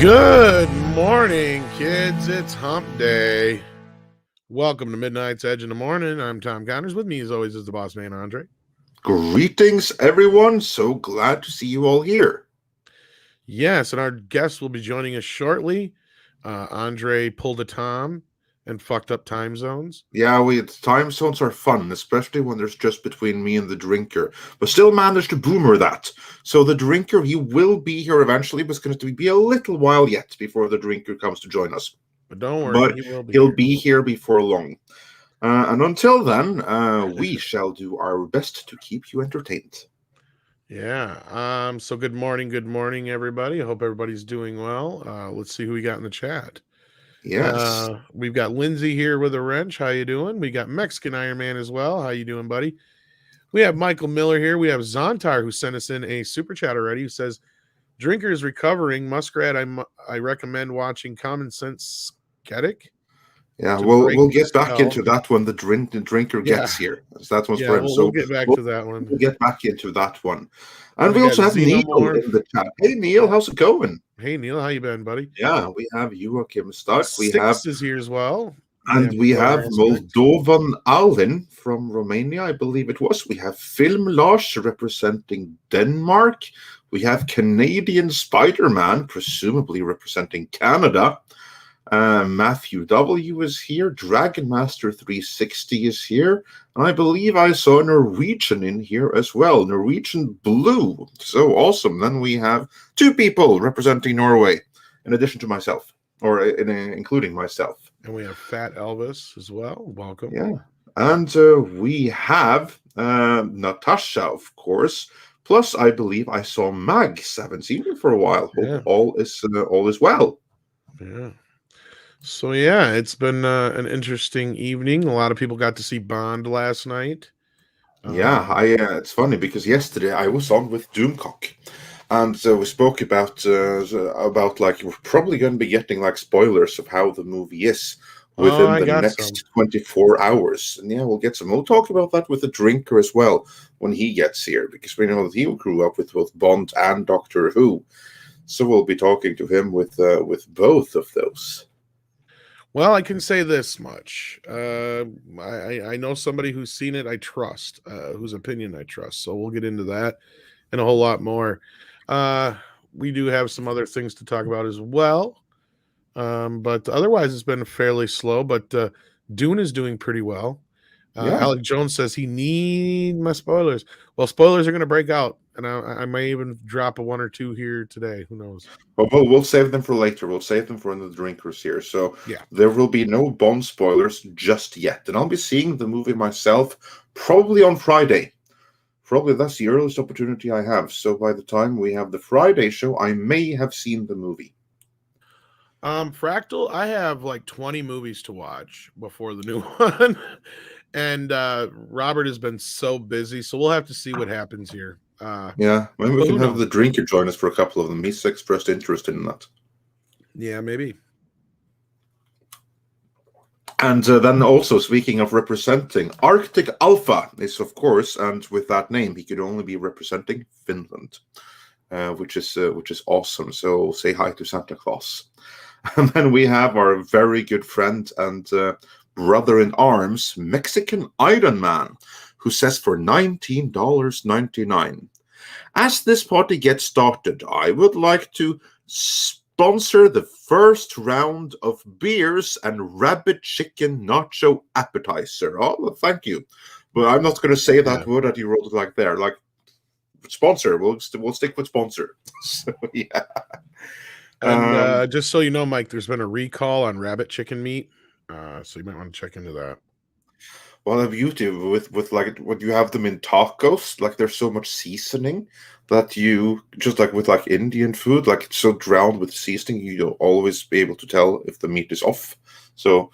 Good morning, kids. It's hump day. Welcome to Midnight's Edge in the Morning. I'm Tom Connors. With me, as always, is the boss man, Andre. Greetings, everyone. So glad to see you all here. Yes, and our guest will be joining us shortly. Andre pulled a Tom and fucked up time zones. Yeah, time zones are fun, especially when there's just between me and the drinker, but still managed to boomer that. So the drinker, he will be here eventually, but it's going to be a little while yet before the drinker comes to join us. But don't worry, But he will be he'll here. be here before long. And until then, we shall do our best to keep you entertained. Yeah. So good morning, everybody. I hope everybody's doing well. Let's see who we got in the chat. Yes. We've got Lindsay here with a wrench. How you doing? We got Mexican Iron Man as well. How you doing, buddy? We have Michael Miller here. We have Zontar, who sent us in a super chat already, who says, "Drinker is recovering. Muskrat, I recommend watching Common Sense Skeptic." Yeah, we'll get back into that when the drinker gets Yeah. here. That one's Yeah, for him. we'll get back to that one. We'll get back into that one. And we got also have Neil in the chat. Hey, Neil, how's it going? Hey, Neil, how you been, buddy? Yeah, we have Joachim Stark. Six is here as well. We have Moldovan Alin from Romania, I believe it was. We have Film Lars representing Denmark. We have Canadian Spider-Man, presumably representing Canada. Matthew W. is here. Dragon Master 360 is here. And I believe I saw Norwegian in here as well. Norwegian Blue. So awesome. Then we have two people representing Norway, in addition to myself, or including myself. And we have Fat Elvis as well. Welcome. Yeah. And we have Natasha, of course. Plus, I believe I saw Mags. I haven't seen her for a while. Hope all is well. Yeah. So, yeah, it's been an interesting evening. A lot of people got to see Bond last night. It's funny because yesterday I was on with Doomcock, and we spoke about like we're probably going to be getting like spoilers of how the movie is within the next 24 hours. And yeah, we'll get some. We'll talk about that with the drinker as well when he gets here, because we know that he grew up with both Bond and Doctor Who. So we'll be talking to him with both of those. Well, I can say this much. I know somebody who's seen it I trust, whose opinion I trust. So we'll get into that and a whole lot more. We do have some other things to talk about as well. But otherwise, it's been fairly slow. But Dune is doing pretty well. Alec Jones says he needs my spoilers. Well, spoilers are going to break out. And I may even drop a one or two here today. Who knows? Well, we'll save them for later. We'll save them for when the drinkers here. So there will be no Bond spoilers just yet. And I'll be seeing the movie myself probably on Friday. Probably that's the earliest opportunity I have. So by the time we have the Friday show, I may have seen the movie. Fractal, I have like 20 movies to watch before the new one. And Robert has been so busy. So we'll have to see what happens here. Maybe we can have the drinker join us for a couple of them. He's expressed interest in that. Yeah, maybe. And then also, speaking of representing, Arctic Alpha is, of course, and with that name, he could only be representing Finland, which is awesome. So say hi to Santa Claus. And then we have our very good friend and brother in arms, Mexican Iron Man, who says for $19.99. As this party gets started, I would like to sponsor the first round of beers and rabbit chicken nacho appetizer. Oh, well, thank you. But I'm not going to say that word that you wrote it like there. Like, sponsor. We'll stick with sponsor. So, yeah. And just so you know, Mike, there's been a recall on rabbit chicken meat. So you might want to check into that. Well, the beauty with like when you have them in tacos, like there's so much seasoning that you just like with like Indian food, like it's so drowned with seasoning, you'll always be able to tell if the meat is off. So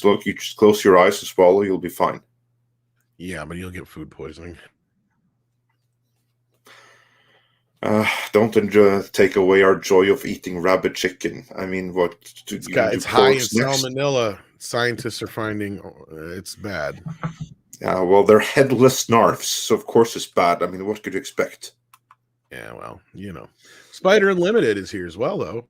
you just close your eyes and swallow, you'll be fine. Yeah, but you'll get food poisoning. Don't take away our joy of eating rabbit chicken. I mean, what? It's high in salmonella. Scientists are finding it's bad. Yeah, well, they're headless narfs, so of course it's bad. I mean, what could you expect? Yeah, well, you know. Spider Unlimited is here as well, though.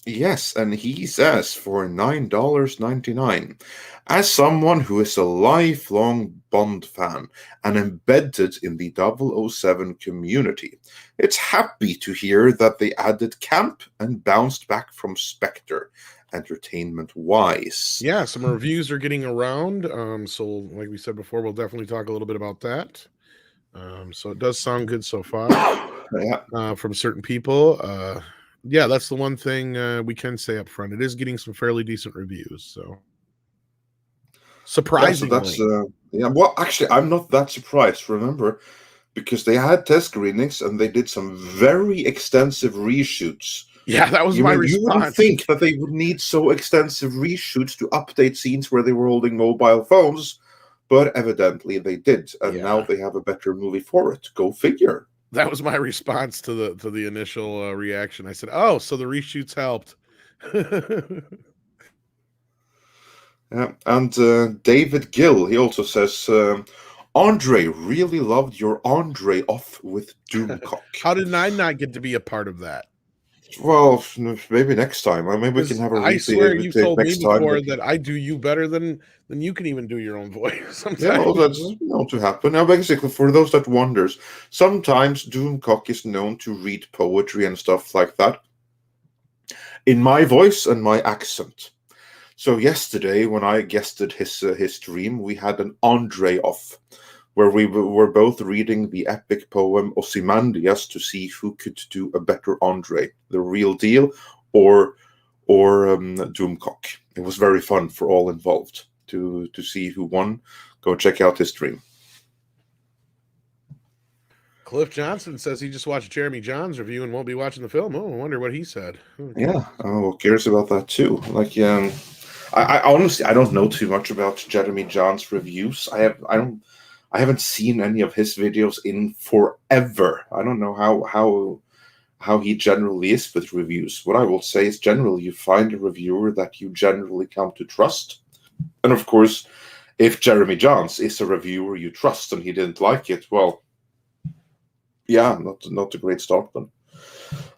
Yes, and he says for $9.99, as someone who is a lifelong Bond fan and embedded in the 007 community, it's happy to hear that they added camp and bounced back from Spectre, entertainment-wise. Yeah, some reviews are getting around. So like we said before, we'll definitely talk a little bit about that. So it does sound good so far Yeah. from certain people. Yeah, that's the one thing we can say up front. It is getting some fairly decent reviews. So surprisingly, Yeah. Well, actually, I'm not that surprised. Remember, because they had test screenings and they did some very extensive reshoots. yeah, that was my You wouldn't response. think that they would need so extensive reshoots to update scenes where they were holding mobile phones, but evidently they did, and now Yeah. they have a better movie for it. Go figure. That was my response to the initial reaction. I said, "Oh, so the reshoots helped." Yeah. And David Gill, he also says, Andre really loved your Andre off with Doomcock. How did I not get to be a part of that? Well, maybe next time. Or maybe we can Because have a I swear retake you've told me next time. before that I do you better than you can even do your own voice Yeah, sometimes. well, that's known to happen. Now, basically, for those that wonders, sometimes Doomcock is known to read poetry and stuff like that in my voice and my accent. So yesterday, when I guested his stream, we had an Andre off, where we were both reading the epic poem Ozymandias to see who could do a better Andre, the real deal, or Doomcock. It was very fun for all involved to see who won. Go check out his stream. Cliff Johnson says he just watched Jeremy John's review and won't be watching the film. Oh, I wonder what he said. Okay. Yeah, curious about that too. Like, I honestly I don't know too much about Jeremy John's reviews. I haven't seen any of his videos in forever. I don't know how he generally is with reviews. What I will say is generally you find a reviewer that you generally come to trust. And of course, if Jeremy Johns is a reviewer you trust and he didn't like it, well, yeah, not a great start then.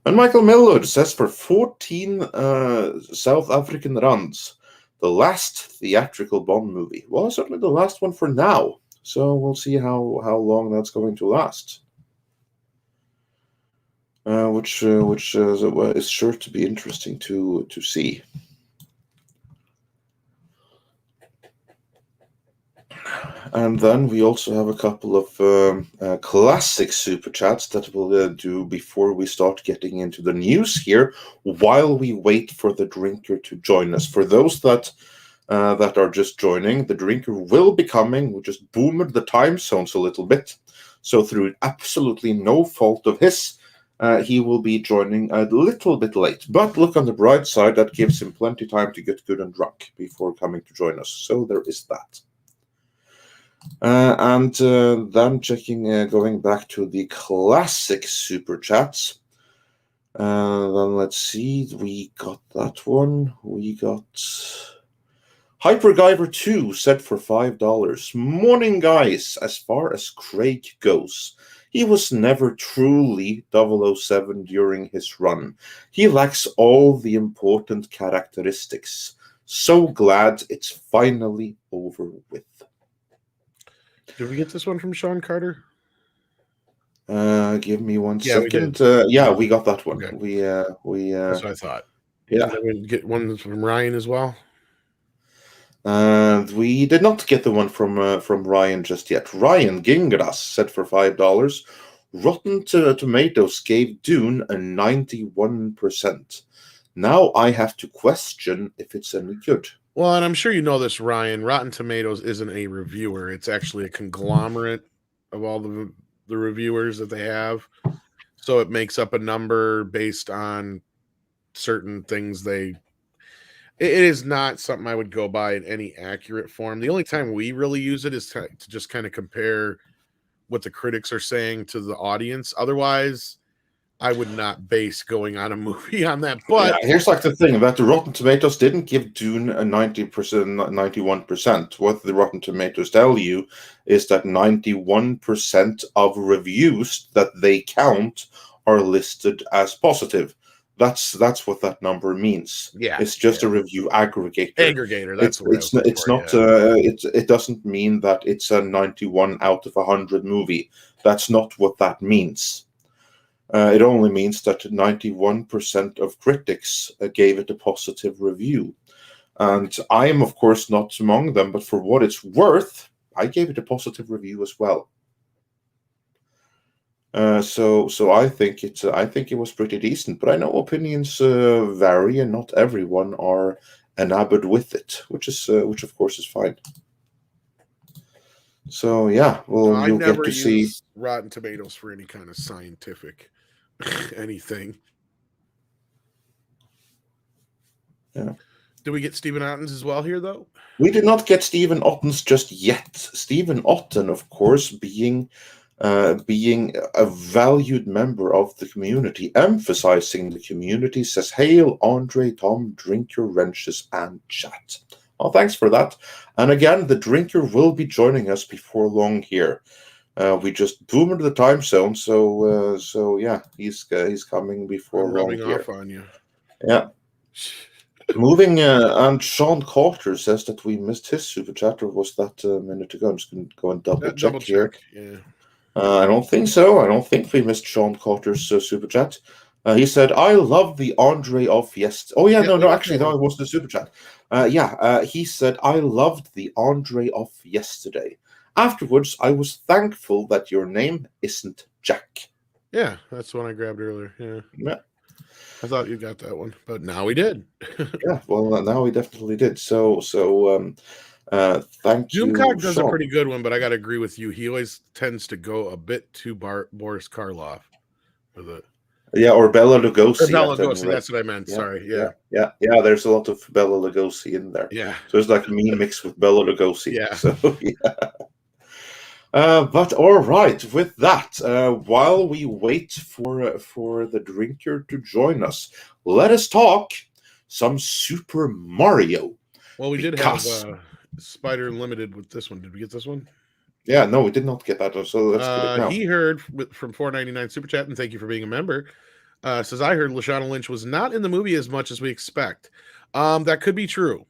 And Michael MacLeod says for 14 South African rands, the last theatrical Bond movie. Well, certainly the last one for now. So we'll see how long that's going to last. Which is sure to be interesting to see. And then we also have a couple of classic super chats that we'll do before we start getting into the news here, while we wait for the drinker to join us. For those that are just joining, the drinker will be coming. We just boomed the time zones a little bit. So through absolutely no fault of his, he will be joining a little bit late. But look on the bright side, that gives him plenty time to get good and drunk before coming to join us. So there is that. And then going back to the classic super chats. Then let's see, we got that one. We got Hypergiver 2 set for $5. Morning, guys. As far as Craig goes, he was never truly 007 during his run. He lacks all the important characteristics. So glad it's finally over with. Did we get this one from Sean Carter? Give me one Yeah, second. we did. Yeah, we got that one. Okay. We That's what I thought. Yeah. And then we get one from Ryan as well. And we did not get the one from Ryan just yet. Ryan Gingras set for $5. Rotten Tomatoes gave Dune a 91%. Now I have to question if it's any good. Well, and I'm sure you know this, Ryan. Rotten Tomatoes isn't a reviewer. It's actually a conglomerate of all the reviewers that they have. So it makes up a number based on certain things it is not something I would go by in any accurate form. The only time we really use it is to just kind of compare what the critics are saying to the audience. Otherwise, I would not base going on a movie on that. But yeah, here's like the thing about the Rotten Tomatoes didn't give Dune a 90%, 91%. What the Rotten Tomatoes tell you is that 91% of reviews that they count are listed as positive. That's what that number means. Yeah, It's just a review aggregator. Aggregator. That's the word. It's not. It doesn't mean that it's a 91 out of 100 movie. That's not what that means. It only means that 91% of critics gave it a positive review. And I am, of course, not among them, but for what it's worth, I gave it a positive review as well. So I think it was pretty decent, but I know opinions vary, and not everyone are enamored with it, which of course is fine. So yeah, well, you'll get to see Rotten Tomatoes for any kind of scientific anything. Yeah. Did we get Stephen Ottens as well here, though? We did not get Stephen Ottens just yet. Stephen Otten, of course, being a valued member of the community, emphasizing the community, says, "Hail, Andre, Tom, drink your wrenches and chat." Well, thanks for that. And again, the drinker will be joining us before long here. We just boomed the time zone, so yeah, he's coming before long rubbing here. Off on you. Yeah. Moving, and Sean Carter says that we missed his super chat, or was that a minute ago? I'm just going to go and double check here. Yeah. I don't think so. I don't think we missed Sean Carter's super chat. He said, "I love the Andre of yesterday." Oh yeah, no, actually, no, it wasn't a super chat. He said, "I loved the Andre of yesterday. Afterwards, I was thankful that your name isn't Jack." Yeah, that's the one I grabbed earlier. Yeah. I thought you got that one, but now we did. Yeah, well, now we definitely did. So thank you. Doomcock does a pretty good one, but I got to agree with you. He always tends to go a bit too Boris Karloff with it. Yeah, or Bela Lugosi. Bela Lugosi, that's what I meant. Yeah, Sorry. Yeah. There's a lot of Bela Lugosi in there. Yeah. So it's like me mixed with Bela Lugosi. Yeah. So yeah. But all right, with that, while we wait for the drinker to join us, let us talk some Super Mario. Well, we did have Spider Unlimited with this one. Did we get this one? Yeah, no, we did not get that one. So let's get it now. He heard from $4.99 Super Chat, and thank you for being a member. Says, "I heard Lashana Lynch was not in the movie as much as we expect." That could be true.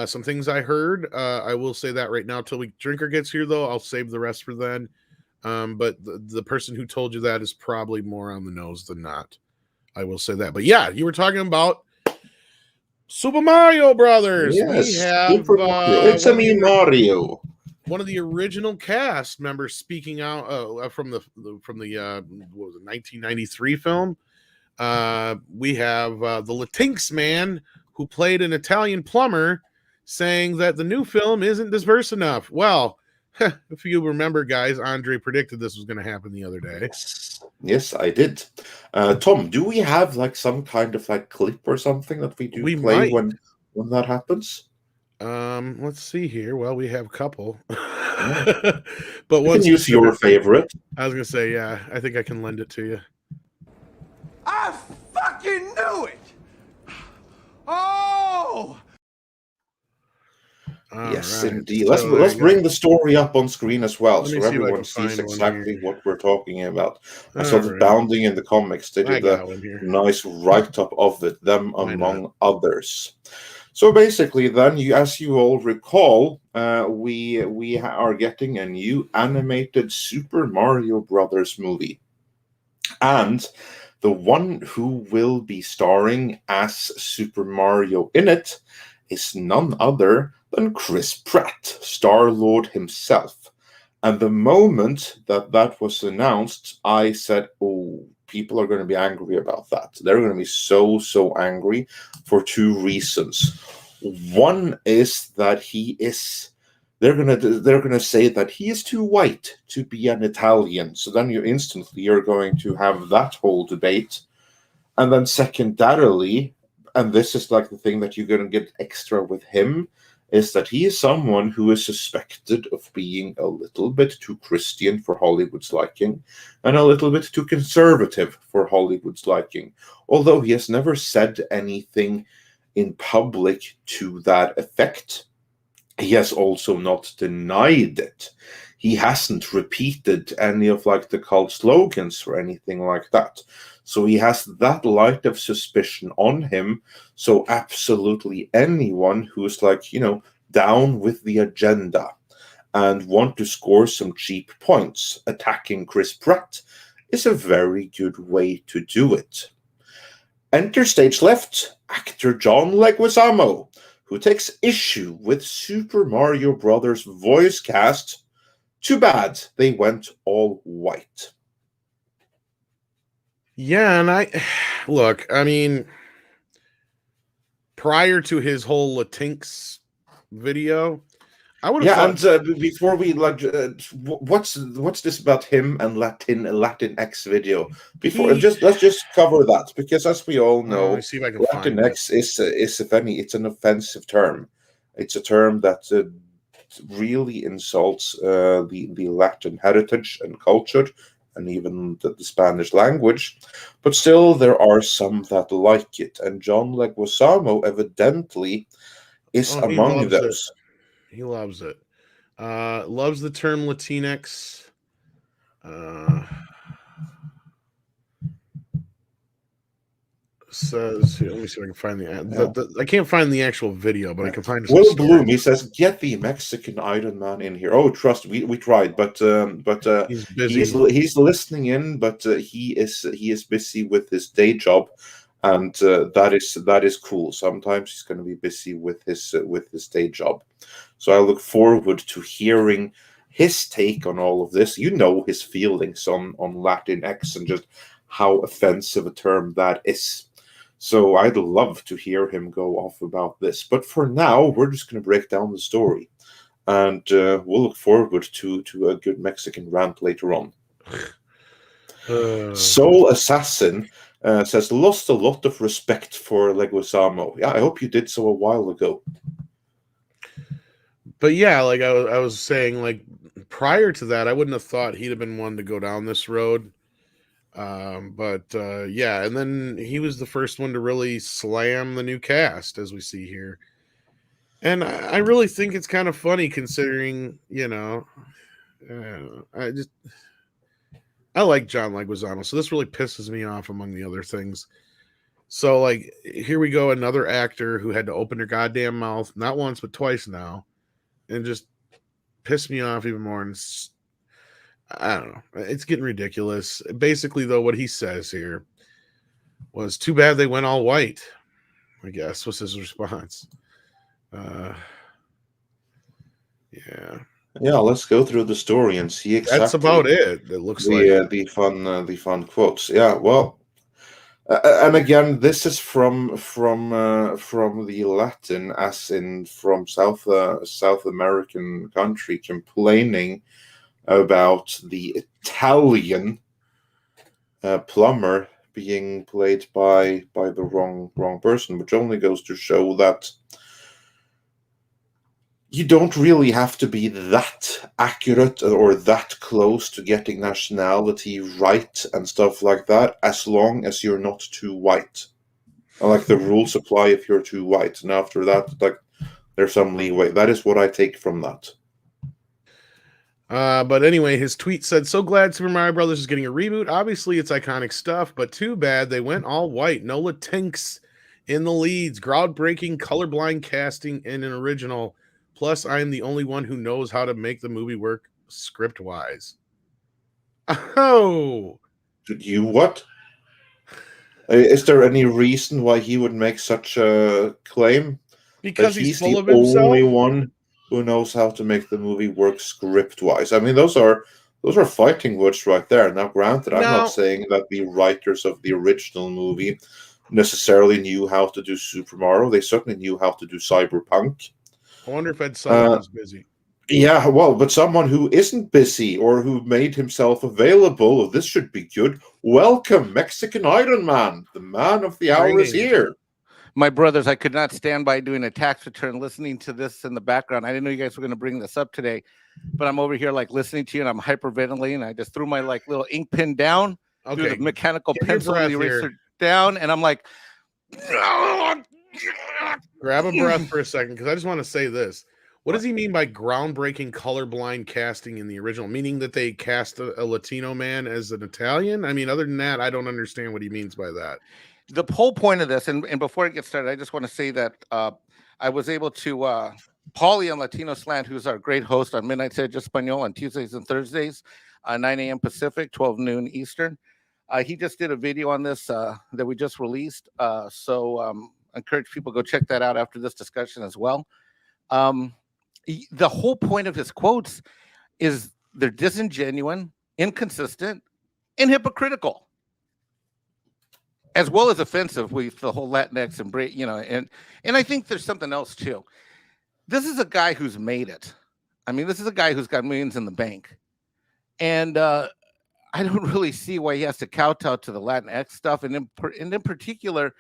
Some things I heard, I will say that right now till drinker gets here, though. I'll save the rest for then. But the person who told you that is probably more on the nose than not. I will say that. But yeah, you were talking about Super Mario Brothers. Yes, we have Super Mario. It's a me Mario. One of the original cast members speaking out from the what was it, 1993 film. We have the LatinX man who played an Italian plumber, saying that the new film isn't diverse enough. Well, if you remember, guys, Andre predicted this was going to happen the other day. Yes, I did. Tom, do we have like some kind of like clip or something that we play when that happens? Let's see here. Well, we have a couple. Yeah. But you can use your favorite. I was going to say, yeah, I think I can lend it to you. I fucking knew it! Oh! Yes, right. Indeed. Let's bring the story up on screen as well, so everyone sees exactly what we're talking about. I saw the Bounding in the comics. They did a nice write-up of it, them among others. So basically, then, as you all recall, we are getting a new animated Super Mario Brothers movie, and the one who will be starring as Super Mario in it is none other than Chris Pratt, Star-Lord himself. And the moment that was announced, I said, oh, people are going to be angry about that. They're going to be so angry for two reasons. One is that they're going to say that he is too white to be an Italian. So then you're going to have that whole debate. And then secondarily, and this is like the thing that you're going to get extra with him, is that he is someone who is suspected of being a little bit too Christian for Hollywood's liking and a little bit too conservative for Hollywood's liking. Although he has never said anything in public to that effect, he has also not denied it. he hasn't repeated any of like the cult slogans or anything like that. So he has that light of suspicion on him. So absolutely anyone who's like, down with the agenda and want to score some cheap points, attacking Chris Pratt is a very good way to do it. Enter stage left, actor John Leguizamo, who takes issue with Super Mario Brothers voice cast. Too bad they went all white. Yeah, and I mean, prior to his whole LatinX video, I would have thought. And before we what's this about him and LatinX video? Let's just cover that, because as we all know, let me see if I can find it. LatinX is if any, it's an offensive term. It's a term that really insults the Latin heritage and culture, and even the Spanish language. But still, there are some that like it, and John Leguizamo evidently is among those. He loves it. Loves the term Latinx. Says here, let me see if I can find I can't find the actual video, but I can find Will Bloom. He says, "Get the Mexican Iron Man in here." Oh, trust we tried, but he's busy. He's listening in, but he is busy with his day job, and that is cool. Sometimes he's going to be busy with his day job, so I look forward to hearing his take on all of this. His feelings on Latinx and just how offensive a term that is. So I'd love to hear him go off about this. But for now, we're just going to break down the story, and we'll look forward to a good Mexican rant later on. Soul Assassin says, lost a lot of respect for Leguizamo. Yeah, I hope you did so a while ago. But yeah, like I was saying, like prior to that, I wouldn't have thought he'd have been one to go down this road. But yeah, and then he was the first one to really slam the new cast, as we see here. And I really think it's kind of funny considering, I like John Leguizamo, so this really pisses me off among the other things. So, like, here we go, another actor who had to open her goddamn mouth, not once, but twice now, and just piss me off even more. And I don't know. It's getting ridiculous. Basically, though, what he says here was, too bad they went all white, I guess, was his response. Yeah, let's go through the story and see exactly. That's about it. It looks like the fun quotes. Yeah, well, and again, this is from the Latin, as in from South American country, complaining about the Italian plumber being played by the wrong person, which only goes to show that you don't really have to be that accurate or that close to getting nationality right and stuff like that, as long as you're not too white. Like, the rules apply if you're too white, and after that, like, there's some leeway. That is what I take from that. But anyway, his tweet said, so glad Super Mario Brothers is getting a reboot. Obviously, it's iconic stuff, but too bad they went all white. No LatinX in the leads. Groundbreaking, colorblind casting in an original. Plus, I am the only one who knows how to make the movie work script-wise. Oh! You what? Is there any reason why he would make such a claim? Because he's full of himself? He's the only himself? one who knows how to make the movie work script-wise. I mean, those are fighting words right there. Now, granted, I'm not saying that the writers of the original movie necessarily knew how to do Super Mario. They certainly knew how to do Cyberpunk. I wonder if Ed Sullivan's busy. Yeah, well, but someone who isn't busy or who made himself available, this should be good. Welcome, Mexican Iron Man. The man of the hour is here. My brothers, I could not stand by doing a tax return listening to this in the background. I didn't know you guys were going to bring this up today, but I'm over here like listening to you and I'm hyperventilating. I just threw my like little ink pen down, threw the mechanical pencil and the eraser down, and I'm like, grab a breath for a second, because I just want to say this. What does he mean by groundbreaking colorblind casting in the original? Meaning that they cast a Latino man as an Italian? I mean, other than that, I don't understand what he means by that. The whole point of this, and before I get started, I just want to say that I was able to, Paulie on Latino Slant, who's our great host on Midnight Edge Espanol on Tuesdays and Thursdays, 9 a.m. Pacific, 12 noon Eastern. He just did a video on this that we just released. So I encourage people to go check that out after this discussion as well. The whole point of his quotes is they're disingenuous, inconsistent, and hypocritical, as well as offensive with the whole LatinX and and I think there's something else too. This is a guy who's made it. I mean, this is a guy who's got millions in the bank, and I don't really see why he has to kowtow to the LatinX stuff, and in particular,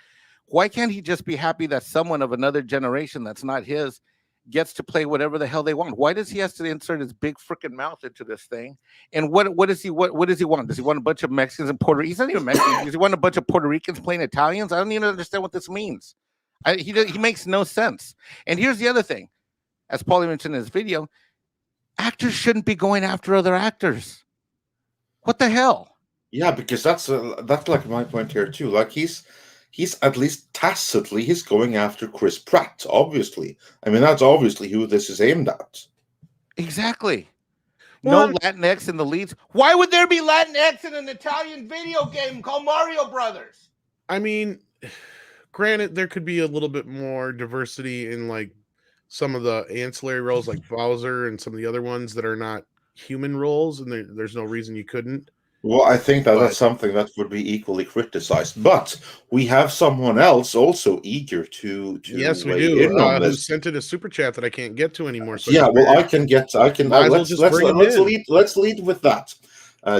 why can't he just be happy that someone of another generation that's not his gets to play whatever the hell they want? Why does he have to insert his big freaking mouth into this thing? And what does he want? Does he want a bunch of Mexicans and Puerto Ricans? He's not even Mexican. Does he want a bunch of Puerto Ricans playing Italians? I don't even understand what this means. He makes no sense. And here's the other thing. As Paulie mentioned in his video, actors shouldn't be going after other actors. What the hell? Yeah, because that's like my point here too. Like he's at least tacitly he's going after Chris Pratt. Obviously, I mean that's obviously who this is aimed at. Exactly. No Latinx in the leads. Why would there be Latinx in an Italian video game called Mario Brothers? I mean, granted, there could be a little bit more diversity in like some of the ancillary roles, like Bowser and some of the other ones that are not human roles, and there's no reason you couldn't. Well, I think that's something that would be equally criticized. But we have someone else also eager to yes, we weigh do. in on Who this. sent in a super chat that I can't get to anymore. So Yeah, well, I can. Let's lead with that.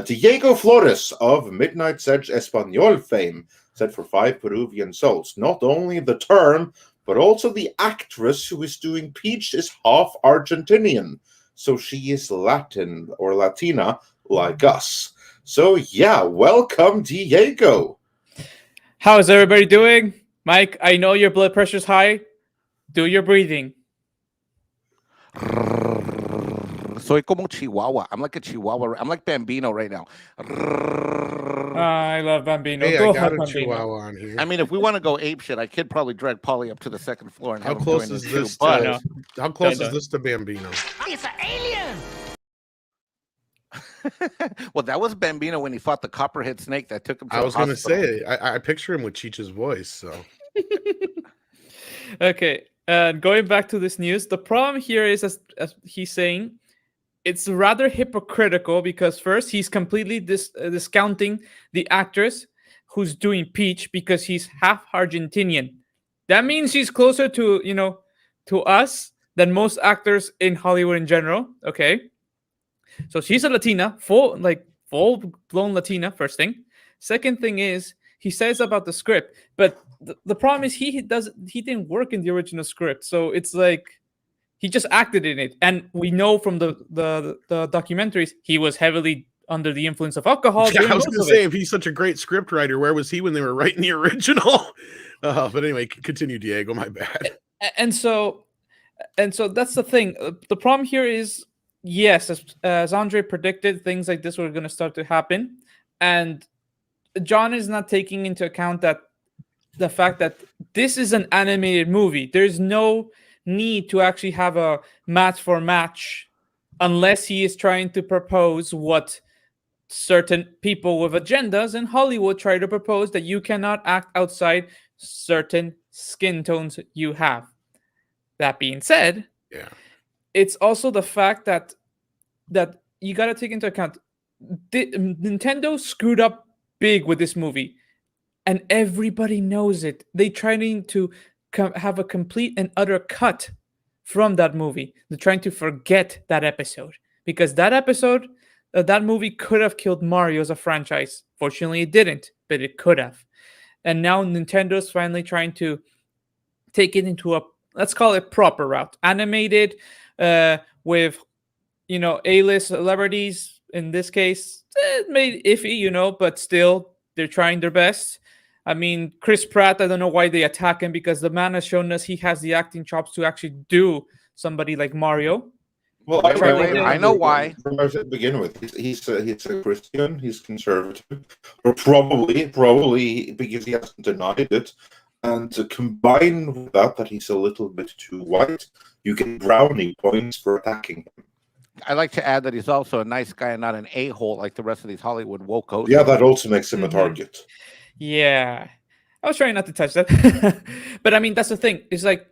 Diego Flores of Midnight Edge Espanol fame said for 5 Peruvian souls, not only the term, but also the actress who is doing Peach is half Argentinian. So she is Latin or Latina like us. So yeah, welcome, Diego. How is everybody doing? Mike, I know your blood pressure's high. Do your breathing. Soy como Chihuahua. I'm like a Chihuahua. I'm like Bambino right now. I love Bambino. Hey, Go I got ahead, a Bambino. Chihuahua on here. I mean, if we want to go ape shit, I could probably drag Polly up to the second floor and How have close him is join this? But How close is this to Bambino? It's an alien! well, that was Bambino when he fought the copperhead snake that took him to I was going to hospital. say, I picture him with Cheech's voice. So Okay, going back to this news, the problem here is, as he's saying, it's rather hypocritical because first he's completely discounting the actress who's doing Peach because he's half Argentinian. That means she's closer to to us than most actors in Hollywood in general. Okay, so she's a Latina, full-blown Latina. First thing. Second thing is he says about the script, but the problem is he didn't work in the original script, so it's like he just acted in it, and we know from the documentaries he was heavily under the influence of alcohol. yeah, I was going to say, if he's such a great script writer, where was he when they were writing the original? But anyway, continue, Diego. My bad. And so that's the thing. The problem here is, yes, as Andre predicted, things like this were going to start to happen, and John is not taking into account that the fact that this is an animated movie. There's no need to actually have a match for match unless he is trying to propose what certain people with agendas in Hollywood try to propose, that you cannot act outside certain skin tones you have. That being said, Yeah, it's also the fact that you got to take into account Nintendo screwed up big with this movie, and everybody knows it. They trying to have a complete and utter cut from that movie. They're trying to forget that episode because that movie could have killed Mario as a franchise. Fortunately, it didn't, but it could have. And now Nintendo's finally trying to take it into a, let's call it, proper route, animated, with A-list celebrities. In this case, it made iffy, but still they're trying their best. I mean, Chris Pratt, I don't know why they attack him because the man has shown us he has the acting chops to actually do somebody like Mario. Well, I know why. To begin with, he's a Christian. He's conservative, or probably because he hasn't denied it. And to combine with that he's a little bit too white, you get brownie points for attacking him. I like to add that he's also a nice guy and not an a-hole like the rest of these Hollywood wokos. Yeah, that also makes him a target. Yeah, I was trying not to touch that, but I mean that's the thing. It's like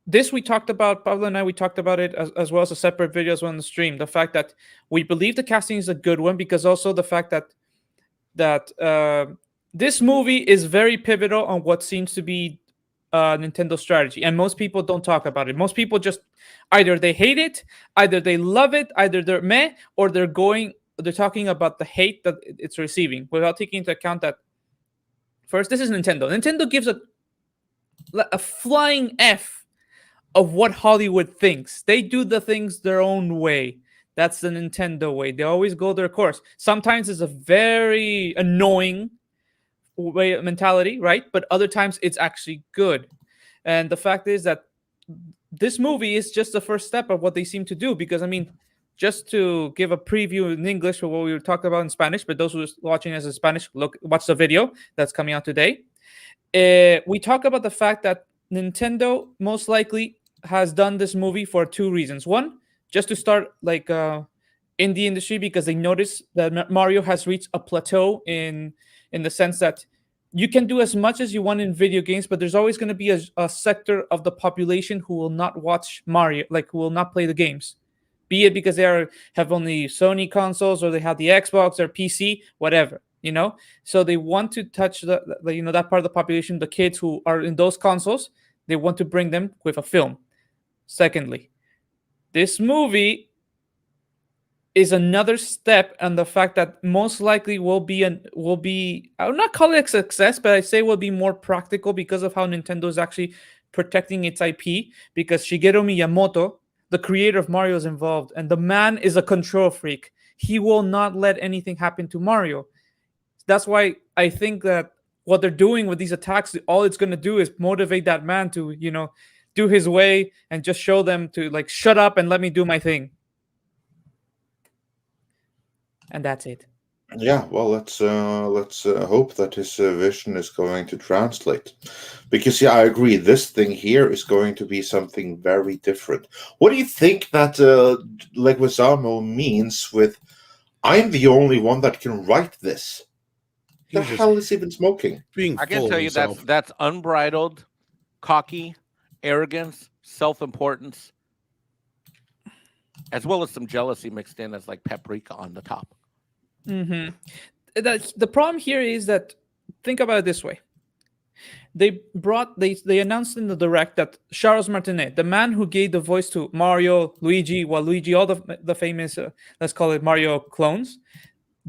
this we talked about. Pablo and I we talked about it as well as a separate video as well on the stream. The fact that we believe the casting is a good one because also the fact that this movie is very pivotal on what seems to be Nintendo strategy, and most people don't talk about it. Most people just either they hate it, either they love it, either they're meh, or they're talking about the hate that it's receiving without taking into account that first, this is Nintendo. Nintendo gives a flying F of what Hollywood thinks. They do the things their own way. That's the Nintendo way. They always go their course. Sometimes it's a very annoying way mentality, right? But other times it's actually good. And the fact is that this movie is just the first step of what they seem to do. Because I mean, just to give a preview in English for what we were talking about in Spanish, but those who are watching as a Spanish, watch the video that's coming out today. We talk about the fact that Nintendo most likely has done this movie for two reasons. One, just to start like in the industry because they notice that Mario has reached a plateau in the sense that you can do as much as you want in video games, but there's always going to be a sector of the population who will not watch Mario, like who will not play the games. Be it because they have only Sony consoles or they have the Xbox or PC, whatever, you know? So they want to touch the that part of the population, the kids who are in those consoles, they want to bring them with a film. Secondly, this movie is another step on the fact that most likely will be I would not call it a success, but I say will be more practical because of how Nintendo is actually protecting its IP, because Shigeru Miyamoto, the creator of Mario, is involved, and the man is a control freak. He will not let anything happen to Mario. That's why I think that what they're doing with these attacks, all it's going to do is motivate that man to, do his way and just show them to like shut up and let me do my thing. And that's it. Yeah, well, let's hope that his vision is going to translate, because I agree. This thing here is going to be something very different. What do you think that Leguizamo means with "I'm the only one that can write this"? The hell is he been smoking? I can tell you that's unbridled, cocky, arrogance, self-importance, as well as some jealousy mixed in as like paprika on the top. Mm-hmm. The problem here is that, think about it this way. They announced in the direct that Charles Martinet, the man who gave the voice to Mario, Luigi, all the famous, let's call it Mario clones,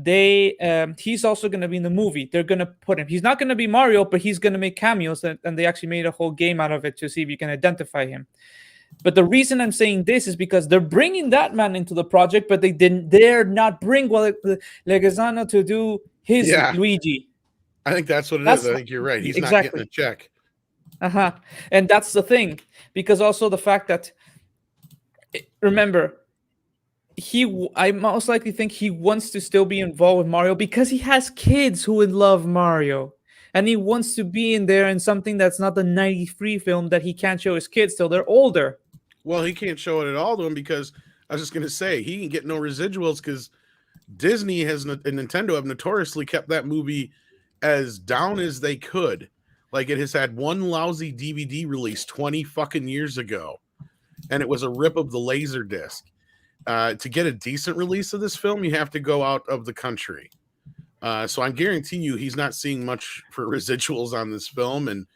he's also going to be in the movie. They're going to put him. He's not going to be Mario, but he's going to make cameos, and they actually made a whole game out of it to see if you can identify him. But the reason I'm saying this is because they're bringing that man into the project, but they dare not bring Leguizamo to do his Luigi. I think that's what it is. I think you're right. He's not getting a check. And that's the thing, because also the fact that, remember, I most likely think he wants to still be involved with Mario because he has kids who would love Mario. And he wants to be in there in something that's not the 93 film that he can't show his kids till they're older. Well, he can't show it at all to him because I was just going to say he can get no residuals because Disney and Nintendo have notoriously kept that movie as down as they could. Like, it has had one lousy DVD release 20 fucking years ago, and it was a rip of the Laserdisc. To get a decent release of this film, you have to go out of the country. So I guarantee you he's not seeing much for residuals on this film. And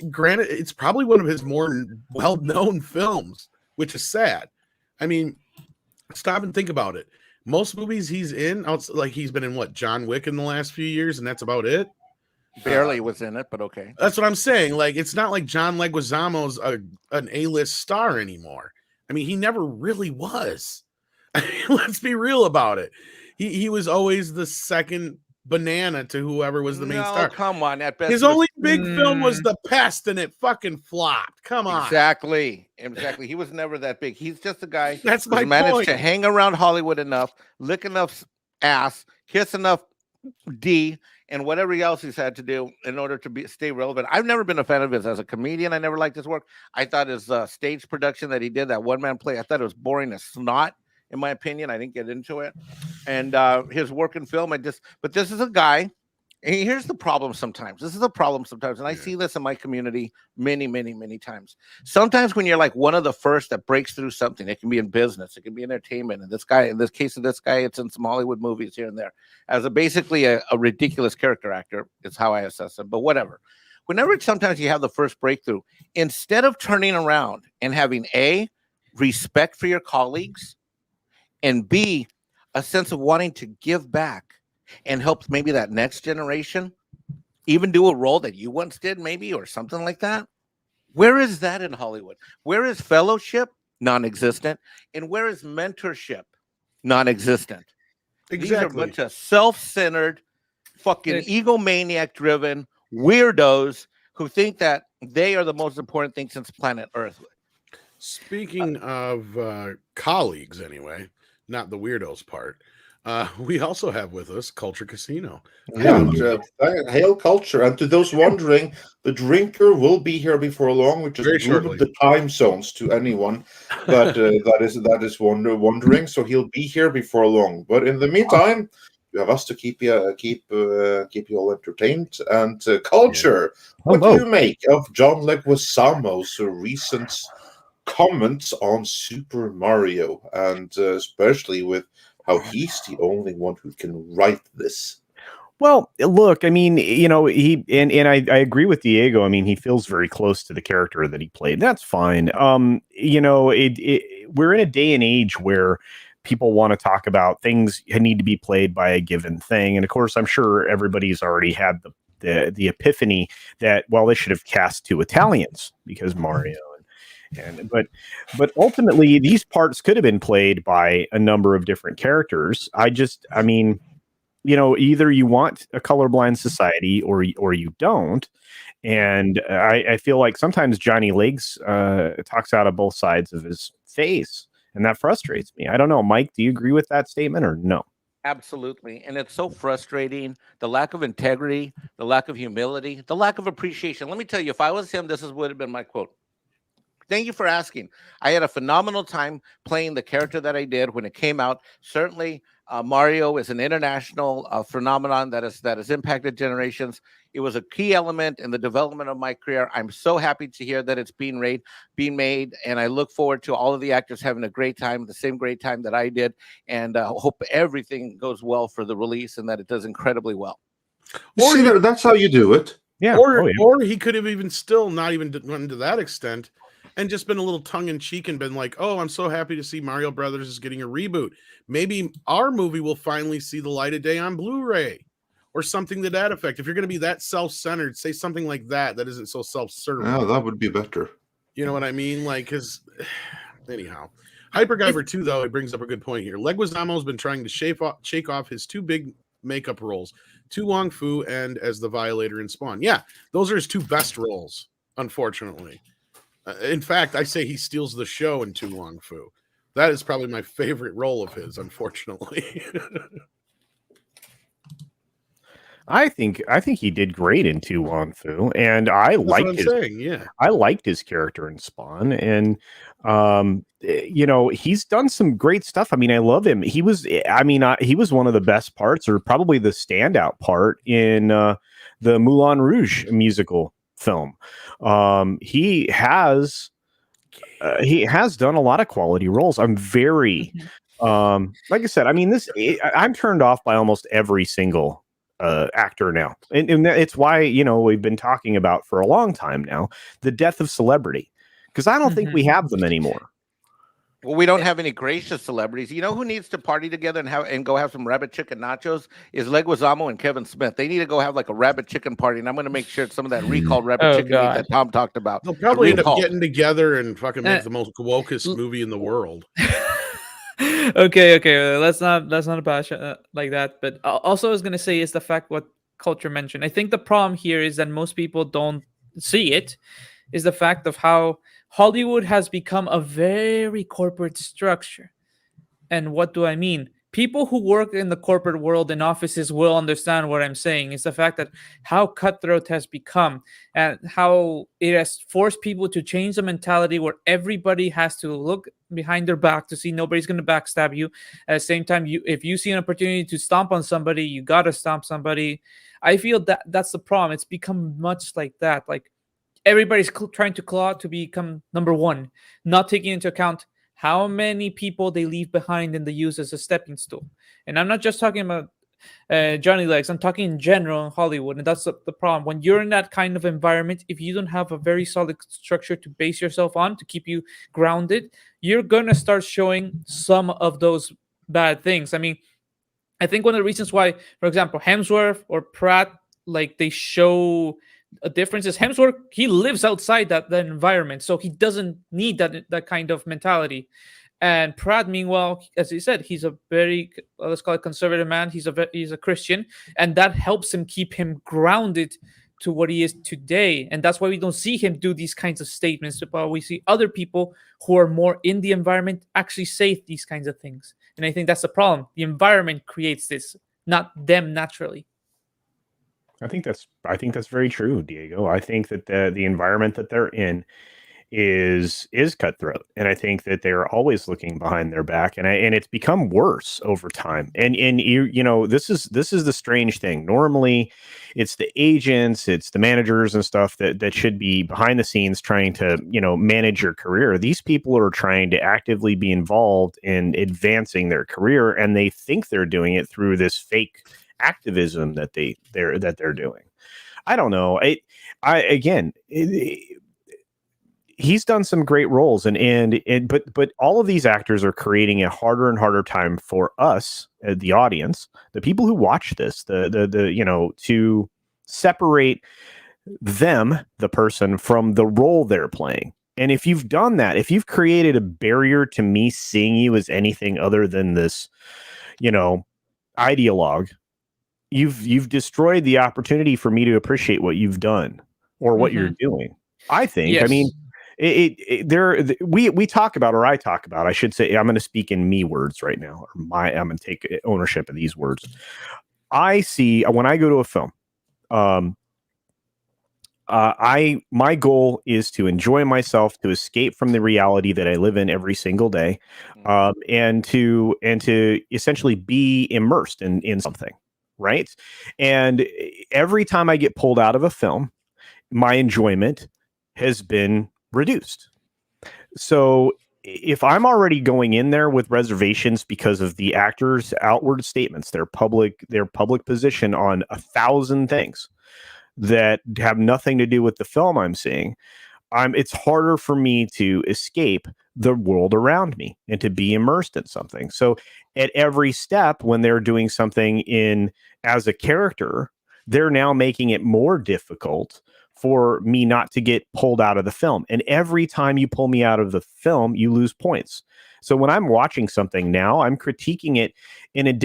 granted, it's probably one of his more well-known films, which is sad. I mean, stop and think about it. Most movies he's in, like he's been in what, John Wick in the last few years, and that's about it. Barely was in it, but okay. That's what I'm saying. Like, it's not like John Leguizamo's an A-list star anymore. I mean, he never really was. I mean, let's be real about it. He was always the second banana to whoever was the main star. Come on, at best His only big film was The Pest, and it fucking flopped. Come on. Exactly. He was never that big. He's just a guy That's my managed point. to hang around Hollywood enough, lick enough ass, kiss enough D, and whatever else he's had to do in order to stay relevant. I've never been a fan of his as a comedian. I never liked his work. I thought his stage production that he did, that one-man play, I thought it was boring as snot, in my opinion. I didn't get into it. And his work in film, but this is a guy, and here's the problem sometimes. This is a problem sometimes, and I see this in my community many, many, many times. Sometimes when you're like one of the first that breaks through something, it can be in business, it can be in entertainment. And this guy, in this case of this guy, it's in some Hollywood movies here and there. As basically a ridiculous character actor, is how I assess him. But whatever. Whenever sometimes you have the first breakthrough, instead of turning around and having A, respect for your colleagues, and B, a sense of wanting to give back and help maybe that next generation, even do a role that you once did, maybe, or something like that. Where is that in Hollywood? Where is fellowship? Non-existent. And where is mentorship? Non-existent. Exactly. These are a bunch of self-centered, fucking egomaniac-driven weirdos who think that they are the most important thing since planet Earth. Speaking of colleagues, anyway, not the weirdos part, we also have with us Culture Casino. Hail Culture. And to those wondering, the drinker will be here before long. We just moved the time zones to anyone that is wondering. So he'll be here before long. But in the meantime, you have us to keep you all entertained. And Culture, what do you make of John Leguizamo's recent comments on Super Mario, and especially with how he's the only one who can write this? Well, look, I mean, he and I agree with Diego. I mean, he feels very close to the character that he played. That's fine. We're in a day and age where people want to talk about things that need to be played by a given thing, and of course, I'm sure everybody's already had the epiphany that, well, they should have cast 2 Italians because Mario. But ultimately, these parts could have been played by a number of different characters. I mean, either you want a colorblind society or you don't. And I feel like sometimes Johnny Legs talks out of both sides of his face, and that frustrates me. I don't know, Mike, do you agree with that statement or no? Absolutely. And it's so frustrating. The lack of integrity, the lack of humility, the lack of appreciation. Let me tell you, if I was him, this would have been my quote. Thank you for asking. I had a phenomenal time playing the character that I did when it came out. Certainly, Mario is an international phenomenon that has impacted generations. It was a key element in the development of my career. I'm so happy to hear that it's being made, and I look forward to all of the actors having a great time, the same great time that I did, and hope everything goes well for the release and that it does incredibly well. That's how you do it. Yeah. Or he could have even still not even went to that extent and just been a little tongue-in-cheek and been like, oh, I'm so happy to see Mario Brothers is getting a reboot. Maybe our movie will finally see the light of day on Blu-ray or something to that effect. If you're going to be that self-centered, say something like that isn't so self-serving. Oh, that would be better. You know what I mean? Like, because anyhow. Hyperguyver 2, though, it brings up a good point here. Leguizamo's been trying to shake off his 2 big makeup roles, Tu Wong Fu and as the Violator in Spawn. Yeah, those are his 2 best roles, unfortunately. In fact, I say he steals the show in Tu Wong Fu. That is probably my favorite role of his, unfortunately. I think he did great in Tu Wong Fu, and I liked his character in Spawn, and he's done some great stuff. I mean, I love him. He was one of the best parts, or probably the standout part in the Moulin Rouge musical film. He has done a lot of quality roles. I'm very like I said, I mean, I'm turned off by almost every single actor now, and it's why we've been talking about for a long time now the death of celebrity, because I don't think we have them anymore. Well, we don't have any gracious celebrities. You know who needs to party together and go have some rabbit chicken nachos is Leguizamo and Kevin Smith. They need to go have like a rabbit chicken party, and I'm going to make sure it's some of that recalled rabbit chicken meat that Tom talked about. They'll probably end up getting together and fucking make the most wokest movie in the world. Okay. Let's not bash like that. But also, I was gonna say is the fact what Culture mentioned. I think the problem here is that most people don't see it. Is the fact of how Hollywood has become a very corporate structure. And what do I mean? People who work in the corporate world in offices will understand what I'm saying. It's the fact that how cutthroat has become and how it has forced people to change the mentality where everybody has to look behind their back to see nobody's going to backstab you. At the same time, if you see an opportunity to stomp on somebody, you got to stomp somebody. I feel that that's the problem. It's become much like that. Like everybody's trying to claw to become number one, not taking into account how many people they leave behind and they use as a stepping stool. And I'm not just talking about Johnny Legs. I'm talking in general in Hollywood, and that's the problem. When you're in that kind of environment, if you don't have a very solid structure to base yourself on to keep you grounded, you're gonna start showing some of those bad things. I mean, I think one of the reasons why, for example, Hemsworth or Pratt, like they show a difference is Hemsworth, he lives outside that environment, so he doesn't need that kind of mentality. And Pratt, meanwhile, as he said, he's a very let's call it conservative man. He's a Christian, and that helps him keep him grounded to what he is today. And that's why we don't see him do these kinds of statements. But we see other people who are more in the environment actually say these kinds of things. And I think that's the problem. The environment creates this, not them naturally. I think that's very true, Diego. I think that the environment that they're in is cutthroat, and I think that they're always looking behind their back, and it's become worse over time. And you know this is the strange thing. Normally, it's the agents, it's the managers and stuff that should be behind the scenes trying to manage your career. These people are trying to actively be involved in advancing their career, and they think they're doing it through this fake activism that they're doing. I don't know. He's done some great roles, but all of these actors are creating a harder and harder time for us, the audience, the people who watch this, to separate them, the person, from the role they're playing. And if you've done that, if you've created a barrier to me seeing you as anything other than this, ideologue, you've destroyed the opportunity for me to appreciate what you've done or what you're doing. I think. Yes. I mean, we talk about, or I talk about, I should say, I'm going to speak in me words right now, or I'm going to take ownership of these words. I see when I go to a film, my goal is to enjoy myself, to escape from the reality that I live in every single day, and to essentially be immersed in something, right? And every time I get pulled out of a film, my enjoyment has been reduced. So if I'm already going in there with reservations because of the actors' outward statements, their public position on 1,000 things that have nothing to do with the film I'm seeing, it's harder for me to escape the world around me and to be immersed in something. So at every step, when they're doing something as a character, they're now making it more difficult for me not to get pulled out of the film. And every time you pull me out of the film, you lose points. So when I'm watching something now, I'm critiquing it in an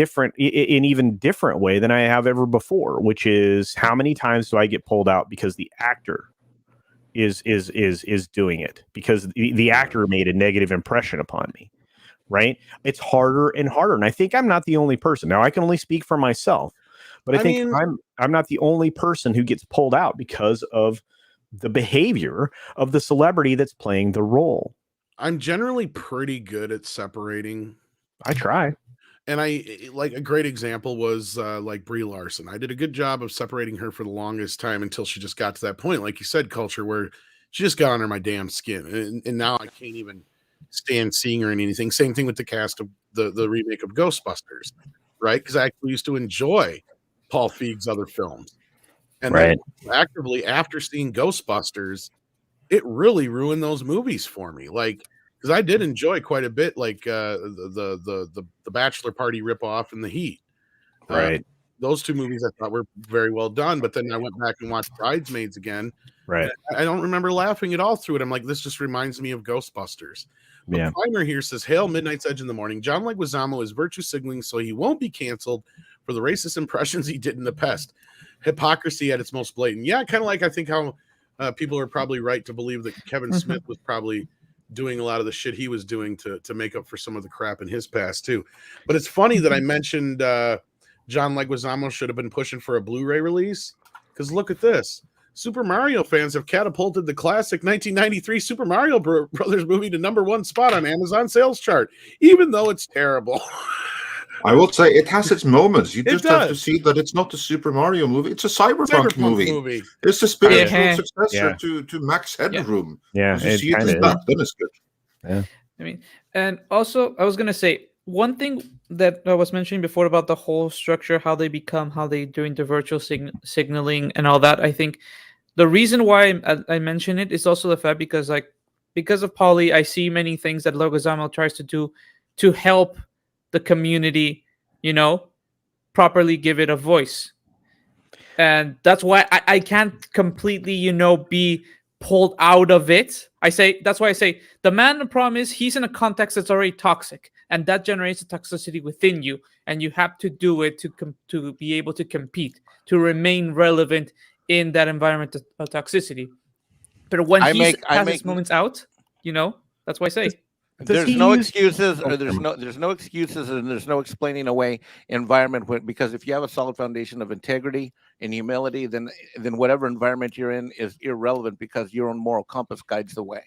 even different way than I have ever before, which is how many times do I get pulled out because the actor is doing it, because the actor made a negative impression upon me, right? It's harder and harder. And I think I'm not the only person. Now I can only speak for myself, but I think I'm not the only person who gets pulled out because of the behavior of the celebrity that's playing the role. I'm generally pretty good at separating. I try. And like a great example was like Brie Larson. I did a good job of separating her for the longest time until she just got to that point, like you said, Culture, where she just got under my damn skin. And now I can't even stand seeing her in anything. Same thing with the cast of the remake of Ghostbusters, right? Because I actually used to enjoy Paul Feig's other films. And then actively, after seeing Ghostbusters, it really ruined those movies for me. Like, because I did enjoy quite a bit, like the Bachelor Party ripoff and The Heat. Right. those two movies I thought were very well done. But then I went back and watched Bridesmaids again. Right. I don't remember laughing at all through it. I'm like, this just reminds me of Ghostbusters. But Yeah. Primer here says, "Hail Midnight's Edge in the morning. John Leguizamo is virtue signaling so he won't be canceled for the racist impressions he did in the past. Hypocrisy at its most blatant." Yeah, kind of like I think how people are probably right to believe that Kevin Smith was probably doing a lot of the shit he was doing to make up for some of the crap in his past too. But it's funny that I mentioned John Leguizamo should have been pushing for a Blu-ray release, because look at this. Super Mario fans have catapulted the classic 1993 Super Mario Brothers movie to #1 spot on Amazon sales chart, even though it's terrible. I will say it has its moments. You just have to does. see that it's not a Super Mario movie; it's a cyberpunk movie. It's a Yeah. spiritual successor to Max Headroom. Yeah, If you it see it as kinda that, then it's good. Yeah. I mean, and also I was gonna say one thing that I was mentioning before about the whole structure, how they doing the virtual signaling and all that. I think the reason why I mention it is also the fact because of Polly, I see many things that Leguizamo tries to do to help the community, properly give it a voice. And that's why I can't completely, be pulled out of it. That's why I say the man, the problem is he's in a context that's already toxic, and that generates a toxicity within you, and you have to do it to be able to compete, to remain relevant in that environment of toxicity. But when he has his moments out, that's why I say there's no excuses, or there's no excuses, and there's no explaining away environment because if you have a solid foundation of integrity and humility, then whatever environment you're in is irrelevant because your own moral compass guides the way.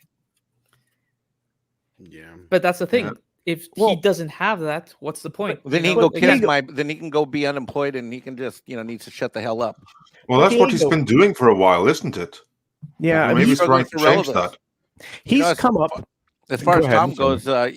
Yeah, but that's the thing. Yeah. If he doesn't have that, what's the point? Then he can go be unemployed, and he can just needs to shut the hell up. Well, that's what he's been doing for a while, isn't it? Yeah, maybe he's trying to change that. He's come up. As far as Tom goes, I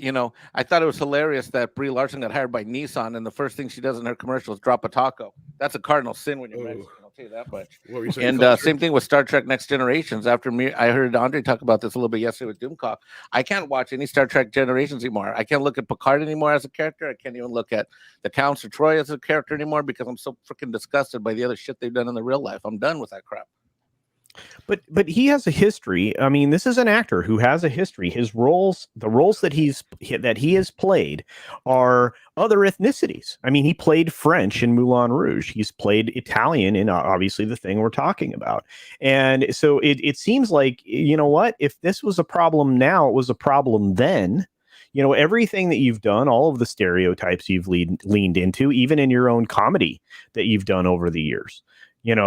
thought it was hilarious that Brie Larson got hired by Nissan, and the first thing she does in her commercial is drop a taco. That's a cardinal sin when you're Mexican. I'll tell you that much. What were you saying, and same thing with Star Trek Next Generations. After me, I heard Andre talk about this a little bit yesterday with Doomcock. I can't watch any Star Trek Generations anymore. I can't look at Picard anymore as a character. I can't even look at the Counts of Troy as a character anymore because I'm so freaking disgusted by the other shit they've done in the real life. I'm done with that crap. But he has a history. I mean, this is an actor who has a history. His roles, the roles that he has played, are other ethnicities. I mean, he played French in Moulin Rouge. He's played Italian in obviously the thing we're talking about. And so it seems like, you know what? If this was a problem now, it was a problem then. Everything that you've done, all of the stereotypes you've leaned into, even in your own comedy that you've done over the years. Maybe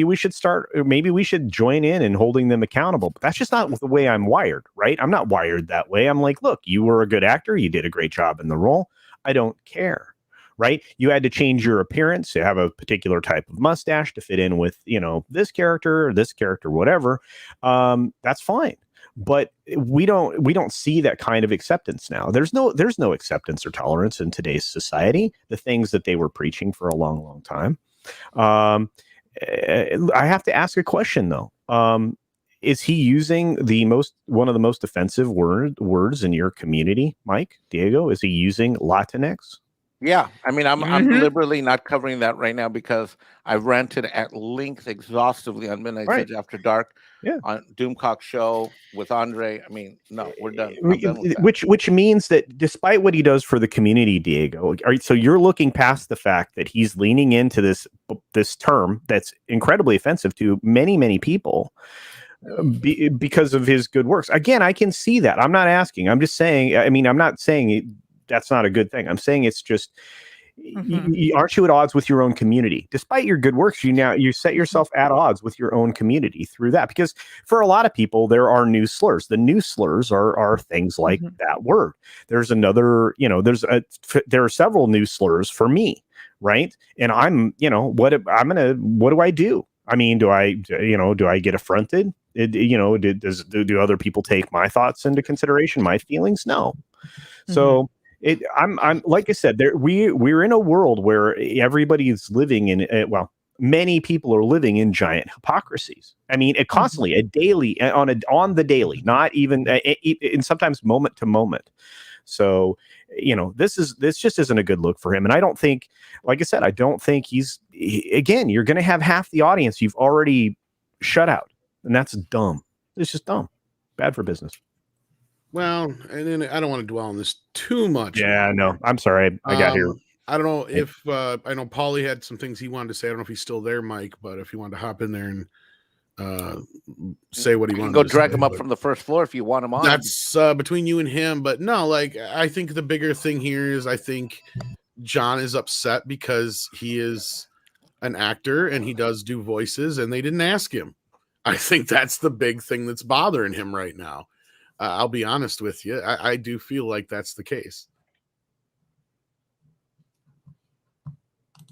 we should join in and holding them accountable, but that's just not the way I'm wired, right? I'm not wired that way. I'm like, look, you were a good actor. You did a great job in the role. I don't care, right? You had to change your appearance to have a particular type of mustache to fit in with, this character, whatever. That's fine. But we don't see that kind of acceptance now. There's no acceptance or tolerance in today's society. The things that they were preaching for a long, long time. I have to ask a question though. Is he using one of the most offensive words in your community, Mike, Diego? Is he using LatinX? Yeah, I mean, I'm deliberately not covering that right now because I've ranted at length exhaustively on Midnight's Edge After Dark, on Doomcock Show with Andre. I mean, no, we're done. Which means that despite what he does for the community, Diego, so you're looking past the fact that he's leaning into this term that's incredibly offensive to many, many people. Because of his good works. Again, I can see that. I'm not asking. I'm just saying. I mean, I'm not saying that's not a good thing. I'm saying it's just, aren't you at odds with your own community? Despite your good works, you set yourself at odds with your own community through that. Because for a lot of people, there are new slurs. The new slurs are things like that word. There's another, there are several new slurs for me, right? And I'm, what do I do? I mean, do I get affronted? Do other people take my thoughts into consideration, my feelings? No. So I'm like I said, we're in a world where everybody is living in, many people are living in giant hypocrisies. I mean, constantly, on the daily, not even, and sometimes moment to moment. So, this just isn't a good look for him. And I don't think, like I said, I don't think again, you're going to have half the audience you've already shut out. And that's dumb. It's just dumb. Bad for business. Well, and then I don't want to dwell on this too much. Yeah, no, I'm sorry. I got here. I don't know if I know Paulie had some things he wanted to say. I don't know if he's still there, Mike, but if you wanted to hop in there and say what he wanted go to drag say, him up from the first floor if you want him on. That's between you and him. But no, like, I think the bigger thing here is I think John is upset because he is an actor and he does do voices and they didn't ask him. I think that's the big thing that's bothering him right now. I'll be honest with you. I do feel like that's the case.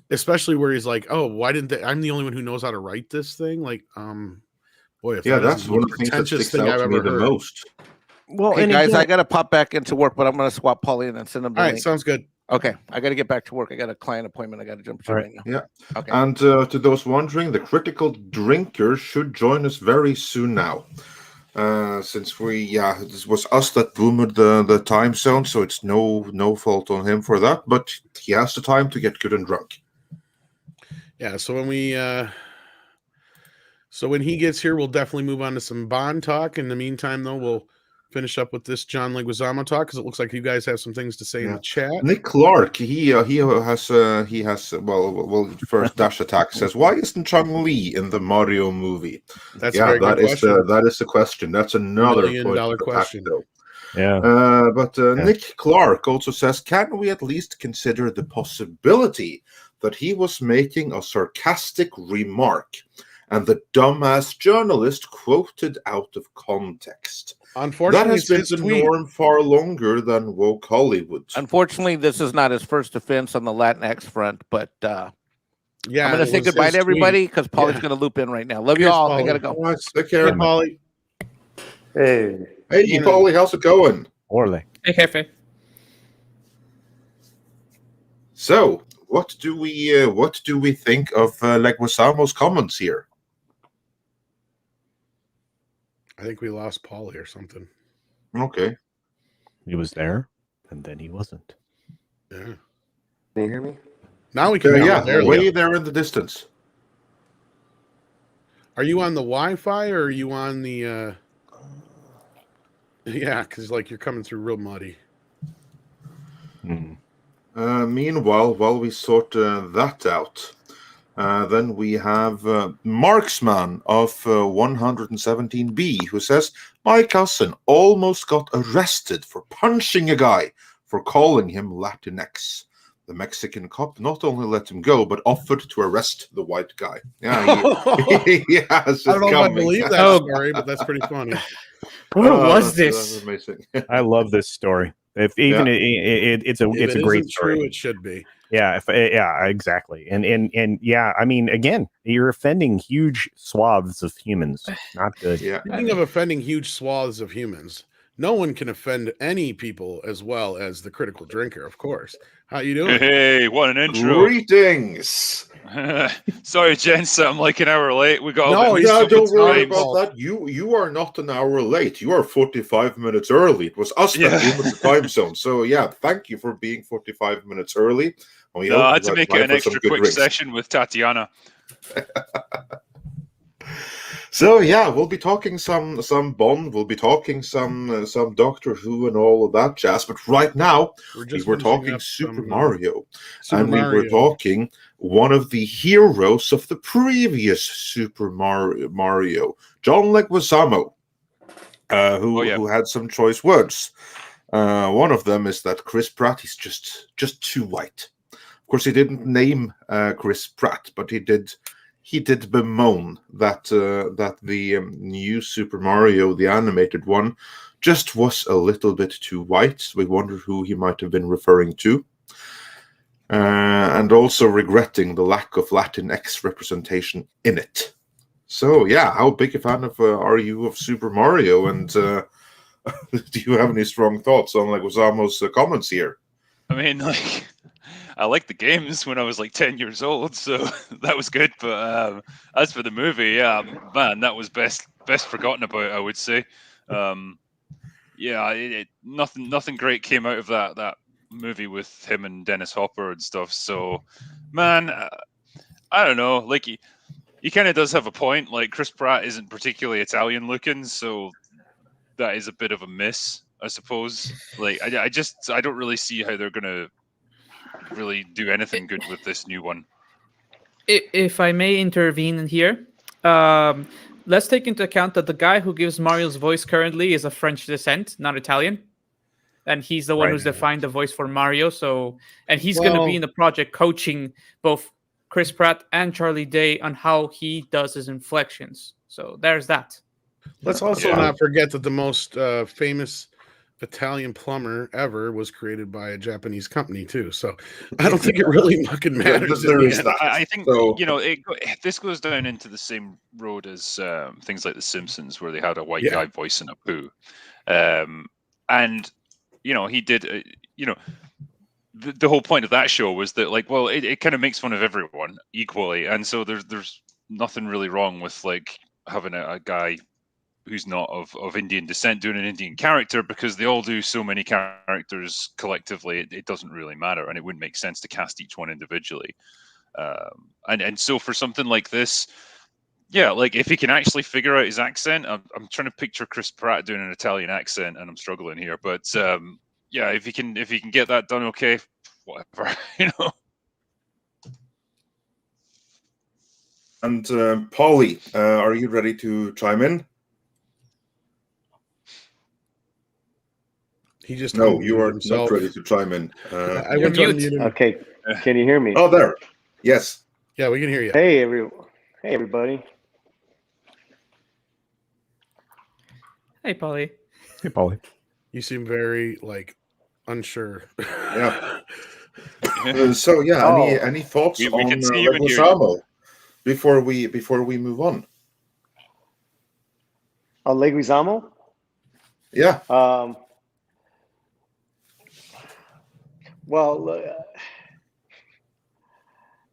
Especially where he's like, oh, why didn't they? I'm the only one who knows how to write this thing. Like, boy, Yeah, that's one of the things that sticks out to me the most. Well, hey, and guys, again, I got to pop back into work, but I'm going to swap Paulie and then send him the all right, link. sounds good. Okay, I got to get back to work. I got a client appointment I got to jump to right now. Yeah. Okay. And to those wondering, the Critical Drinker should join us very soon now. Since this was us that boomed the time zone, so it's no fault on him for that. But he has the time to get good and drunk. Yeah. So when he gets here, we'll definitely move on to some Bond talk. In the meantime, though, we'll finish up with this John Leguizamo talk because it looks like you guys have some things to say in the chat. Nick Clark, he has well first Dash Attack says, why isn't Chang-Li in the Mario movie? That's a very good question. That is the question. That's another $1 million question. Though. Yeah. Nick Clark also says, can we at least consider the possibility that he was making a sarcastic remark and the dumbass journalist quoted out of context? Unfortunately, that has been the norm far longer than woke Hollywood. Unfortunately, this is not his first offense on the LatinX front, but yeah, I'm going to say goodbye to everybody because Paulie's going to loop in right now. Love you all. Paulie. I got to go. Right, take care, Paulie. Hey, Paulie, how's it going? Orle. Hey, Jefe. So, what do we think of Leguizamo's comments here? I think we lost Paulie or something. Okay. He was there, and then he wasn't. Yeah. Can you hear me? Now we can. Way there in the distance. Are you on the Wi-Fi or are you on the? Yeah, because like you're coming through real muddy. Meanwhile, while we sort that out, then we have Marksman of 117B who says, my cousin almost got arrested for punching a guy for calling him LatinX. The Mexican cop not only let him go, but offered to arrest the white guy. Yeah, he has I don't know if I believe that story, but that's pretty funny. What was this? That's amazing. I love this story. If even it's a great story. True, it should be. Yeah, exactly. And yeah, I mean, again, you're offending huge swaths of humans. Not good. Yeah. Speaking of offending huge swaths of humans, no one can offend any people as well as the critical drinker, of course. How you doing? Hey, what an intro. Greetings. Sorry, gents, I'm like an hour late. We got don't worry about that. You are not an hour late. You are 45 minutes early. It was us that moved the time zone. So yeah, thank you for being 45 minutes early. I had to make it an extra quick session with Tatiana. So yeah, we'll be talking some Bond. We'll be talking some Doctor Who and all of that jazz. But right now, we're talking Super Mario, and we were talking one of the heroes of the previous Super Mario, John Leguizamo, who had some choice words. One of them is that Chris Pratt is just too white. Of course, he didn't name Chris Pratt, but he did bemoan that the new Super Mario, the animated one, just was a little bit too white. We wonder who he might have been referring to. And also regretting the lack of Latinx representation in it. So, yeah, how big a fan are you of Super Mario? And do you have any strong thoughts on Leguizamo's comments here? I mean, I liked the games when I was 10 years old, so that was good. But as for the movie, yeah, man, that was best forgotten about, I would say. yeah, nothing great came out of that movie with him and Dennis Hopper and stuff. So, man, I don't know. Like he kind of does have a point. Like Chris Pratt isn't particularly Italian looking, so that is a bit of a miss, I suppose. Like I don't really see how they're gonna really do anything good with this new one. If I may intervene here, let's take into account that the guy who gives Mario's voice currently is of French descent, not Italian. And he's the one Right. who's defined the voice for Mario. So, and he's going to be in the project coaching both Chris Pratt and Charlie Day on how he does his inflections. So there's that. Let's also not forget that the most famous Italian plumber ever was created by a Japanese company too. So I don't think it really fucking matters. There is that. I think So- this goes down into the same road as things like The Simpsons, where they had a white guy voicing Apu, and he did. The whole point of that show was that, like, well, it kind of makes fun of everyone equally, and so there's nothing really wrong with like having a guy who's not of Indian descent doing an Indian character, because they all do so many characters collectively. It doesn't really matter, and it wouldn't make sense to cast each one individually. And so for something like this, yeah, like if he can actually figure out his accent, I'm trying to picture Chris Pratt doing an Italian accent, and I'm struggling here. But yeah, if he can get that done, okay, whatever, And Paulie, are you ready to chime in? He just No, you are himself. not ready to chime in. I went to unmute him. Okay, can you hear me? Oh, there. Yes. Yeah, we can hear you. Hey, everybody. Hey, Polly. Hey, Paulie. You seem very unsure. Yeah. So yeah, any thoughts we on can see you and hear you. Leguizamo before we move on? On Leguizamo? Yeah. Well,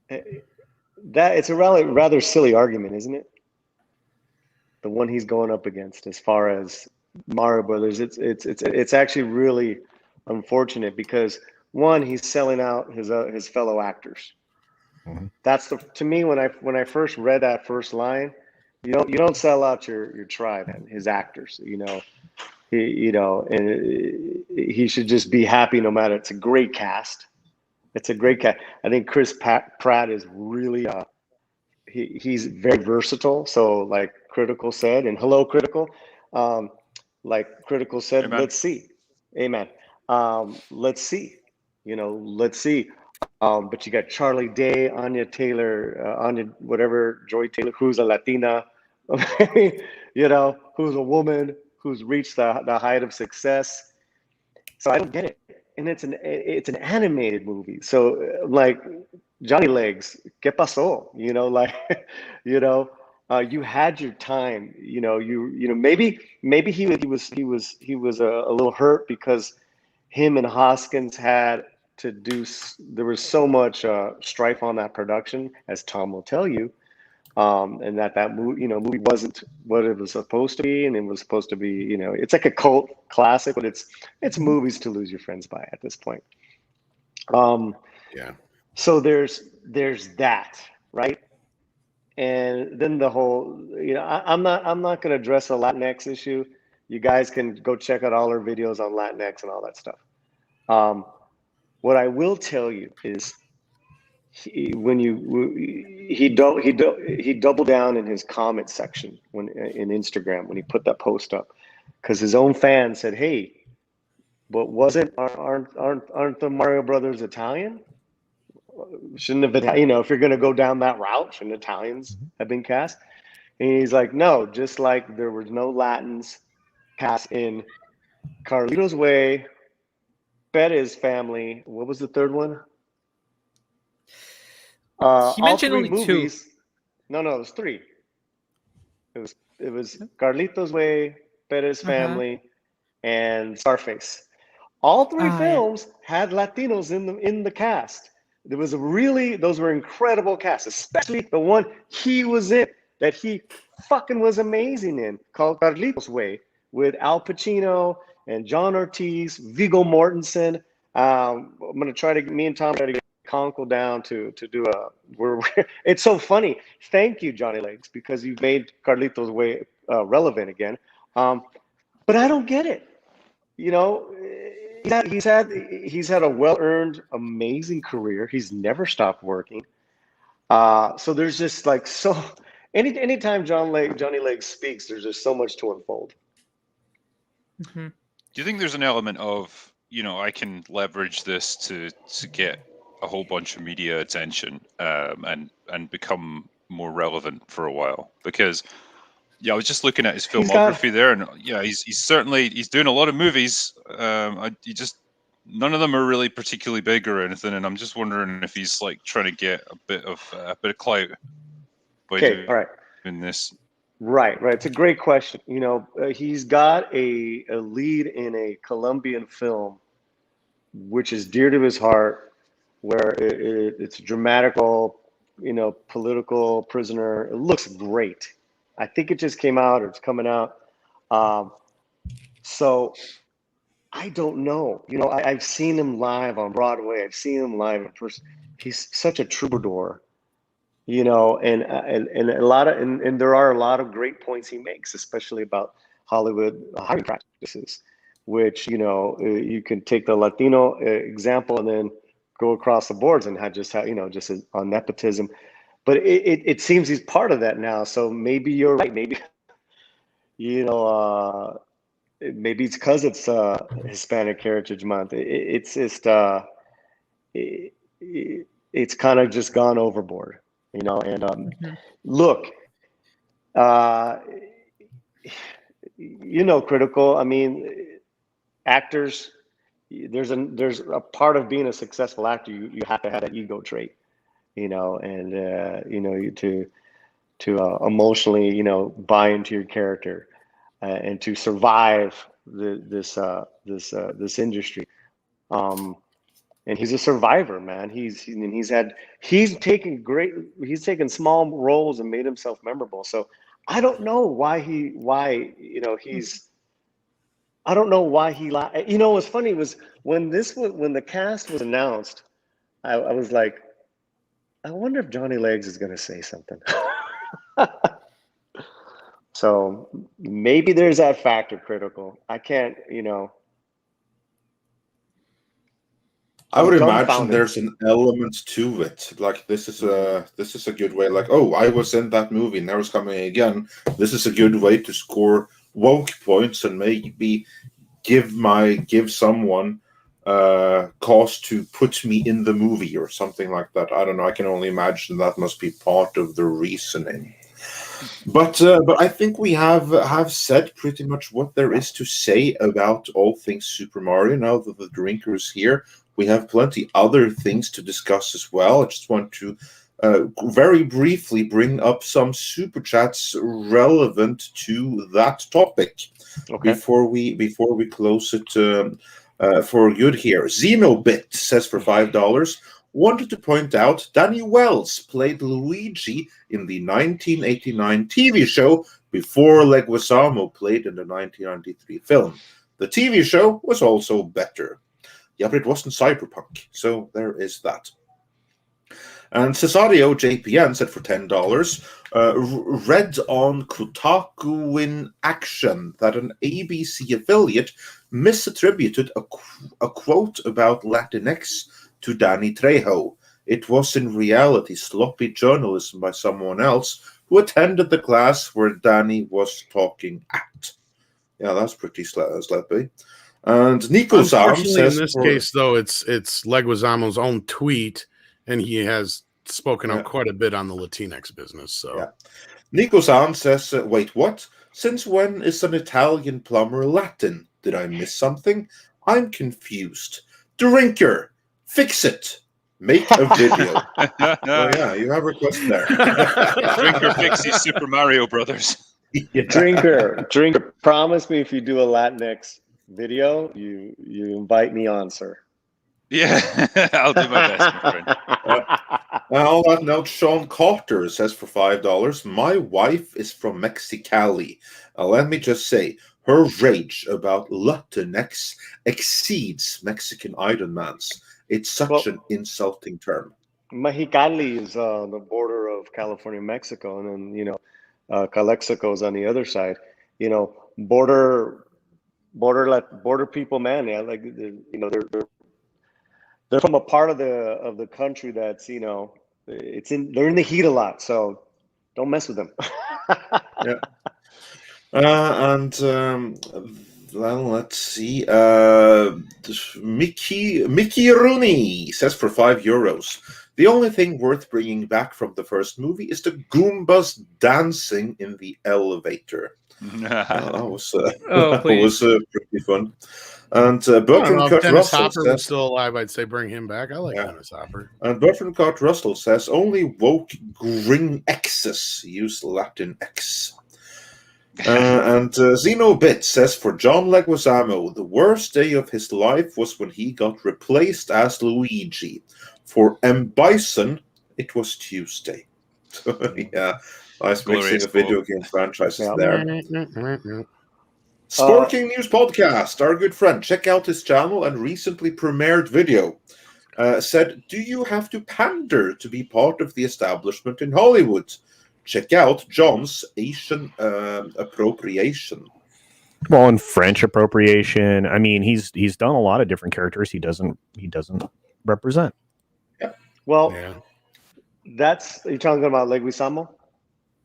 that it's a rather silly argument, isn't it? The one he's going up against, as far as Mario Brothers, it's actually really unfortunate, because one, he's selling out his fellow actors. Mhm. That's to me, when I first read that first line, you don't sell out your tribe and his actors. And he should just be happy no matter. It's a great cast. It's a great cast. I think Chris Pratt is really he's very versatile. So like Critical said, and hello Critical, like Critical said, Amen. let's see, amen. Let's see, let's see. But you got Charlie Day, Anya Taylor, Joy Taylor, who's a Latina, who's a woman, who's reached the height of success. So I don't get it. And it's an animated movie. So like Johnny Legs, ¿qué pasó? You had your time. Maybe he was a little hurt because him and Hoskins had to do. There was so much strife on that production, as Tom will tell you. And that movie wasn't what it was supposed to be, and it was supposed to be, it's like a cult classic, but it's movies to lose your friends by at this point. Yeah. So there's that, right? And then the whole, I'm not going to address the LatinX issue. You guys can go check out all our videos on LatinX and all that stuff. What I will tell you is, he doubled down in his comment section in Instagram when he put that post up, because his own fans said, "Hey, but aren't the Mario Brothers Italian? Shouldn't have been, if you're going to go down that route, shouldn't Italians have been cast?" And he's like, "No, just like there was no Latins cast in Carlito's Way, Perez Family. What was the third one?" He mentioned only two. No, it was three. It was Carlito's Way, Perez Family, and Scarface. All three films had Latinos in the cast. Those were incredible casts, especially the one he was in, that he fucking was amazing in, called Carlito's Way, with Al Pacino and John Ortiz, Viggo Mortensen. I'm gonna try to me and Tom try to get Conkle down to do a. It's so funny. Thank you, Johnny Legs, because you've made Carlitos way relevant again. But I don't get it. You know, he's had a well-earned, amazing career. He's never stopped working. So there's just like anytime Johnny Legs speaks, there's just so much to unfold. Mm-hmm. Do you think there's an element of, I can leverage this to get a whole bunch of media attention and become more relevant for a while? Because I was just looking at his filmography there, and he's doing a lot of movies. None of them are really particularly big or anything, and I'm just wondering if he's like trying to get a bit of clout by doing this. Right. It's a great question. He's got a lead in a Colombian film, which is dear to his heart, where it's dramatical, political prisoner. It looks great. I think it just came out or it's coming out. So I don't know. I've seen him live on Broadway. I've seen him live in person. He's such a troubadour, and a lot of and there are a lot of great points he makes, especially about Hollywood hiring practices, which you can take the Latino example and then go across the boards and just on nepotism. But it seems he's part of that now. So maybe you're right. Maybe maybe it's because it's Hispanic Heritage Month. It's just it's kind of just gone overboard, And look, critical. I mean, actors. There's a part of being a successful actor. You have to have that ego trait, and to emotionally, buy into your character. And to survive this industry, and he's a survivor, man. He's taken small roles and made himself memorable. So I don't know why I don't know why he. What's funny was when the cast was announced, I was like, I wonder if Johnny Legs is going to say something. So maybe there's that factor, critical. I can't, I would imagine there's an element to it. Like this is a good way. Like, oh, I was in that movie, now it's coming again. This is a good way to score woke points and maybe give someone cause to put me in the movie or something like that. I don't know. I can only imagine that must be part of the reasoning. But I think we have said pretty much what there is to say about all things Super Mario. Now that the drinker is here, we have plenty other things to discuss as well. I just want to very briefly bring up some super chats relevant to that topic before we close it for good here. Xenobit says for $5. Wanted to point out Danny Wells played Luigi in the 1989 TV show before Leguizamo played in the 1993 film. The TV show was also better. Yeah, but it wasn't cyberpunk, so there is that. And Cesario JPN said for $10, read on Kotaku in Action that an ABC affiliate misattributed a quote about LatinX to Danny Trejo. It was in reality sloppy journalism by someone else who attended the class where Danny was talking at. Yeah, that's pretty sloppy. And Nico Unfortunately, in this case, though, it's Leguizamo's own tweet, and he has spoken out quite a bit on the Latinx business. So, yeah. Nico-san says, wait, what? Since when is an Italian plumber Latin? Did I miss something? I'm confused. Drinker, fix it. Make a video. Oh, yeah, you have a request there. Drinker fixes Super Mario Brothers. Yeah. Drinker, promise me if you do a Latinx video, you invite me on, sir. Yeah, I'll do my best, my friend. On that note, Sean Carter says for $5, my wife is from Mexicali. Let me just say, Her rage about LatinX exceeds Mexican Iron Man's. It's such an insulting term. Mexicali is the border of California and Mexico, and then Calexico is on the other side. Border people, man. Yeah, like they're from a part of the country that's they're in the heat a lot, so don't mess with them. Yeah. Well, let's see. Mickey Rooney says for €5. The only thing worth bringing back from the first movie is the Goombas dancing in the elevator. That was pretty fun. And Bertrand Kurt Dennis Russell Hopper says, was still alive, I'd say bring him back. I like Dennis Hopper. And Bertrand Kurt Russell says only woke Gring X's use LatinX. And Zeno Bit says for John Leguizamo, the worst day of his life was when he got replaced as Luigi. For M. Bison, it was Tuesday. Yeah, nice mixing of video game franchises there. Sporking News Podcast, our good friend, check out his channel and recently premiered video. Said, do you have to pander to be part of the establishment in Hollywood? Check out John's Asian appropriation. Well, and French appropriation. I mean, he's done a lot of different characters. He doesn't represent. Yeah. Well, you're talking about Leguizamo?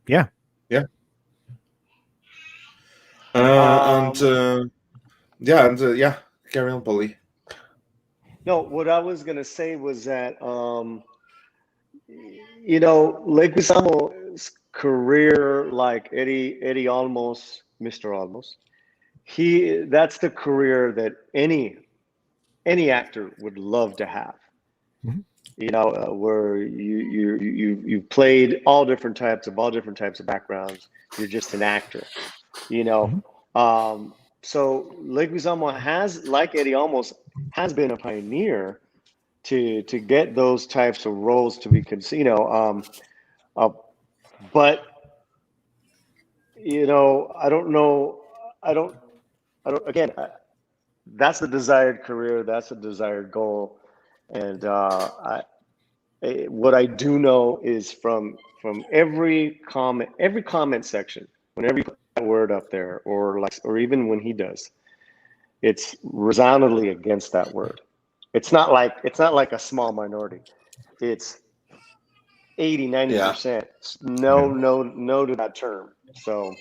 Yeah. Yeah. Carry on, Polly. No, what I was gonna say was that Leguizamo's career, like Eddie Olmos, Mr. Olmos, that's the career that any actor would love to have. Mm-hmm. Where you've played all different types of backgrounds. You're just an actor, Mm-hmm. So Leguizamo has, like Eddie Olmos, has been a pioneer to get those types of roles to be considered. But I don't know. Again, that's the desired career. That's a desired goal. And what I do know is from every comment section, whenever you put that word up there, or even when he does, it's resoundingly against that word. It's not like a small minority. It's 80-90%. No to that term. So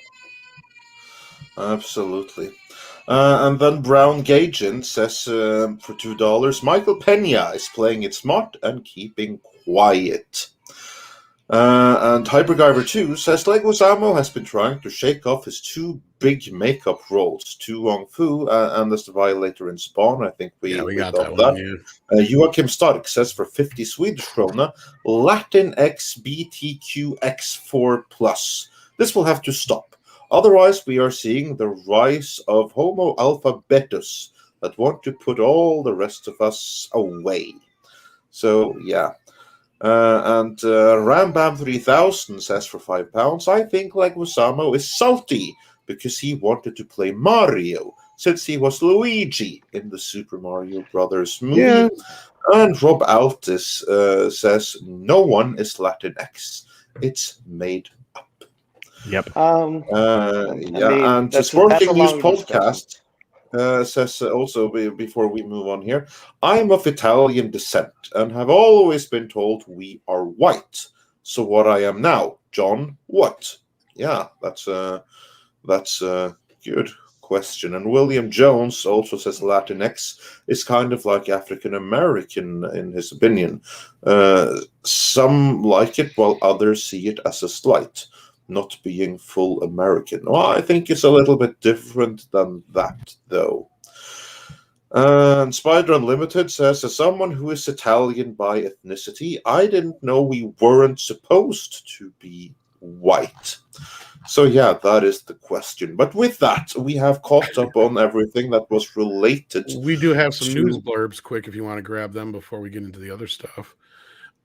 absolutely. And then Brown Gajan says for $2, Michael Pena is playing it smart and keeping quiet. And HyperGyver2 says Leguizamo has been trying to shake off his two big makeup roles, Tu Wong Fu and as the Violator in Spawn. I think we got that. Joachim Stark says for 50 Swedish krona, LatinX BTQX4+. This will have to stop. Otherwise, we are seeing the rise of Homo alphabetus that want to put all the rest of us away. So, yeah. And Rambam 3000 says for £5, I think Leguizamo is salty because he wanted to play Mario since he was Luigi in the Super Mario Brothers movie. Yeah. And Rob Altis says no one is Latinx. It's made up. Yep. And the Sporting News Podcast says also, before we move on here, I'm of Italian descent and have always been told we are white. So what I am now, John, what? Yeah, that's a good question. And William Jones also says Latinx is kind of like African American in his opinion. Some like it while others see it as a slight. Not being full American. Well, I think it's a little bit different than that, though. And Spider Unlimited says, as someone who is Italian by ethnicity, I didn't know we weren't supposed to be white. So yeah, that is the question. But with that, we have caught up on everything that was related. We do have some news blurbs quick if you want to grab them before we get into the other stuff.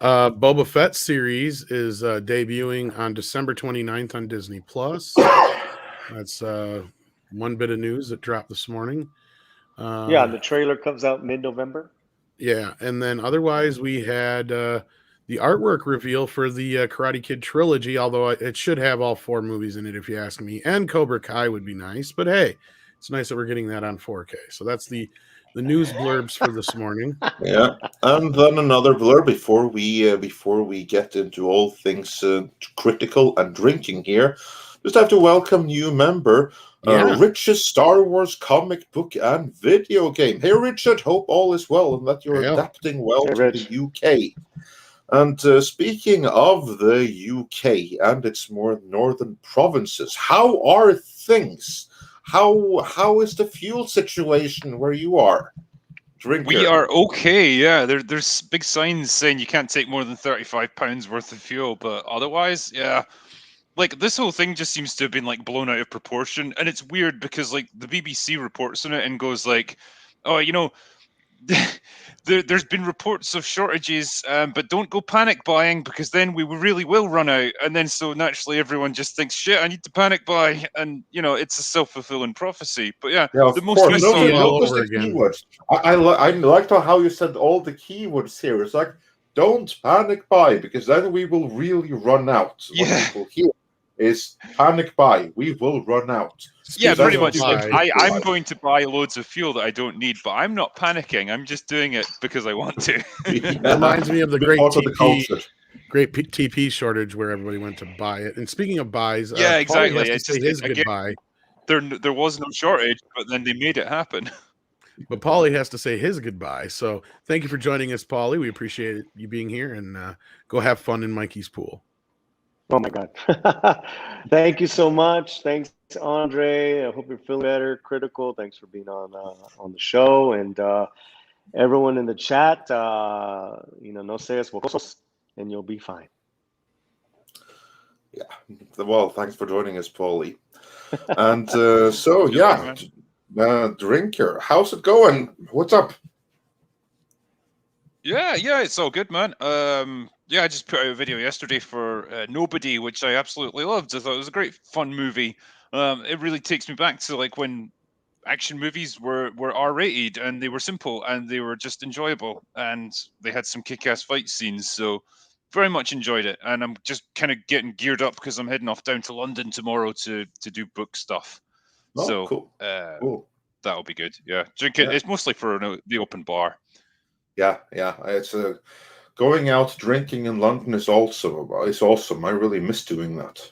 Boba Fett series is debuting on December 29th on Disney Plus. That's one bit of news that dropped this morning. Yeah, the trailer comes out mid-November. Yeah, and then otherwise we had the artwork reveal for the Karate Kid trilogy, although it should have all 4 movies in it, if you ask me. And Cobra Kai would be nice, but hey, it's nice that we're getting that on 4K. So that's the news blurbs for this morning. Yeah, and then another blurb before we get into all things critical and drinking here. Just have to welcome new member, Rich's Star Wars comic book and video game. Hey, Richard, hope all is well and that you're adapting well to the UK. And speaking of the UK and its more northern provinces, how are things? How is the fuel situation where you are? Drinker. We are okay, yeah. There's big signs saying you can't take more than 35 pounds worth of fuel, but otherwise, yeah. Like, this whole thing just seems to have been, like, blown out of proportion, and it's weird because, like, the BBC reports on it and goes, like, oh, you know, there's been reports of shortages, but don't go panic buying because then we really will run out. And then so naturally everyone just thinks, shit, I need to panic buy. And, you know, it's a self-fulfilling prophecy. But yeah, the most I saw notice the keywords. I liked how you said all the keywords here. It's like, don't panic buy because then we will really run out. What people hear is panic buy. We will run out. Yeah, pretty much. Like, I'm going to buy loads of fuel that I don't need, but I'm not panicking. I'm just doing it because I want to. It reminds me of the great TP shortage where everybody went to buy it. And speaking of buys, yeah, exactly. It's just his goodbye. There was no shortage, but then they made it happen. But Paulie has to say his goodbye. So thank you for joining us, Paulie. We appreciate you being here, and go have fun in Mikey's pool. Oh my God. Thank you so much. Thanks, Andre. I hope you're feeling better. Critical. Thanks for being on the show. And everyone in the chat, no seas mocosos, and you'll be fine. Yeah. Well, thanks for joining us, Paulie. And Drinker, how's it going? What's up? Yeah, it's all good, man. I just put out a video yesterday for Nobody, which I absolutely loved. I thought it was a great, fun movie. It really takes me back to like when action movies were R-rated and they were simple and they were just enjoyable and they had some kick-ass fight scenes. So very much enjoyed it. And I'm just kind of getting geared up because I'm heading off down to London tomorrow to do book stuff. Oh, so cool. Cool. That'll be good. Yeah, drinking. It's mostly for the open bar. Yeah. It's going out drinking in London is awesome. I really miss doing that.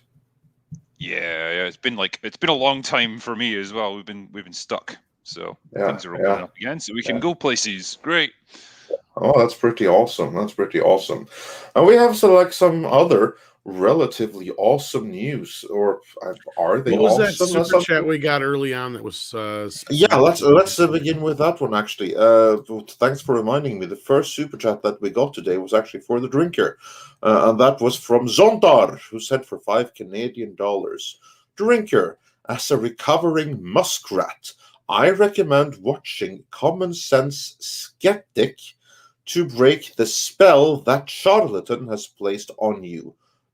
Yeah. It's been a long time for me as well. We've been stuck, so things are opening up again, so we can go places. Great. Oh, that's pretty awesome. And we have some other relatively awesome news, or are they? What was awesome? that super chat we got early on that was? Let's begin with that one. Actually, thanks for reminding me. The first super chat that we got today was actually for the Drinker, and that was from Zondar, who said for $5 Canadian, Drinker, as a recovering muskrat, I recommend watching Common Sense Skeptic to break the spell that charlatan has placed on you.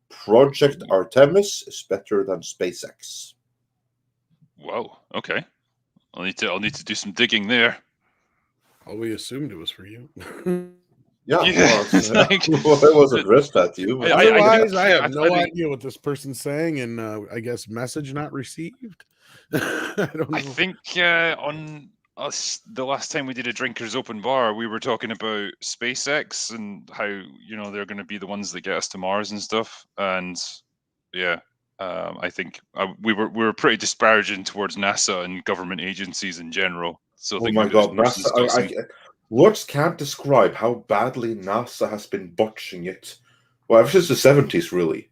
Project Artemis is better than SpaceX. Whoa. Okay. I'll need to do some digging there. Oh, we assumed it was for you. Yeah. Well, it was addressed at you. Otherwise, I have no idea what this person's saying, and I guess message not received. I don't know. I think on us the last time we did a drinkers open bar, we were talking about SpaceX and how they're going to be the ones that get us to Mars and stuff. And I think we were pretty disparaging towards NASA and government agencies in general. So oh my God, NASA! Words can't describe how badly NASA has been botching it. Well, ever since the 70s, really.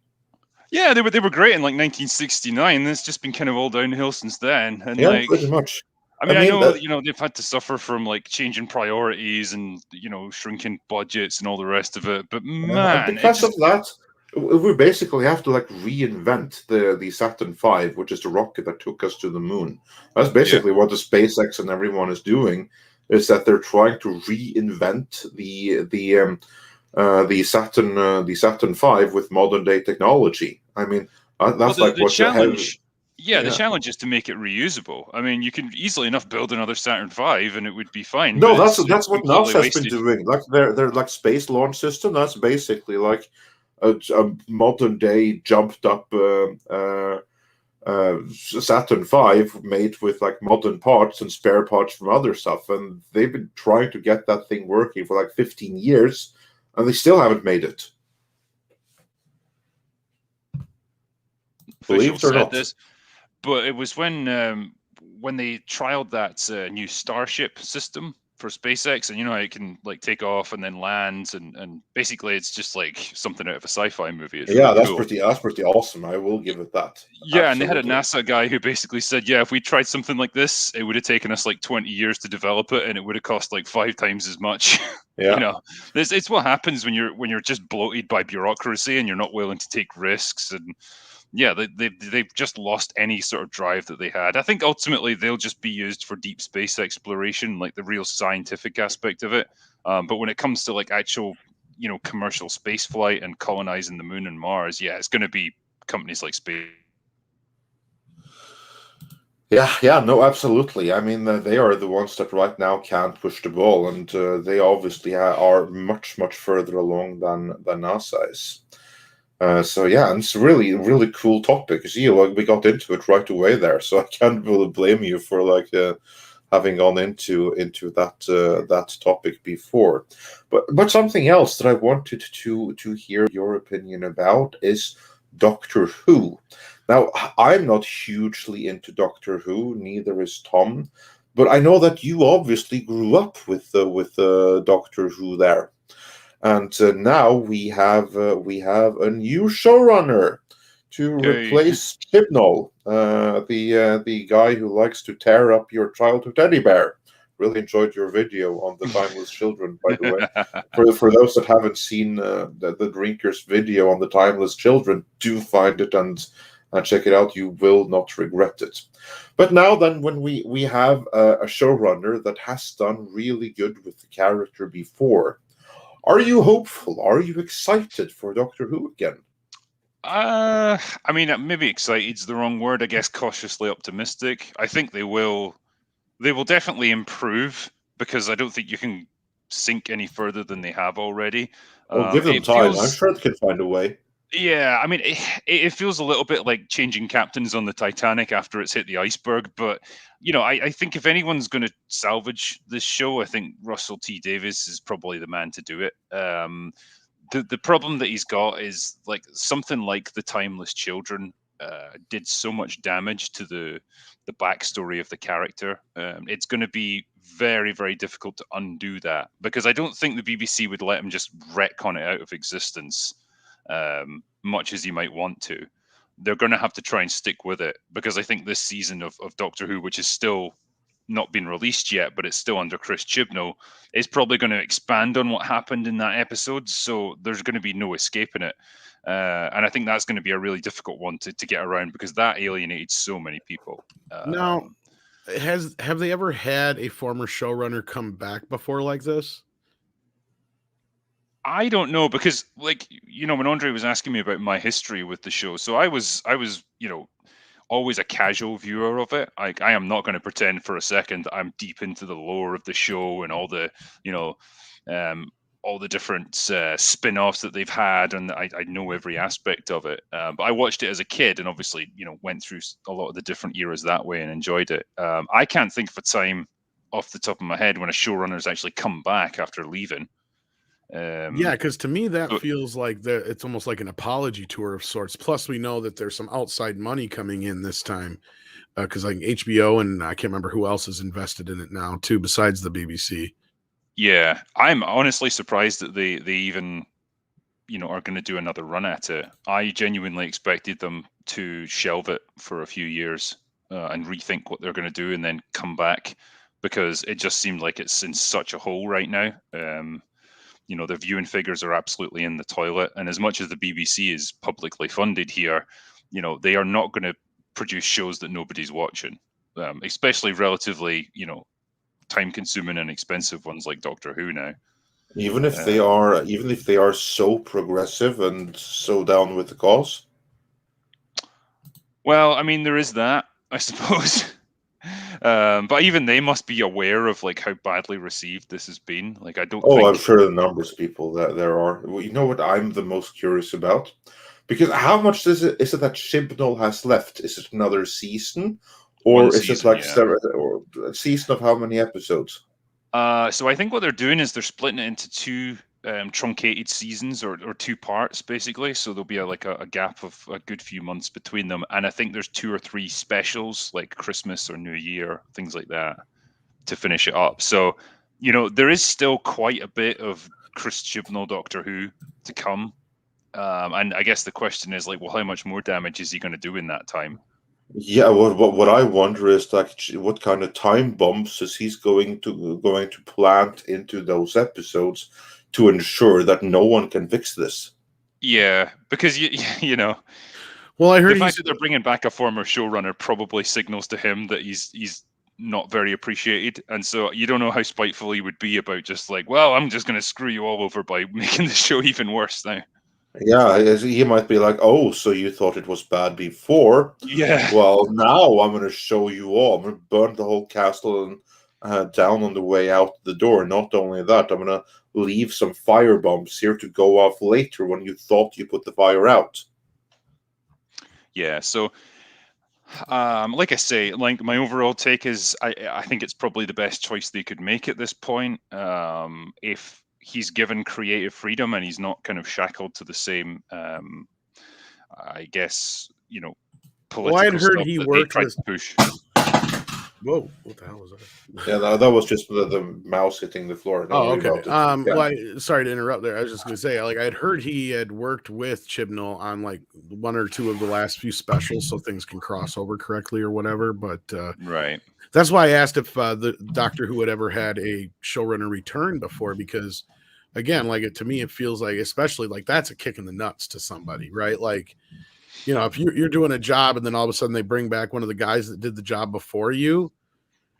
Yeah, they were great in like 1969. It's just been kind of all downhill since then. And pretty much. I know they've had to suffer from like changing priorities and shrinking budgets and all the rest of it. But man, because of that, we basically have to like reinvent the Saturn V, which is the rocket that took us to the moon. That's basically what the SpaceX and everyone is doing. Is that they're trying to reinvent the Saturn V with modern day technology. I mean, that's the challenge. Yeah, the challenge is to make it reusable. I mean, you can easily enough build another Saturn V and it would be fine. No, but that's it's what completely NASA has been wasted. doing. Like their like space launch system. That's basically like a modern day jumped up Saturn V made with like modern parts and spare parts from other stuff, and they've been trying to get that thing working for like 15 years, and they still haven't made it. Believe it or Said not. this, but it was when they trialed that new Starship system for SpaceX, and you know how it can like take off and then lands, and basically it's just like something out of a sci-fi movie. It's Yeah, really that's cool. pretty awesome. I will give it that. Yeah, Absolutely. and they had a NASA guy who basically said, yeah, if we tried something like this, it would have taken us like 20 years to develop it, and it would have cost like 5 times as much. Yeah. You know, it's what happens when you're just bloated by bureaucracy and you're not willing to take risks. And yeah, they've just lost any sort of drive that they had. I think ultimately they'll just be used for deep space exploration, like the real scientific aspect of it. But when it comes to like actual, you know, commercial space flight and colonizing the moon and Mars, yeah, it's going to be companies like Space. Yeah, no, absolutely. I mean, they are the ones that right now can't push the ball, and they obviously are much further along than NASA is. So yeah, and it's a really cool topic. See, like we got into it right away there, so I can't really blame you for like having gone into that topic before. But something else that I wanted to hear your opinion about is Doctor Who. Now, I'm not hugely into Doctor Who, neither is Tom, but I know that you obviously grew up with Doctor Who there. And now we have a new showrunner to replace Chibnall, the guy who likes to tear up your childhood teddy bear. Really enjoyed your video on the Timeless Children, by the way. For those that haven't seen the Drinkers video on the Timeless Children, do find it and check it out. You will not regret it. But now then, when we have a showrunner that has done really good with the character before, are you hopeful? Are you excited for Doctor Who again? I mean, maybe excited's the wrong word. I guess cautiously optimistic. I think they will definitely improve, because I don't think you can sink any further than they have already. Well, give them time. I'm sure they can find a way. Yeah, I mean, it feels a little bit like changing captains on the Titanic after it's hit the iceberg. But, you know, I think if anyone's going to salvage this show, I think Russell T Davies is probably the man to do it. The problem that he's got is like something like the Timeless Children did so much damage to the backstory of the character. It's going to be very, very difficult to undo that, because I don't think the BBC would let him just retcon it out of existence. Much as you might want to, they're going to have to try and stick with it, because I think this season of Doctor Who, which is still not been released yet, but it's still under Chris Chibnall, is probably going to expand on what happened in that episode. So there's going to be no escaping it. And I think that's going to be a really difficult one to get around, because that alienated so many people. Now, have they ever had a former showrunner come back before like this? I don't know, because, like, you know, when Andre was asking me about my history with the show, so I was, you know, always a casual viewer of it. I am not going to pretend for a second that I'm deep into the lore of the show and all the, you know, all the different spin-offs that they've had, and I know every aspect of it. But I watched it as a kid, and obviously, you know, went through a lot of the different eras that way and enjoyed it. I can't think of a time off the top of my head when a showrunner's actually come back after leaving. Yeah, because to me that feels like it's almost like an apology tour of sorts. Plus, we know that there's some outside money coming in this time, because like HBO and I can't remember who else is invested in it now too, besides the BBC. Yeah, I'm honestly surprised that they even, you know, are going to do another run at it. I genuinely expected them to shelve it for a few years and rethink what they're going to do and then come back, because it just seemed like it's in such a hole right now. You know, the viewing figures are absolutely in the toilet. And as much as the BBC is publicly funded here, you know, they are not going to produce shows that nobody's watching, especially relatively, you know, time-consuming and expensive ones like Doctor Who now. Even if they are so progressive and so down with the cause. Well, I mean, there is that, I suppose. But even they must be aware of like how badly received this has been. Like, I don't Oh, think. I'm sure the numbers of people that there are. Well, you know what I'm the most curious about? Because how much is it that Chibnall has left? Is it another season? Or One is it season, like yeah. or a season of how many episodes? So I think what they're doing is they're splitting it into two truncated seasons or two parts, basically. So there'll be a gap of a good few months between them. And I think there's 2 or 3 specials, like Christmas or New Year, things like that, to finish it up. So, there is still quite a bit of Chris Chibnall Doctor Who to come. And I guess the question is, like, well, how much more damage is he going to do in that time? Yeah, what I wonder is like what kind of time bumps is he's going to plant into those episodes to ensure that no one can fix this. Yeah, because you know, Well, I heard the fact that they're bringing back a former showrunner probably signals to him that he's not very appreciated, and so you don't know how spiteful he would be about just like, well, I'm just going to screw you all over by making the show even worse now. Yeah, he might be like, oh, so you thought it was bad before? Yeah. Well, now I'm going to show you all. I'm going to burn the whole castle and down on the way out the door. Not only that, I'm going to leave some fire bombs here to go off later when you thought you put the fire out. Yeah, so like I say, like my overall take is I think it's probably the best choice they could make at this point. If he's given creative freedom and he's not kind of shackled to the same, I guess, political Well, I had heard stuff he that they worked tried with. to push. Whoa! What the hell was that? Yeah, that was just the mouse hitting the floor. Don't Oh, worry okay. about it. Yeah. Well, sorry to interrupt there. I was just gonna say, like, I had heard he had worked with Chibnall on like 1 or 2 of the last few specials, so things can cross over correctly or whatever. But Right. that's why I asked if the Doctor Who had ever had a showrunner return before, because again, like to me, it feels like, especially like that's a kick in the nuts to somebody, right? Like, if you're doing a job and then all of a sudden they bring back one of the guys that did the job before you.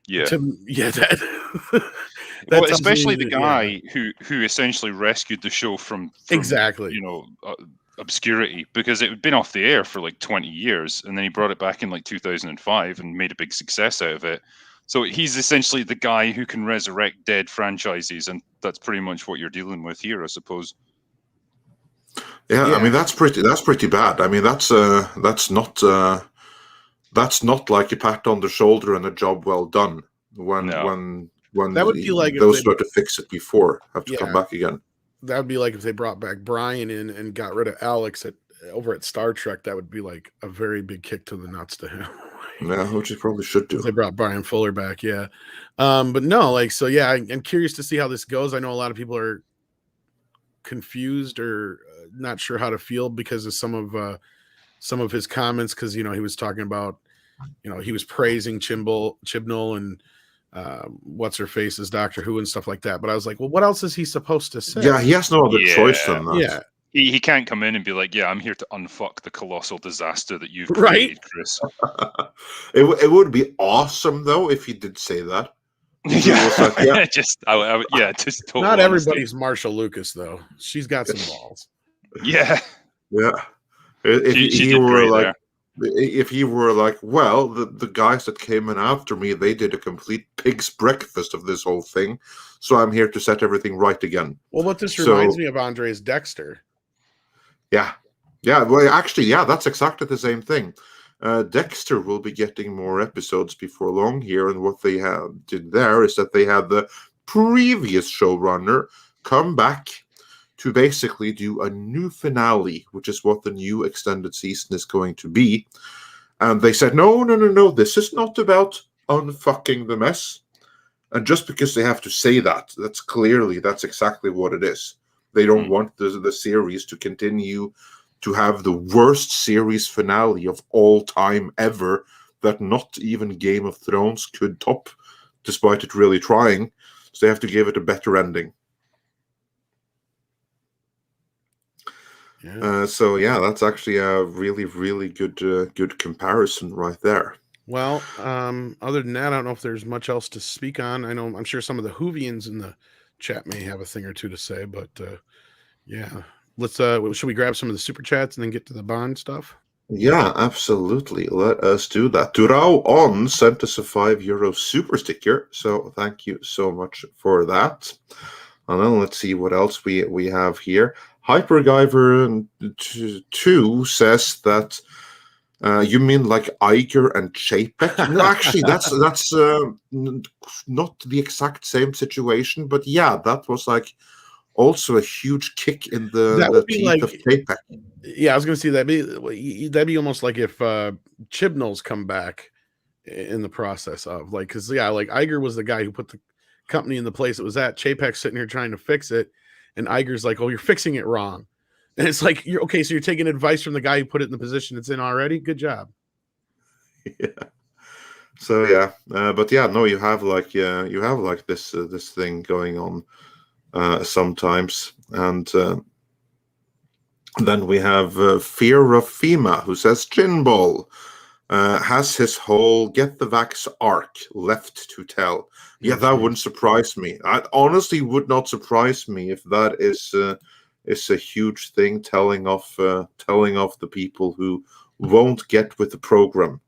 Yeah. Well, especially the guy who essentially rescued the show from exactly, obscurity, because it had been off the air for like 20 years, and then he brought it back in like 2005 and made a big success out of it. So he's essentially the guy who can resurrect dead franchises, and that's pretty much what you're dealing with here, I suppose. Yeah, I mean that's pretty bad. I mean that's not like a pat on the shoulder and a job well done. When that would be like those who had to fix it before have to come back again. That would be like if they brought back Brian in and got rid of Alex over at Star Trek. That would be like a very big kick to the nuts to him. Yeah, which they probably should do. They brought Brian Fuller back, yeah. But no, like, so yeah, I'm curious to see how this goes. I know a lot of people are confused or not sure how to feel because of some of his comments, because he was talking about, he was praising Chibnall and what's her face is Doctor Who and stuff like that. But I was like, well, what else is he supposed to say? Yeah, he has no other choice than that. Yeah. He can't come in and be like, yeah, I'm here to unfuck the colossal disaster that you've created, Chris. It would be awesome though if he did say that. Just total not honesty. Everybody's Marsha Lucas though. She's got some balls. Yeah. If he were like, well, the guys that came in after me, they did a complete pig's breakfast of this whole thing, so I'm here to set everything right again. Well, what this reminds me of, Andre, is Dexter. Yeah. Well, actually, yeah, that's exactly the same thing. Dexter will be getting more episodes before long here, and what they did there is that they had the previous showrunner come back to basically do a new finale, which is what the new extended season is going to be. And they said, no, this is not about unfucking the mess. And just because they have to say that, that's exactly what it is. They don't want the series to continue to have the worst series finale of all time ever that not even Game of Thrones could top, despite it really trying. So they have to give it a better ending. Yeah. That's actually a really, really good comparison right there. Well, other than that, I don't know if there's much else to speak on. I'm sure some of the Whovians in the chat may have a thing or two to say, but yeah. Let's should we grab some of the super chats and then get to the Bond stuff? Yeah, absolutely. Let us do that. Durao On sent us a €5 super sticker, so thank you so much for that. And then let's see what else we have here. Hypergiver 2 says that you mean like Iger and Chapek? No, actually, that's not the exact same situation, but yeah, that was like also a huge kick in the teeth of Chapek. Yeah, I was going to say that'd be almost like if Chibnall's come back in the process of like, because like Iger was the guy who put the company in the place it was at. Chapek's sitting here trying to fix it, and Iger's like, "Oh, you're fixing it wrong," and it's like, "You're okay, so you're taking advice from the guy who put it in the position it's in already. Good job." Yeah. So yeah, but yeah, no, you have like this this thing going on sometimes, and then we have Fear of FEMA, who says Chinball has his whole get the vax arc left to tell. Yeah, that wouldn't surprise me. I honestly would not surprise me if that is a huge thing, telling off the people who won't get with the program.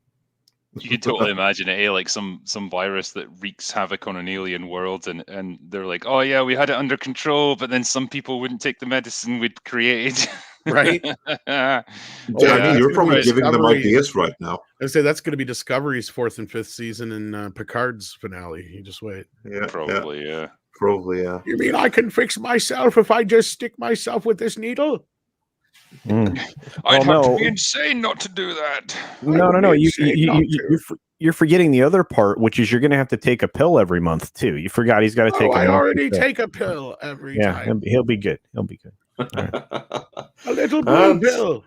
You can totally imagine it, like some virus that wreaks havoc on an alien world, and they're like, oh yeah, we had it under control, but then some people wouldn't take the medicine we'd created. Right? I mean, you're probably giving them ideas right now. I'd say that's going to be Discovery's 4th and 5th season and Picard's finale. You just wait. Yeah, probably, yeah. Probably, yeah. You mean I can fix myself if I just stick myself with this needle? I'd have to be insane not to do that. No. You're forgetting the other part, which is you're going to have to take a pill every month too. You forgot he's got to take. I already take a pill every time. He'll be good. He'll be good. Right. A little blue pill.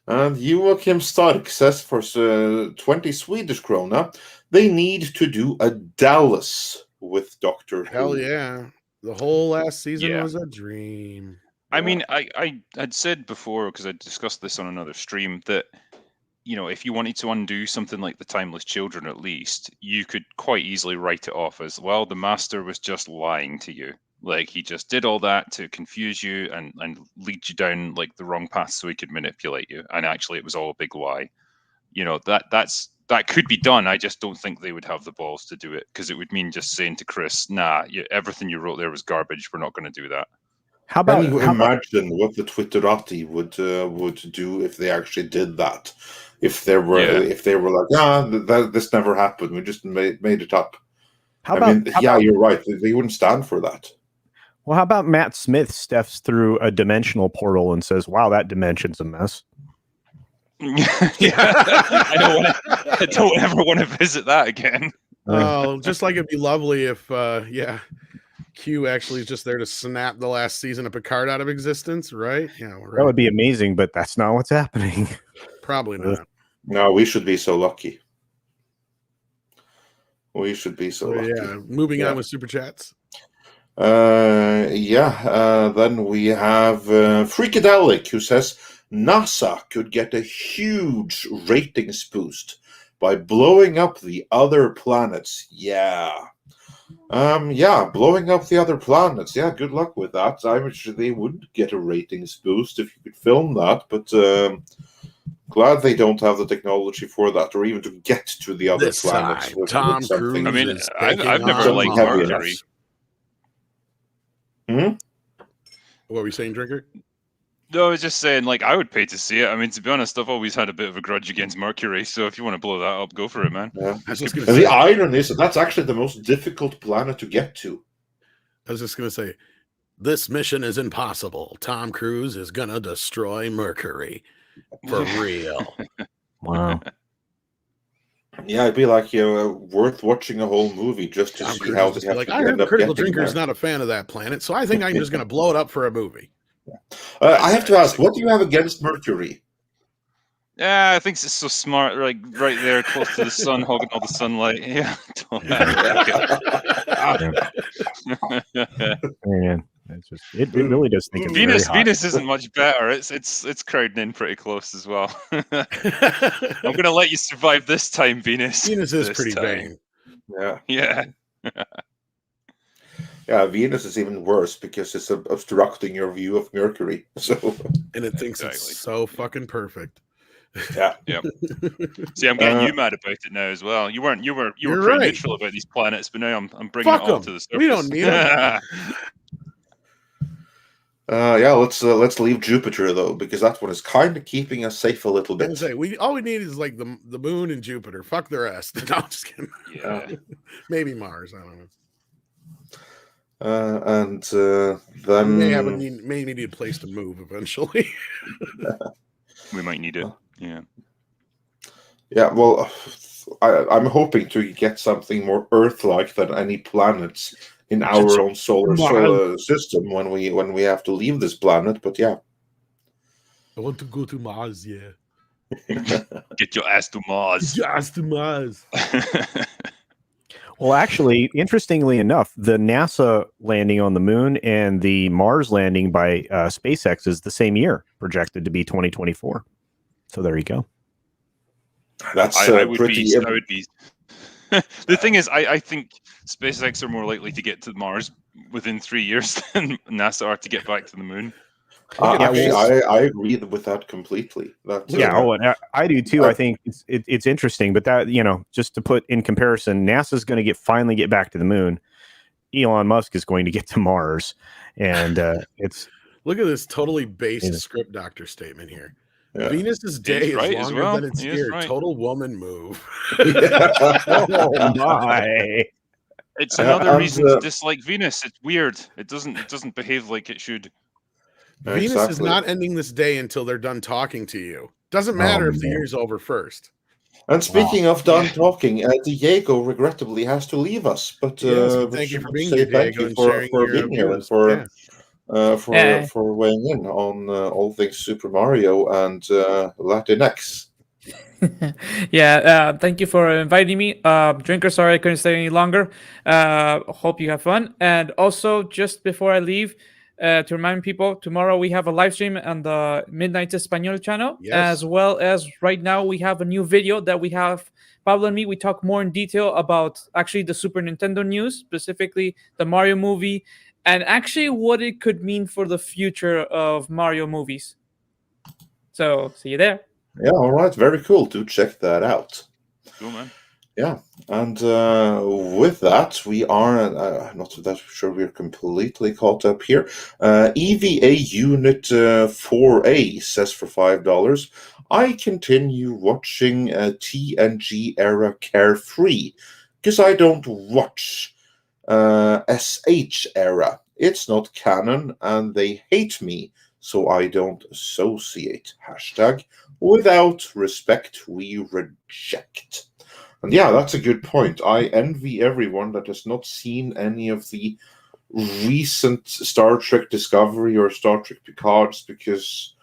And Joachim Stark says for 20 Swedish krona, they need to do a Dallas with Doctor Who. Hell yeah. The whole last season was a dream. I mean, I'd said before, because I discussed this on another stream, that, you know, if you wanted to undo something like the Timeless Children, at least, you could quite easily write it off as, well, the Master was just lying to you. Like, he just did all that to confuse you and lead you down, like, the wrong path so he could manipulate you. And actually, it was all a big lie. You know, that could be done. I just don't think they would have the balls to do it, because it would mean just saying to Chris, nah, everything you wrote there was garbage. We're not going to do that. How about imagine what the Twitterati would do if they actually did that? If they were like, this never happened. We just made it up. You're right. They wouldn't stand for that. Well, how about Matt Smith steps through a dimensional portal and says, "Wow, that dimension's a mess." I don't ever want to visit that again. Oh, just like it'd be lovely if Q actually is just there to snap the last season of Picard out of existence, right? Yeah, right. That would be amazing, but that's not what's happening. Probably not. No, we should be so lucky. We should be so lucky. Yeah, moving on with super chats. Then we have Freakadelic, who says NASA could get a huge ratings boost by blowing up the other planets. Blowing up the other planets. Yeah, good luck with that. I'm sure they would get a ratings boost if you could film that, but glad they don't have the technology for that, or even to get to the other planets. Tom Cruise. I mean, I've never liked Mercury. What were you saying, Drinker? No, I was just saying, like, I would pay to see it. I mean, to be honest, I've always had a bit of a grudge against Mercury, so if you want to blow that up, go for it, man. Yeah. The irony is that's actually the most difficult planet to get to. I was just going to say, this mission is impossible. Tom Cruise is going to destroy Mercury. For real. Wow. Yeah, it'd be like worth watching a whole movie just to see how they have like, to I heard Critical Drinker is there. not a fan of that planet, so I think I'm just going to blow it up for a movie. I have to ask, what do you have against Mercury? Yeah, I think it's so smart, like right there, close to the sun, hogging all the sunlight. Yeah. Man, it really does think Venus isn't much better. It's crowding in pretty close as well. I'm gonna let you survive this time, Venus. Venus is pretty vain. Yeah. Yeah, Venus is even worse because it's obstructing your view of Mercury. So, and it thinks it's so fucking perfect. Yeah. Yeah. See, I'm getting you mad about it now as well. You were You're pretty right. neutral about these planets, but now I'm bringing Fuck it all 'em. to the surface. We don't need 'em. Yeah, let's leave Jupiter though, because that one is kind of keeping us safe a little And bit. say all we need is like the moon and Jupiter. Fuck the rest. No, I'm just kidding. Yeah. Maybe Mars. I don't know. And We may then may need a place to move eventually. We might need it. Yeah. yeah, well, I'm hoping to get something more Earth-like than any planets in our own solar system when we have to leave this planet. But yeah, I want to go to Mars. Yeah, Get your ass to Mars. get your ass to Mars. Well, actually, interestingly enough, the NASA landing on the moon and the Mars landing by SpaceX is the same year, projected to be 2024. So there you go. that's I would pretty. be. The thing is, I think SpaceX are more likely to get to Mars within 3 years than NASA are to get back to the moon. Actually, I agree with that completely. That, and I do too. I think it's interesting, but that, just to put in comparison, NASA's going to finally get back to the moon. Elon Musk is going to get to Mars, and it's look at this totally based script doctor statement here. Yeah. Venus's day is right longer than its year. Right. Total woman move. oh my. It's another reason to dislike Venus. It's weird. It doesn't behave like it should. Venus is not ending this day until they're done talking to you. Doesn't matter if the year's over first. And speaking of done talking, Diego regrettably has to leave us. But thank you for being here, Diego, and sharing for your being here and views. for weighing in on all things Super Mario and Latinx. Thank you for inviting me. Drinker, sorry I couldn't stay any longer. Hope you have fun. And also, just before I leave, to remind people, tomorrow we have a live stream on the Midnight Espanol channel, as well as right now we have a new video that we have. Pablo and me, we talk more in detail about actually the Super Nintendo news, specifically the Mario movie, and actually what it could mean for the future of Mario movies. So, see you there. Yeah, all right. Very cool. Do check that out. Cool, man. Yeah. And with that, we are not that sure we're completely caught up here. EVA Unit 4A says for $5, I continue watching TNG era Carefree because I don't watch SH era. It's not canon and they hate me, so I don't associate. Hashtag without respect, we reject. And yeah, that's a good point. I envy everyone that has not seen any of the recent Star Trek Discovery or Star Trek Picards, because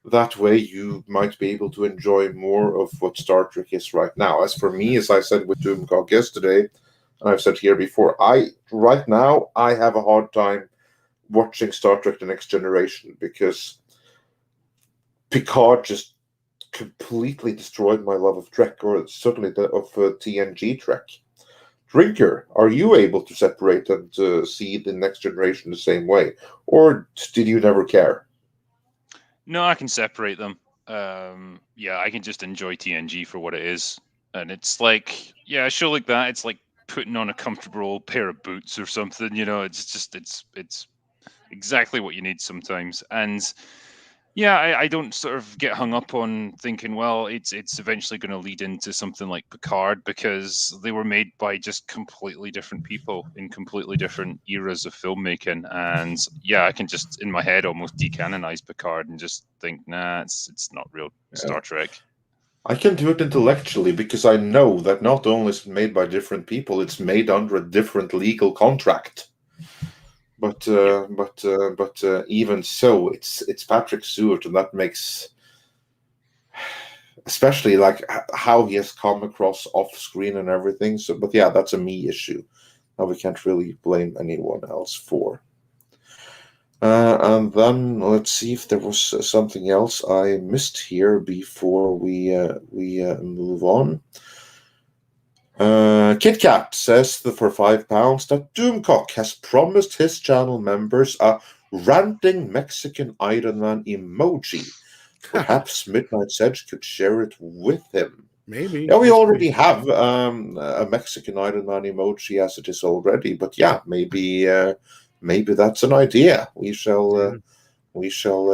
that way you might be able to enjoy more of what Star Trek is right now. As for me, as I said with Doomcock yesterday, and I've said here before, right now I have a hard time watching Star Trek The Next Generation because Picard just completely destroyed my love of Trek, or certainly of TNG Trek. Drinker, are you able to separate and see The Next Generation the same way, or did you never care? No, I can separate them. I can just enjoy TNG for what it is, and it's like, a show like that, it's like putting on a comfortable pair of boots or something. It's exactly what you need sometimes, and. Yeah, I don't sort of get hung up on thinking, well, it's eventually going to lead into something like Picard, because they were made by just completely different people in completely different eras of filmmaking. And yeah, I can just in my head almost decanonize Picard and just think, nah, it's not real Star Trek. I can do it intellectually because I know that not only is it made by different people, it's made under a different legal contract. But even so, it's Patrick Stewart, and that makes, especially like how he has come across off screen and everything. So, but yeah, that's a me issue. Now we can't really blame anyone else for. And then let's see if there was something else I missed here before we move on. KitKat says that for £5 that Doomcock has promised his channel members a ranting Mexican Iron Man emoji Perhaps Midnight's Edge could share it with him. Maybe. Yeah, we We'll already see. have a Mexican Island on emoji as it is already, but yeah, maybe that's an idea. We shall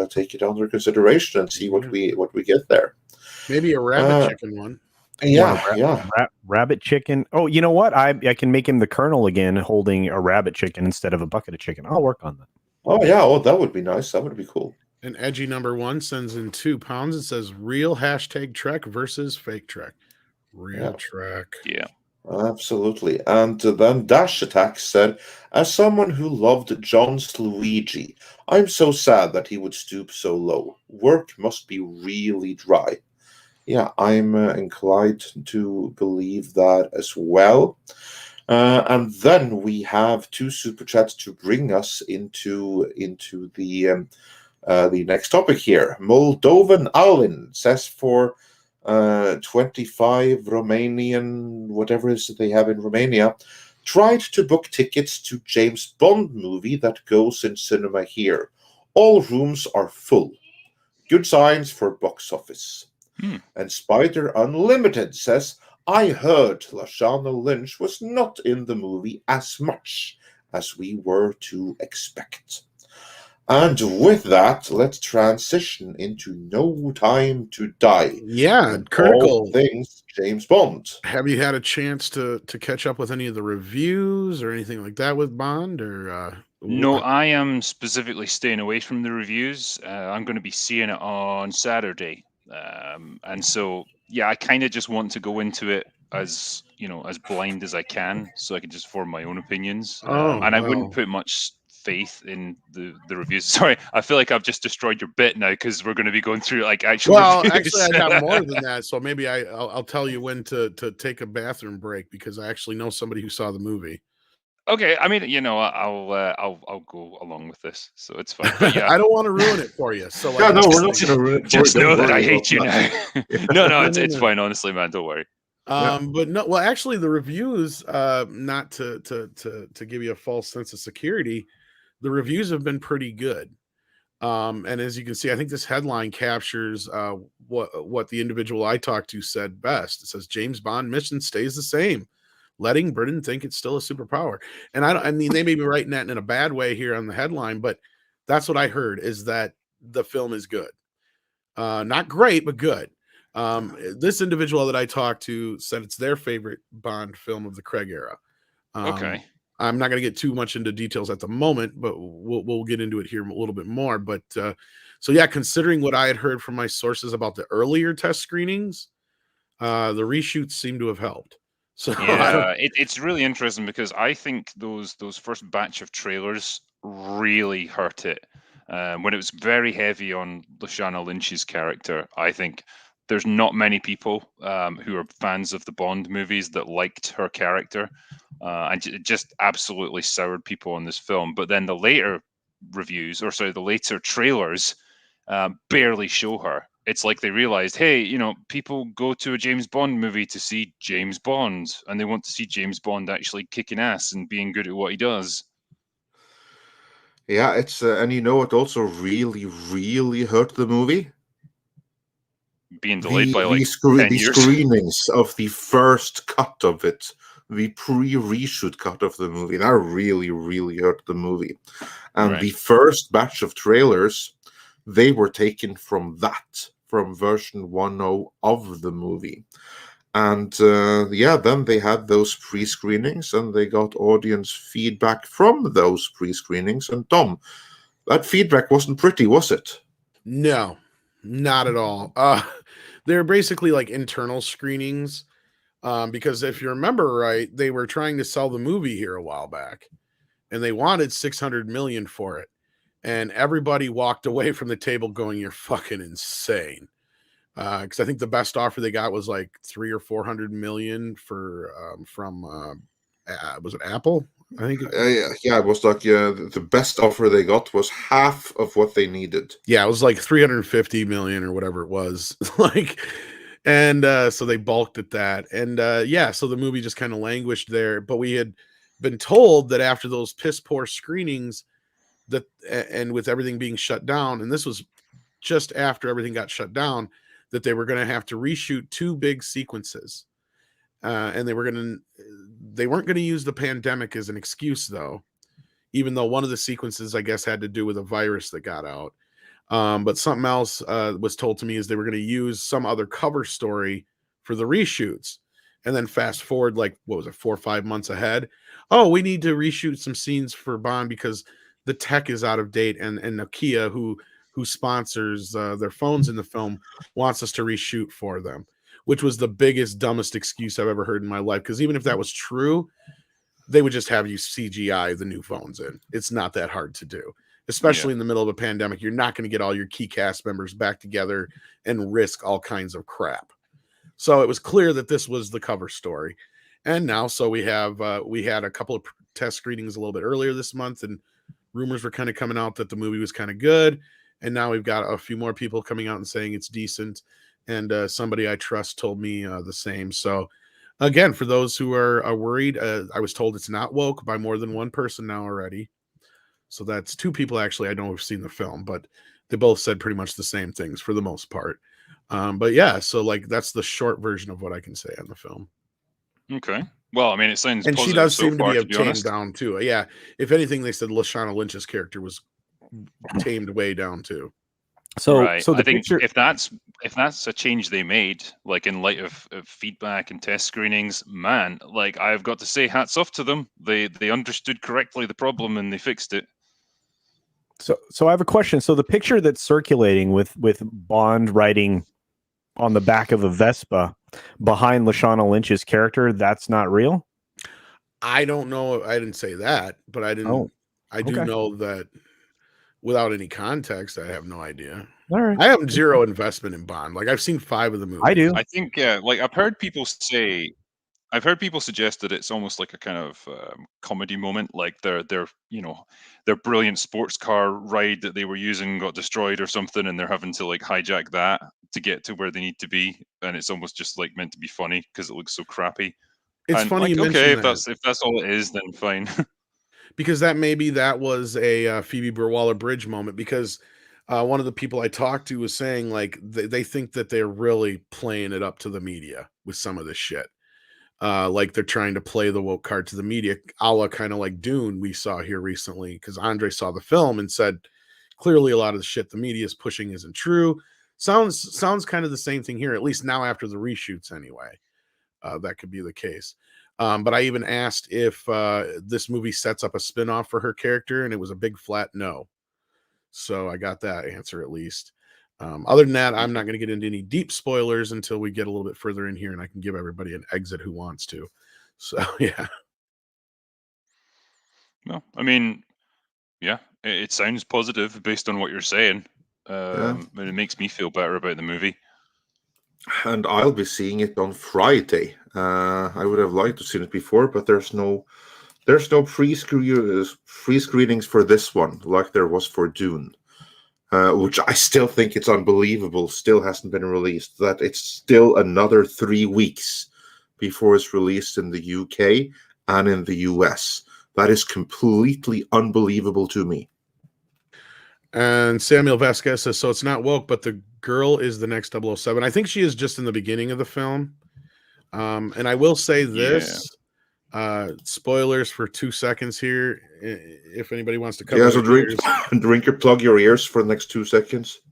take it under consideration and see what we get there. Maybe a rabbit chicken one. Yeah. Rabbit chicken. Oh, you know what? I can make him the colonel again, holding a rabbit chicken instead of a bucket of chicken. I'll work on that. Oh yeah. Oh, that would be nice. That would be cool. And Edgy number 1 sends in £2. It says real #Trek versus fake Trek. Real Trek. Yeah. Absolutely. And then Dash Attack said, as someone who loved John's Luigi, I'm so sad that he would stoop so low. Work must be really dry. Yeah, I'm inclined to believe that as well. And then we have 2 super chats to bring us into the next topic here. Moldovan Alin says for 25 Romanian, whatever it is that they have in Romania, tried to book tickets to James Bond movie that goes in cinema here. All rooms are full. Good signs for box office. And Spider Unlimited says, I heard Lashana Lynch was not in the movie as much as we were to expect. And with that, let's transition into No Time to Die. Yeah, and critical all things James Bond. Have you had a chance to catch up with any of the reviews or anything like that with Bond? Or no, I am specifically staying away from the reviews. I'm going to be seeing it on Saturday, and so yeah, I kind of just want to go into it as as blind as I can, so I can just form my own opinions. And I wouldn't put much faith in the reviews. Sorry, I feel like I've just destroyed your bit now because we're going to be going through like actual reviews. Actually, I have more than that, so maybe I'll tell you when to take a bathroom break, because I actually know somebody who saw the movie. Okay, I mean, I'll go along with this, so it's fine. But yeah, I don't want to ruin it for you. So yeah, no, we're not going to ruin it. Just know that I hate you now. No, it's fine. Honestly, man, don't worry. But no, well, actually, the reviews, not to give you a false sense of security, the reviews have been pretty good. And as you can see, I think this headline captures what the individual I talked to said best. It says James Bond mission stays the same, letting Britain think it's still a superpower. And I mean, they may be writing that in a bad way here on the headline, but that's what I heard, is that the film is good. Not great, but good. This individual that I talked to said it's their favorite Bond film of the Craig era. Okay. I'm not going to get too much into details at the moment, but we'll get into it here a little bit more. But so yeah, considering what I had heard from my sources about the earlier test screenings, the reshoots seem to have helped. So yeah, it's really interesting because I think those first batch of trailers really hurt it. When it was very heavy on Lashana Lynch's character, I think there's not many people who are fans of the Bond movies that liked her character, and it just absolutely soured people on this film. But then the later reviews, or sorry, the later trailers, barely show her. It's like they realized, hey, people go to a James Bond movie to see James Bond, and they want to see James Bond actually kicking ass and being good at what he does. Yeah, it's and it also really, really hurt the movie. Being delayed by like 10 the years. Screenings of the first cut of it, the pre-reshoot cut of the movie, that really, really hurt the movie. And the first batch of trailers, they were taken from version 1.0 of the movie. And then they had those pre-screenings, and they got audience feedback from those pre-screenings. And Tom, that feedback wasn't pretty, was it? No, not at all. They're basically like internal screenings, because if you remember right, they were trying to sell the movie here a while back, and they wanted $600 million for it, and everybody walked away from the table going, "You're fucking insane." Because I think the best offer they got was like $300 or $400 million from was it Apple? I think. It was like the best offer they got was half of what they needed. Yeah, it was like $350 million or whatever it was. And so they balked at that, and so the movie just kind of languished there. But we had been told that after those piss poor screenings, and with everything being shut down, and this was just after everything got shut down, that they were going to have to reshoot 2 big sequences. And they weren't going to use the pandemic as an excuse, though, even though one of the sequences, I guess, had to do with a virus that got out. But something else was told to me is they were going to use some other cover story for the reshoots. And then fast forward, like, what was it, 4 or 5 months ahead? Oh, we need to reshoot some scenes for Bond because the tech is out of date. And Nokia, who sponsors their phones in the film, wants us to reshoot for them, which was the biggest, dumbest excuse I've ever heard in my life. Because even if that was true, they would just have you CGI the new phones in. It's not that hard to do, especially in the middle of a pandemic. You're not going to get all your key cast members back together and risk all kinds of crap. So it was clear that this was the cover story. And now, so we had a couple of test screenings a little bit earlier this month, and rumors were kind of coming out that the movie was kind of good. And now we've got a few more people coming out and saying it's decent. And somebody I trust told me the same. So again, for those who are worried, I was told it's not woke by more than one person now already. So that's 2 people actually I know have seen the film, but they both said pretty much the same things for the most part. But yeah, so like that's the short version of what I can say on the film. Okay. Well, I mean, it sounds And positive she does so seem far, to to be be tamed honest. down too. Yeah, if anything, they said Lashana Lynch's character was tamed way down too. So, Right. so the I think picture. if that's a change they made, like in light of feedback and test screenings, man, like I've got to say, hats off to them. They understood correctly the problem and they fixed it. So I have a question. So the picture that's circulating with Bond riding on the back of a Vespa behind Lashana Lynch's character, that's not real? I don't know. I didn't say that, but I didn't. Oh, I do okay. know that without any context, I have no idea. All right. I have zero investment in Bond. Like I've seen 5 of the movies. I do. I think, like I've heard people suggest that it's almost like a kind of comedy moment, like their brilliant sports car ride that they were using got destroyed or something, and they're having to like hijack that to get to where they need to be, and it's almost just like meant to be funny because it looks so crappy. It's And funny like, you okay, mention if that that's all it is, then fine. because that was a Phoebe Waller Bridge moment because one of the people I talked to was saying like they think that they're really playing it up to the media with some of this shit. Like they're trying to play the woke card to the media, a la kind of like Dune we saw here recently, because Andre saw the film and said clearly a lot of the shit the media is pushing isn't true. Sounds kind of the same thing here, at least now after the reshoots anyway. That could be the case. But I even asked if this movie sets up a spin-off for her character, and it was a big flat no. So I got that answer at least. Other than that, I'm not going to get into any deep spoilers until we get a little bit further in here and I can give everybody an exit who wants to. So, yeah. No, I mean, yeah, it sounds positive based on what you're saying. And it makes me feel better about the movie. And I'll be seeing it on Friday. I would have liked to see it before, but there's no pre-screenings for this one like there was for Dune. Which I still think it's unbelievable, still hasn't been released, that it's still another 3 weeks before it's released in the UK and in the US. That is completely unbelievable to me. And Samuel Vasquez says, so it's not woke, but the girl is the next 007. I think she is just in the beginning of the film. And I will say this, spoilers for 2 seconds here. If anybody wants to cover so plug your ears for the next 2 seconds.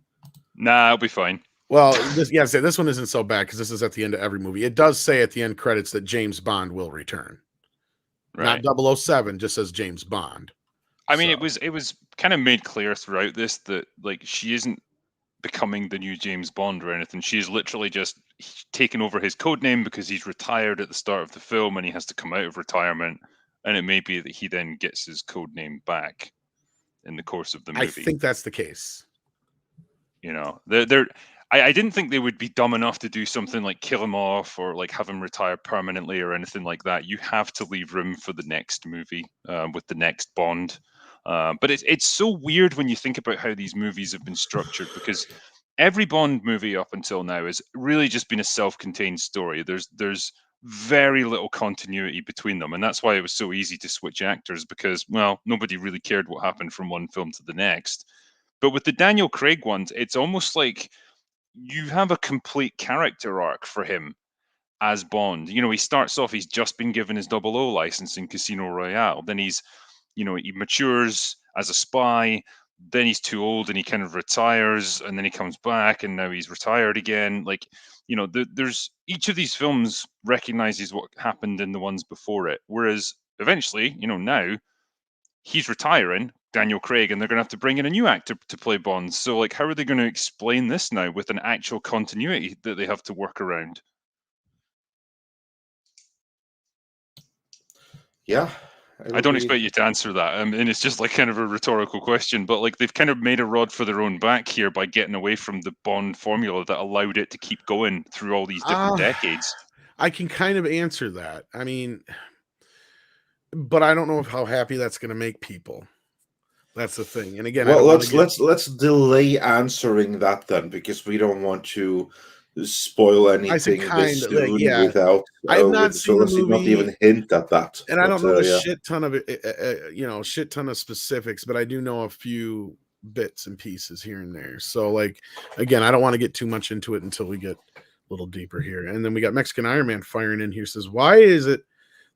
Nah, I'll be fine. Well, this one isn't so bad because this is at the end of every movie. It does say at the end credits that James Bond will return. Right. Not 007, just says James Bond. I mean, it was kind of made clear throughout this that like she isn't becoming the new James Bond or anything. She's literally just taken over his code name because he's retired at the start of the film and he has to come out of retirement. And it may be that he then gets his code name back in the course of the movie. I think that's the case. You know, I didn't think they would be dumb enough to do something like kill him off or like have him retire permanently or anything like that. You have to leave room for the next movie with the next Bond. But it's so weird when you think about how these movies have been structured, because every Bond movie up until now has really just been a self-contained story. There's very little continuity between them, and that's why it was so easy to switch actors, because, well, nobody really cared what happened from one film to the next. But with the Daniel Craig ones, it's almost like you have a complete character arc for him as Bond. You know, he starts off, he's just been given his 00 license in Casino Royale. Then he's, you know, he matures as a spy. Then he's too old and he kind of retires, and then he comes back and now he's retired again. Like, you know, there's each of these films recognizes what happened in the ones before it. Whereas eventually, you know, now he's retiring, Daniel Craig, and they're going to have to bring in a new actor to play Bond. So, like, how are they going to explain this now with an actual continuity that they have to work around? Yeah. I don't expect you to answer that. And it's just like kind of a rhetorical question, but like they've kind of made a rod for their own back here by getting away from the Bond formula that allowed it to keep going through all these different decades. I can kind of answer that. I mean, but I don't know how happy that's going to make people. That's the thing. And again, well, let's delay answering that then, because we don't want to spoil anything this soon without. I've not seen the movie, not even hint at that. And I don't know a shit ton of shit ton of specifics, but I do know a few bits and pieces here and there. So, like, again, I don't want to get too much into it until we get a little deeper here. And then we got Mexican Iron Man firing in here. Says, why is it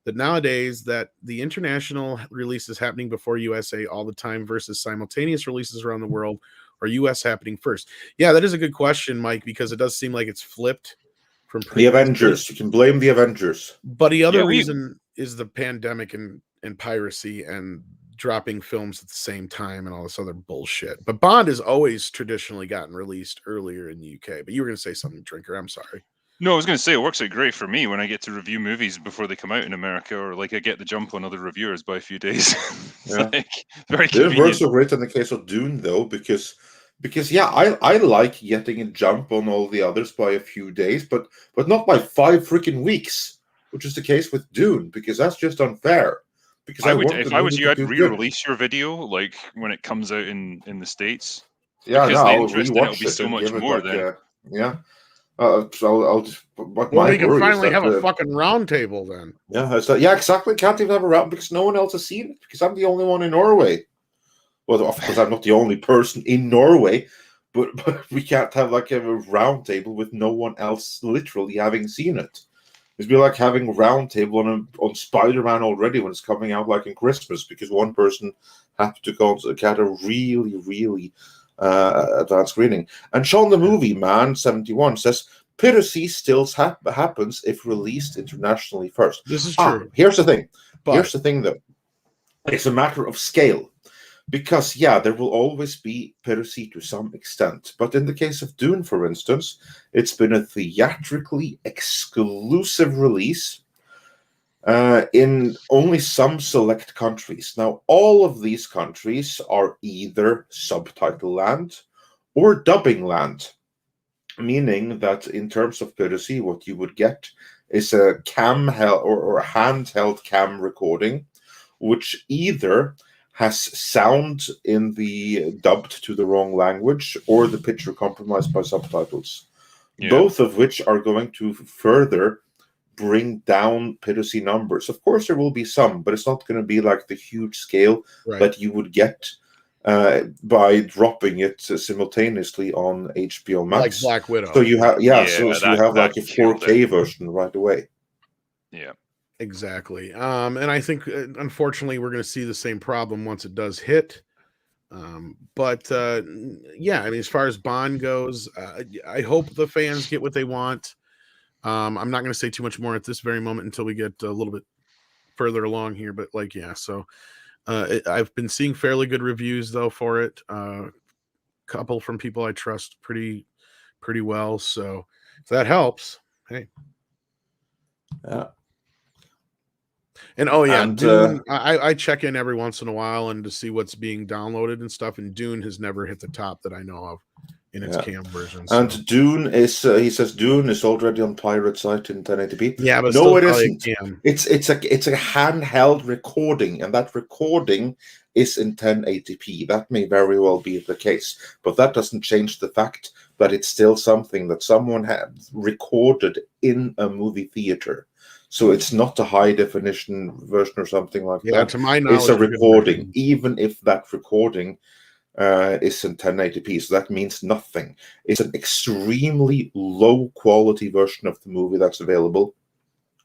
that nowadays that the international release is happening before USA all the time versus simultaneous releases around the world, or US happening first? Yeah, that is a good question, Mike, because it does seem like it's flipped from the Avengers. You can blame the Avengers. But the other reason is the pandemic and piracy and dropping films at the same time and all this other bullshit. But Bond has always traditionally gotten released earlier in the UK. But you were going to say something, Drinker. I'm sorry. No, I was going to say it works out great for me when I get to review movies before they come out in America, or like I get the jump on other reviewers by a few days. Yeah. Like, very convenient. It works so great in the case of Dune, though, because yeah, I like getting a jump on all the others by a few days, but not by 5 freaking weeks, which is the case with Dune, because that's just unfair. Because if I was you, I'd re-release your video like when it comes out in the States. Yeah, because I'll it'll be so much more then. Yeah. So I'll just. Well, we can finally have a fucking round table then. Yeah, exactly. Can't even have a round because no one else has seen it. Because I'm the only one in Norway. Well, of course, I'm not the only person in Norway, but we can't have like a round table with no one else literally having seen it. It'd be like having a round table on Spider-Man already when it's coming out like in Christmas, because one person had to go to get a really, really advanced screening. And Sean the Movie Man 71 says piracy still happens if released internationally first. This is true. Here's the thing. Here's the thing, though. It's a matter of scale. Because, yeah, there will always be piracy to some extent. But in the case of Dune, for instance, it's been a theatrically exclusive release in only some select countries. Now, all of these countries are either subtitle land or dubbing land, meaning that in terms of piracy, what you would get is a or a handheld cam recording, which either has sound in the dubbed to the wrong language or the picture compromised by subtitles. Yeah. Both of which are going to further bring down piracy numbers. Of course, there will be some, but it's not going to be like the huge scale that you would get by dropping it simultaneously on HBO Max. Like Black Widow. So you have, you have like a 4K version right away. Yeah. Exactly. And I think, unfortunately, we're going to see the same problem once it does hit. But yeah, I mean, as far as Bond goes, I hope the fans get what they want. I'm not going to say too much more at this very moment until we get a little bit further along here. But like, yeah, so I've been seeing fairly good reviews, though, for it. Couple from people I trust pretty well. So if that helps, hey. Yeah. And Dune, I check in every once in a while and to see what's being downloaded and stuff. And Dune has never hit the top that I know of in its cam version. So. And Dune is, he says, Dune is already on pirate site in 1080p. Yeah, but no, it isn't. It's a handheld recording, and that recording is in 1080p. That may very well be the case, but that doesn't change the fact that it's still something that someone had recorded in a movie theater. So it's not a high definition version or something like that. To my knowledge, it's a recording, even if that recording is in 1080p, so that means nothing. It's an extremely low quality version of the movie that's available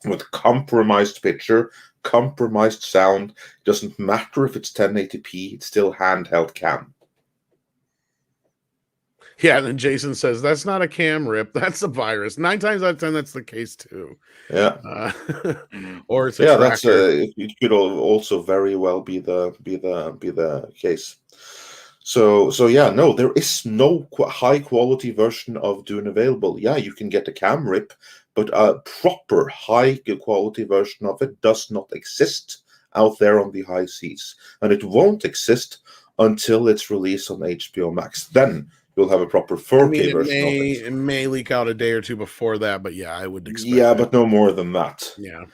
with compromised picture, compromised sound. It doesn't matter if it's 1080p, it's still handheld cam. Yeah, and then Jason says, that's not a cam rip, that's a virus. 9 times out of 10, that's the case too. Yeah. Or it's a tracker. That's it could also very well be the case. So yeah, no, there is no high quality version of Dune available. Yeah, you can get a cam rip, but a proper high quality version of it does not exist out there on the high seas, and it won't exist until it's released on HBO Max. Then you'll have a proper 4K version of it. It may leak out a day or two before that, but yeah, I would expect. Yeah, but no more than that. Yeah.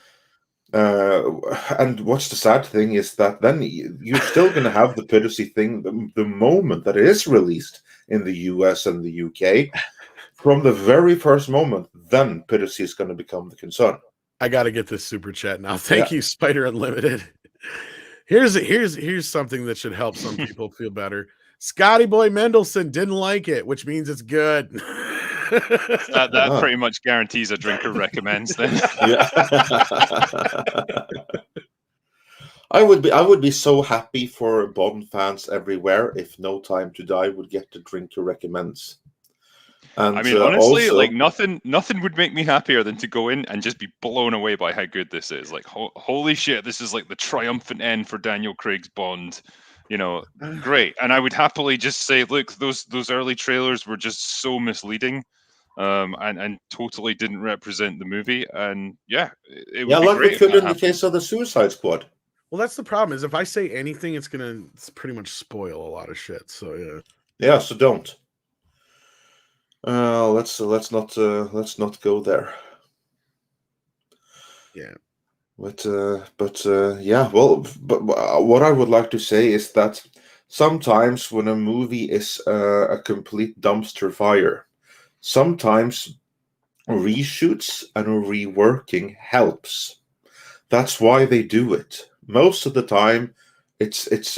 And what's the sad thing is that then you're still going to have the piracy thing the moment that it is released in the US and the UK. From the very first moment, then piracy is going to become the concern. I got to get this super chat now. Thank you, Spider Unlimited. Here's something that should help some people feel better. Scotty Boy Mendelson didn't like it, which means it's good. That pretty much guarantees a drinker recommends then. Yeah. I would be so happy for Bond fans everywhere if No Time to Die would get the drinker recommends. And I mean, honestly, like nothing would make me happier than to go in and just be blown away by how good this is. Like, holy shit, this is like the triumphant end for Daniel Craig's Bond. You know, great. And I would happily just say, look, those early trailers were just so misleading, and totally didn't represent the movie. And yeah, it would be like great we could in the happened. case of the Suicide Squad. Well, that's the problem. Is if I say anything, it's pretty much spoil a lot of shit. So yeah. Yeah. So don't. Let's not go there. Yeah. But yeah. Well, but what I would like to say is that sometimes when a movie is a complete dumpster fire, sometimes reshoots and reworking helps. That's why they do it. Most of the time, it's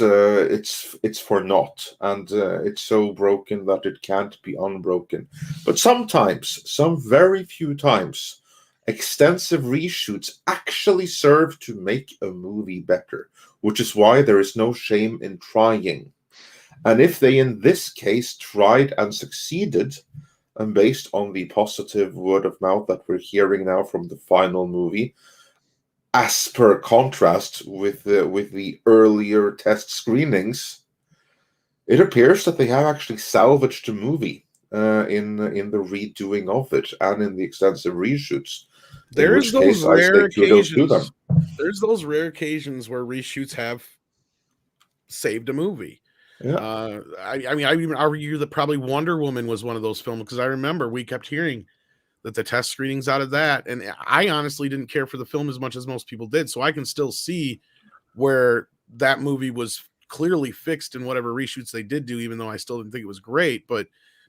for naught, and it's so broken that it can't be unbroken. But sometimes, some very few times, extensive reshoots actually serve to make a movie better, which is why there is no shame in trying. And if they, in this case, tried and succeeded, and based on the positive word of mouth that we're hearing now from the final movie, as per contrast with the earlier test screenings, it appears that they have actually salvaged the movie in the redoing of it and in the extensive reshoots. There's those rare occasions. There's those rare occasions where reshoots have saved a movie. Yeah. I mean, I even argue that probably Wonder Woman was one of those films, because I remember we kept hearing that the test screenings out of that, and I honestly didn't care for the film as much as most people did, so I can still see where that movie was clearly fixed in whatever reshoots they did do, even though I still didn't think it was great, but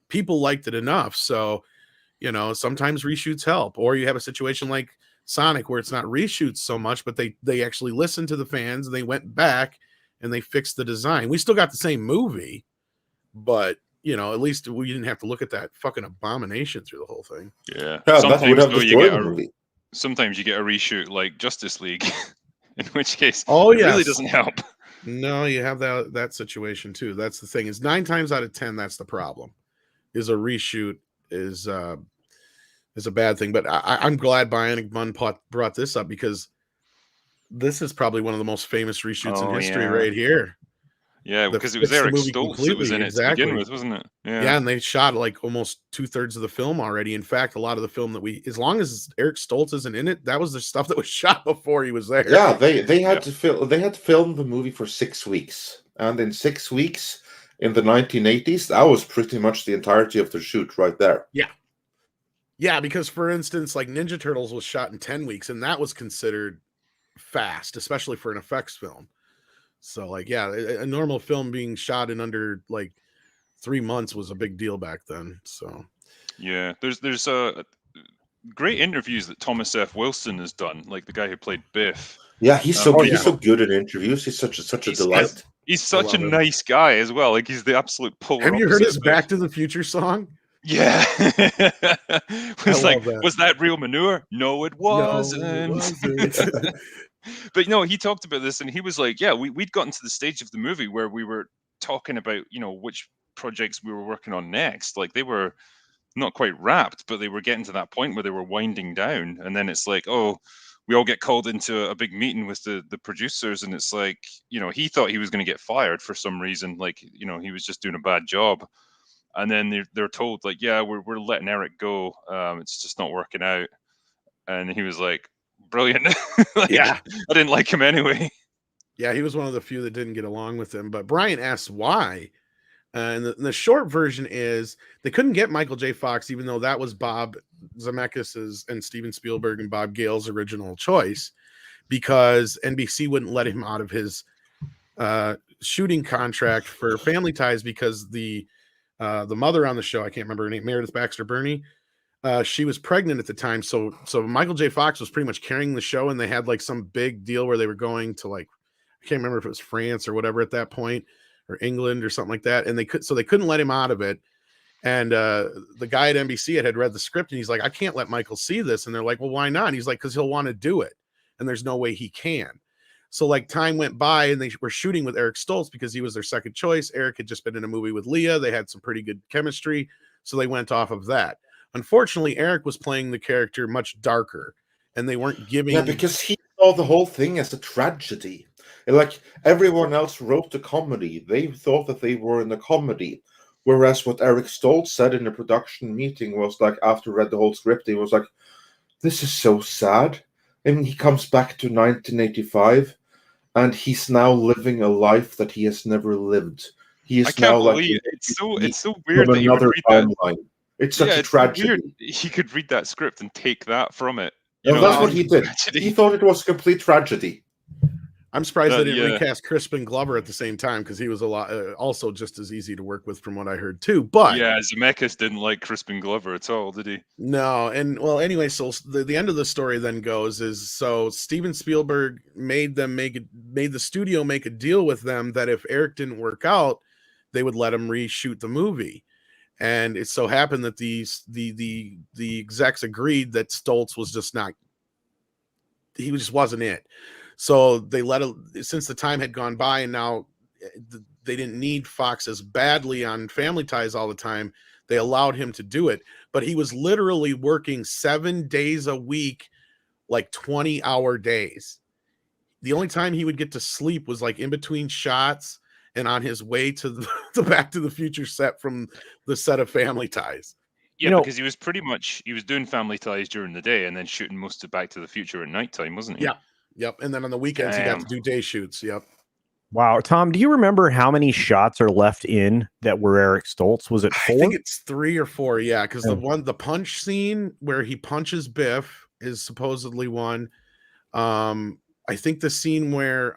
people liked it enough. So, you know, sometimes reshoots help. Or you have a situation like Sonic where it's not reshoots so much, but they actually listened to the fans and they went back and they fixed the design. We still got the same movie, but you know, at least we didn't have to look at that fucking abomination through the whole thing. Yeah. Sometimes you get a reshoot like Justice League, in which case it really doesn't help. No, you have that situation too. That's the thing. Is 9 times out of 10 that's the problem. Is a reshoot is a bad thing. But I'm glad Bionic Bun brought this up, because this is probably one of the most famous reshoots in history right here. Yeah, because it was Eric Stoltz that was in it to begin with, wasn't it? Yeah, and they shot like almost 2/3 of the film already. In fact, a lot of the film as long as Eric Stoltz isn't in it, that was the stuff that was shot before he was there. Yeah, they had to film the movie for 6 weeks, and in 6 weeks in the 1980s, that was pretty much the entirety of the shoot right there. Yeah, because for instance, like Ninja Turtles was shot in 10 weeks, and that was considered fast, especially for an effects film. So like, yeah, a normal film being shot in under like 3 months was a big deal back then. So yeah, there's great interviews that Thomas F. Wilson has done, like the guy who played Biff. Yeah, he's so good in interviews. He's such a delight. He's such a nice guy as well. Like he's the absolute polar. Have you heard his opposite of Back to the Future song? Yeah. was like, that. was that real manure? No, it wasn't. No, it wasn't. But no, he talked about this and he was like, yeah, we'd gotten to the stage of the movie where we were talking about, which projects we were working on next. Like they were not quite wrapped, but they were getting to that point where they were winding down. And then it's like, oh, we all get called into a big meeting with the producers. And it's like, he thought he was going to get fired for some reason. Like, he was just doing a bad job. And then they're told like, yeah, we're letting Eric go. It's just not working out. And he was like, brilliant. Like, yeah, I didn't like him anyway. Yeah, he was one of the few that didn't get along with him. But Brian asks why. And the short version is they couldn't get Michael J. Fox, even though that was Bob Zemeckis's and Steven Spielberg and Bob Gale's original choice, because NBC wouldn't let him out of his shooting contract for Family Ties because the mother on the show, I can't remember her name, Meredith Baxter Birney, she was pregnant at the time. So Michael J. Fox was pretty much carrying the show, and they had like some big deal where they were going to like, I can't remember if it was France or whatever at that point, or England or something like that. And they couldn't let him out of it. And the guy at NBC had read the script and he's like, I can't let Michael see this. And they're like, well, why not? And he's like, because he'll want to do it. And there's no way he can. So like time went by and they were shooting with Eric Stoltz because he was their second choice. Eric had just been in a movie with Leah. They had some pretty good chemistry. So they went off of that. Unfortunately, Eric was playing the character much darker and they weren't giving. Yeah, because he saw the whole thing as a tragedy. Like everyone else wrote the comedy. They thought that they were in the comedy. Whereas what Eric Stoltz said in the production meeting was like, after read the whole script, he was like, this is so sad. And he comes back to 1985 and he's now living a life that he has never lived. He is now like it's so weird that you would read that. It's such a tragedy. Weird. He could read that script and take that from it. That's what he did. Tragedy. He thought it was a complete tragedy. I'm surprised they didn't recast Crispin Glover at the same time because he was a lot also just as easy to work with from what I heard too. But yeah, Zemeckis didn't like Crispin Glover at all, did he? No, and well, anyway, so the end of the story then goes is so Steven Spielberg made the studio make a deal with them that if Eric didn't work out, they would let him reshoot the movie. And it so happened that the execs agreed that Stoltz was just not, he just wasn't it. So they since the time had gone by and now they didn't need Fox as badly on Family Ties all the time, they allowed him to do it. But he was literally working 7 days a week, like 20-hour days. The only time he would get to sleep was like in between shots and on his way to the Back to the Future set from the set of Family Ties. Yeah, because he was doing Family Ties during the day and then shooting most of Back to the Future at nighttime, wasn't he? Yeah. Yep. And then on the weekends, he got to do day shoots. Yep. Wow. Tom, do you remember how many shots are left in that were Eric Stoltz? Was it 4? I think it's 3 or 4. Yeah. Because the punch scene where he punches Biff is supposedly one. I think the scene where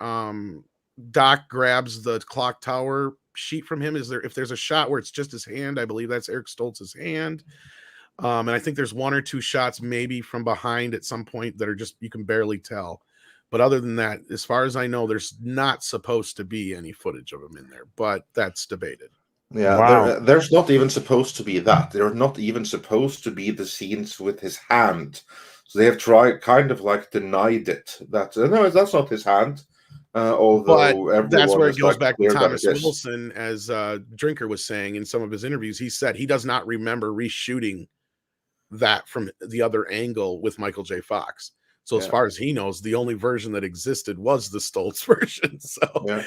Doc grabs the clock tower sheet from him if there's a shot where it's just his hand, I believe that's Eric Stoltz's hand. And I think there's 1 or 2 shots maybe from behind at some point that are just, you can barely tell. But other than that, as far as I know, there's not supposed to be any footage of him in there, but that's debated. Yeah, wow. There's not even supposed to be that. They're not even supposed to be the scenes with his hand. So they have kind of like denied it. That no, that's not his hand. Although that's where it goes back to Thomas Wilson, as Drinker was saying in some of his interviews. He said he does not remember reshooting that from the other angle with Michael J. Fox. So as far as he knows, the only version that existed was the Stoltz version. So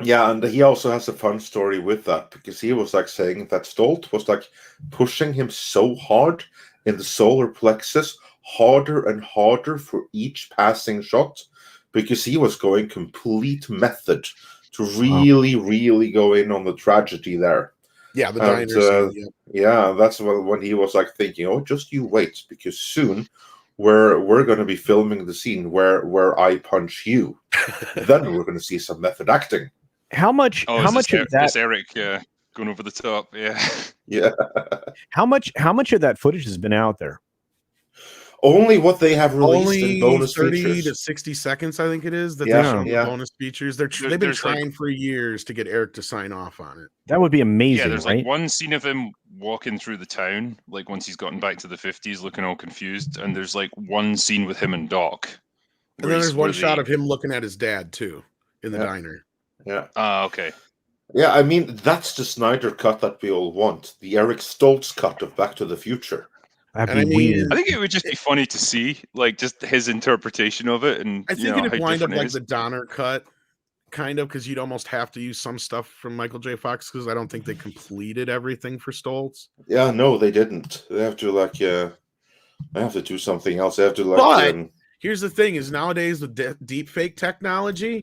yeah, and he also has a fun story with that because he was like saying that Stoltz was like pushing him so hard in the solar plexus, harder and harder for each passing shot, because he was going complete method to really go in on the tragedy there. Yeah, the diner scene. Yeah, that's when he was like thinking, oh, just you wait, because soon we're going to be filming the scene where I punch you. Then we're going to see some method acting. How much of that? Is Eric going over the top? Yeah. Yeah. How much of that footage has been out there? Only what they have released in Only bonus 30 features. to 60 seconds, I think it is, that Yeah, they show in the yeah. bonus features. They've been there's, trying for years to get Eric to sign off on it. That would be amazing, there's right? like one scene of him walking through the town, like once he's gotten back to the 50s, looking all confused, and there's like one scene with him and Doc. And then there's one shot of him looking at his dad too in the diner. Yeah. Okay. Yeah, I mean, that's the Snyder cut that we all want. The Eric Stoltz cut of Back to the Future. That'd be weird. I think it would just be funny to see, like, just his interpretation of it, and I think how it'd wind up different it like is. the Donner cut, kind of, because you'd almost have to use some stuff from Michael J. Fox, because I don't think they completed everything for Stoltz. Yeah, no, they didn't. They have to they have to do something else. They have to But here's the thing: is nowadays with deep fake technology.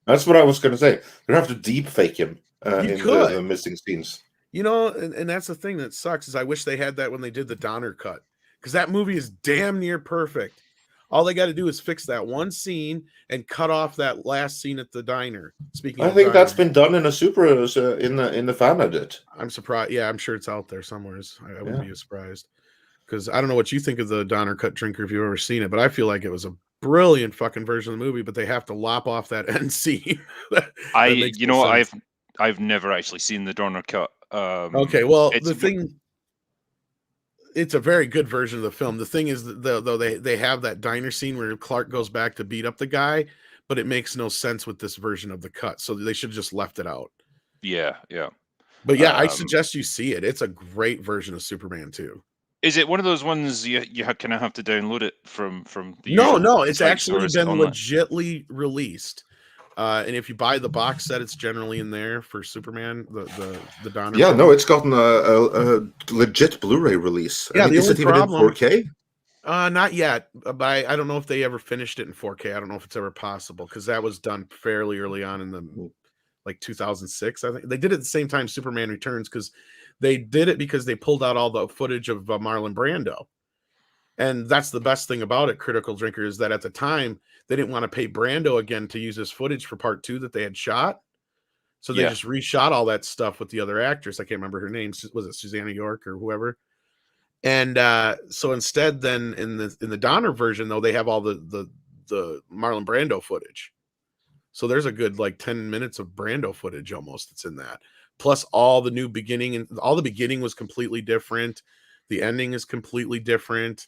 That's what I was going to say. They have to deep fake him in could. the missing scenes. And that's the thing that sucks is I wish they had that when they did the Donner cut, because that movie is damn near perfect. All they got to do is fix that one scene and cut off that last scene at the diner. Speaking, I think that's been done in a super in the fan edit. I'm surprised. Yeah, I'm sure it's out there somewhere. I wouldn't be surprised, because I don't know what you think of the Donner cut Drinker if you've ever seen it, but I feel like it was a brilliant fucking version of the movie. But they have to lop off that end scene. I've never actually seen the Donner cut. Okay, well, it's a very good version of the film. The thing is, though, they have that diner scene where Clark goes back to beat up the guy, but it makes no sense with this version of the cut. So they should have just left it out. Yeah. But yeah, I suggest you see it. It's a great version of Superman 2. Is it one of those ones you kind of have to download it from the? No, it's sites, actually been online? legitly released. And if you buy the box set, it's generally in there for Superman, the Donner. Yeah, no, it's gotten a legit Blu-ray release. Yeah, is it even in 4K? Not yet. But I don't know if they ever finished it in 4K. I don't know if it's ever possible, because that was done fairly early on in the 2006. I think they did it at the same time Superman Returns, because they did it because they pulled out all the footage of Marlon Brando. And that's the best thing about it, Critical Drinker, is that at the time they didn't want to pay Brando again to use his footage for part 2 that they had shot. So they just reshot all that stuff with the other actress. I can't remember her name. Was it Susanna York or whoever? And so instead, then in the Donner version, though, they have all the Marlon Brando footage. So there's a good 10 minutes of Brando footage almost that's in that. Plus all the new beginning, and all the beginning was completely different. The ending is completely different.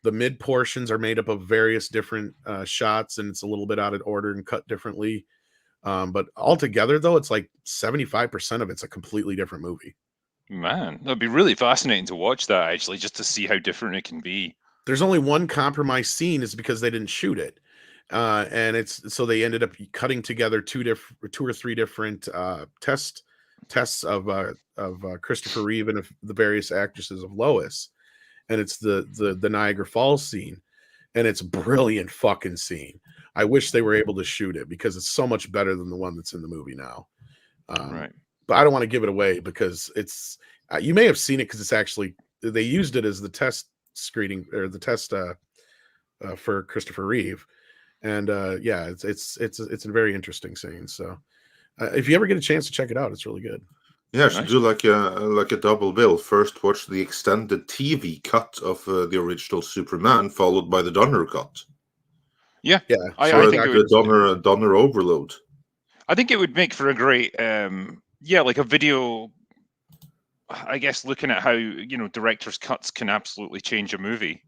The mid portions are made up of various different shots, and it's a little bit out of order and cut differently. But altogether, though, it's like 75% of it's a completely different movie. Man, that'd be really fascinating to watch that, actually, just to see how different it can be. There's only one compromised scene, is because they didn't shoot it. And so they ended up cutting together two or three different tests of Christopher Reeve and of the various actresses of Lois. And it's the Niagara Falls scene, and it's a brilliant fucking scene. I wish they were able to shoot it, because it's so much better than the one that's in the movie now. Right. But I don't want to give it away, because it's you may have seen it, because it's actually, they used it as the test screening, or the test for Christopher Reeve. And it's a very interesting scene. So if you ever get a chance to check it out, it's really good. Yeah, I should do like a double bill. First, watch the extended TV cut of the original Superman, followed by the Donner cut. Yeah. I think the Donner overload. I think it would make for a great, like a video. I guess looking at how director's cuts can absolutely change a movie.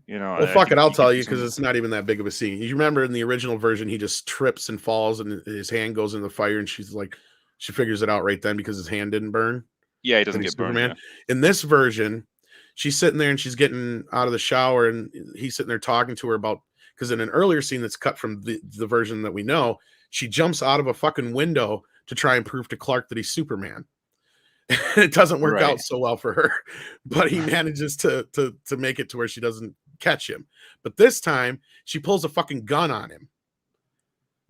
Well, fuck it, I'll tell you, because it's not even that big of a scene. You remember in the original version, he just trips and falls, and his hand goes in the fire, and she figures it out right then because his hand didn't burn. Yeah, he doesn't get burned. Yeah. In this version, she's sitting there and she's getting out of the shower, and he's sitting there talking to her about, because in an earlier scene that's cut from the version that we know, she jumps out of a fucking window to try and prove to Clark that he's Superman. It doesn't work out so well for her, but he manages to make it to where she doesn't catch him. But this time she pulls a fucking gun on him.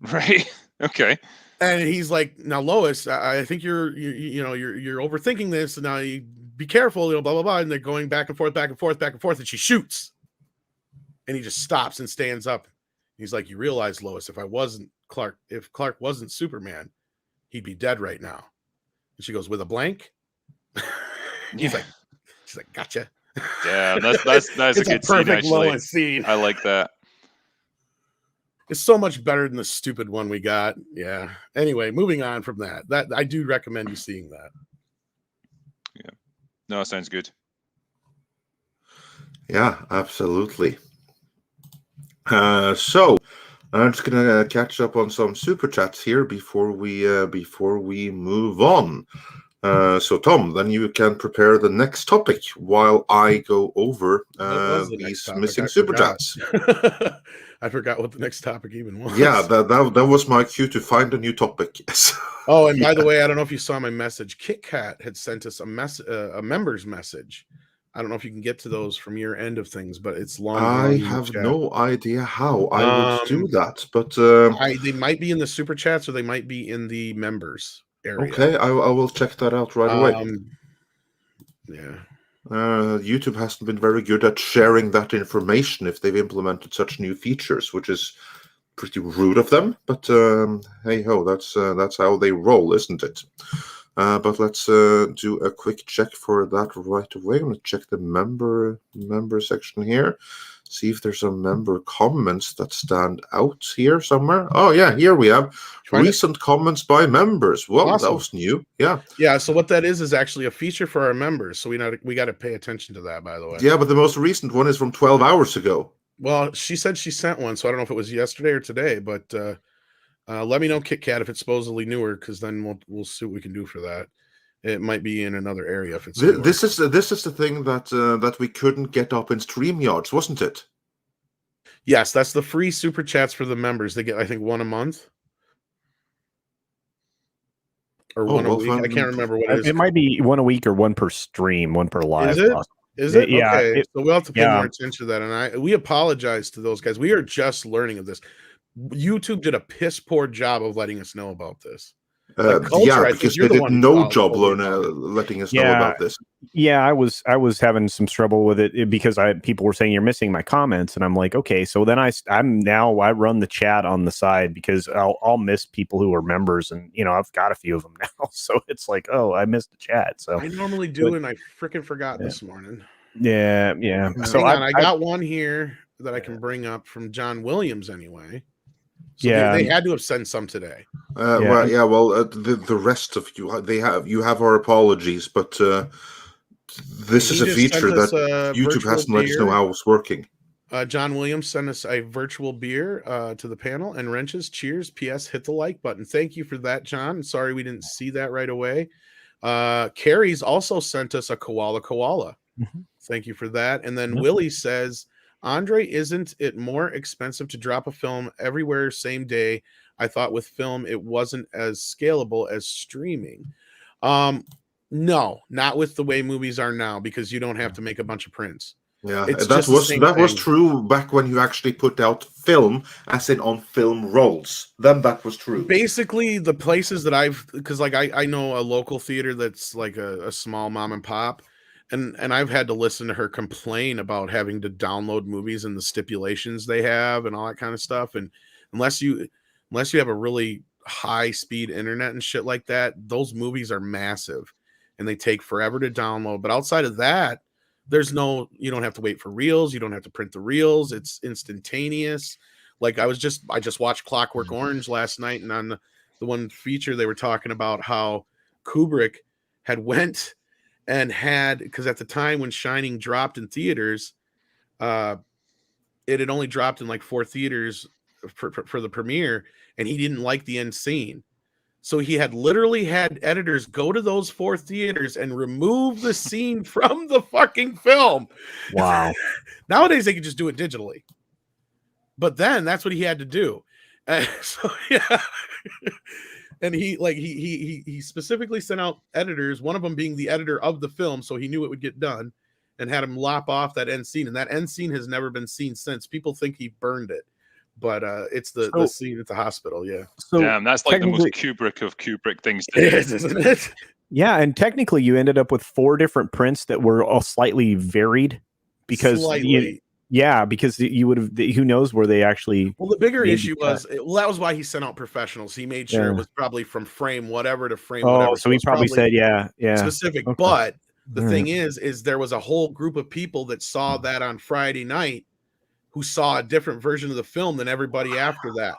Right. Okay. And he's like, "Now, Lois, I think you're overthinking this. And now you be careful, blah blah blah." And they're going back and forth, and she shoots. And he just stops and stands up. He's like, "You realize, Lois, if Clark wasn't Superman, he'd be dead right now." And she goes, "With a blank?" She's like, "Gotcha." Yeah, that's a It's good scene, perfect actually. Lois scene. I like that. It's so much better than the stupid one we got. Yeah. Anyway, moving on from that. That I do recommend you seeing that. Yeah. No, sounds good. Yeah, absolutely. So I'm just gonna catch up on some super chats here before we move on. So Tom, then you can prepare the next topic while I go over these missing super chats. I forgot what the next topic even was. Yeah, that was my cue to find a new topic. Oh, and by the way, I don't know if you saw my message. Kit Kat had sent us a members message. I don't know if you can get to those from your end of things, but it's long. I have no idea how I would do that, but they might be in the super chats or they might be in the members area. Okay, I will check that out right away. Yeah. YouTube hasn't been very good at sharing that information if they've implemented such new features, which is pretty rude of them. But hey ho, that's how they roll, isn't it? But let's do a quick check for that right away. I'm going to check the member section here. See if there's some member comments that stand out here somewhere. Oh yeah, here we have recent comments by members. Well, awesome. That was new. Yeah. Yeah. So what that is actually a feature for our members. So we got to pay attention to that, by the way. Yeah, but the most recent one is from 12 hours ago. Well, she said she sent one, so I don't know if it was yesterday or today. But let me know, Kit Kat, if it's supposedly newer, because then we'll see what we can do for that. It might be in another area if it's. This is the thing that we couldn't get up in StreamYards, wasn't it? Yes, that's the free super chats for the members. They get, I think, one a month or one a week. I can't remember what it is. It might be one a week or one per stream, one per live. Is it? Is it? Yeah. Okay. So we'll have to pay more attention to that. And we apologize to those guys. We are just learning of this. YouTube did a piss poor job of letting us know about this. Yeah, because they did no job letting us know about this. Yeah, I was having some trouble with it because people were saying you're missing my comments, and I'm like, okay, so then I run the chat on the side because I'll miss people who are members, and I've got a few of them now, so it's like, oh, I missed the chat. So I normally do, and I freaking forgot this morning. Yeah. So I got one here that I can bring up from John Williams anyway. So they had to have sent some today. The rest of you have our apologies, but this is a feature that YouTube hasn't let us know how it's working. John Williams sent us a virtual beer to the panel and wrenches. Cheers. P.S. Hit the like button. Thank you for that, John. Sorry we didn't see that right away. Carrie's also sent us a koala. Mm-hmm. Thank you for that. And then Willie says, Andre, isn't it more expensive to drop a film everywhere same day? I thought with film it wasn't as scalable as streaming. No, not with the way movies are now, because you don't have to make a bunch of prints. Yeah, that was true back when you actually put out film, as in on film rolls. Then that was true. Basically, the places that because I know a local theater that's like a small mom and pop. And I've had to listen to her complain about having to download movies and the stipulations they have and all that kind of stuff. And unless you have a really high speed internet and shit like that, those movies are massive and they take forever to download. But outside of that, you don't have to wait for reels. You don't have to print the reels. It's instantaneous. Like I just watched Clockwork Orange last night, and on the one feature they were talking about how Kubrick had went and because at the time when Shining dropped in theaters, it had only dropped in like 4 theaters for the premiere, and he didn't like the end scene. So he had literally had editors go to those 4 theaters and remove the scene from the fucking film. Wow. Nowadays they can just do it digitally. But then that's what he had to do. So yeah. And he specifically sent out editors, one of them being the editor of the film, so he knew it would get done, and had him lop off that end scene. And that end scene has never been seen since. People think he burned it, but it's the scene at the hospital. Yeah. So damn, that's like the most Kubrick of Kubrick things to do, isn't it? Yeah, and technically you ended up with 4 different prints that were all slightly varied because because you would have. Who knows where they actually? Well, the bigger issue was that was why he sent out professionals. He made sure it was probably from frame whatever to frame whatever. So he probably said, specific. Okay. But The thing is there was a whole group of people that saw that on Friday night who saw a different version of the film than everybody after that.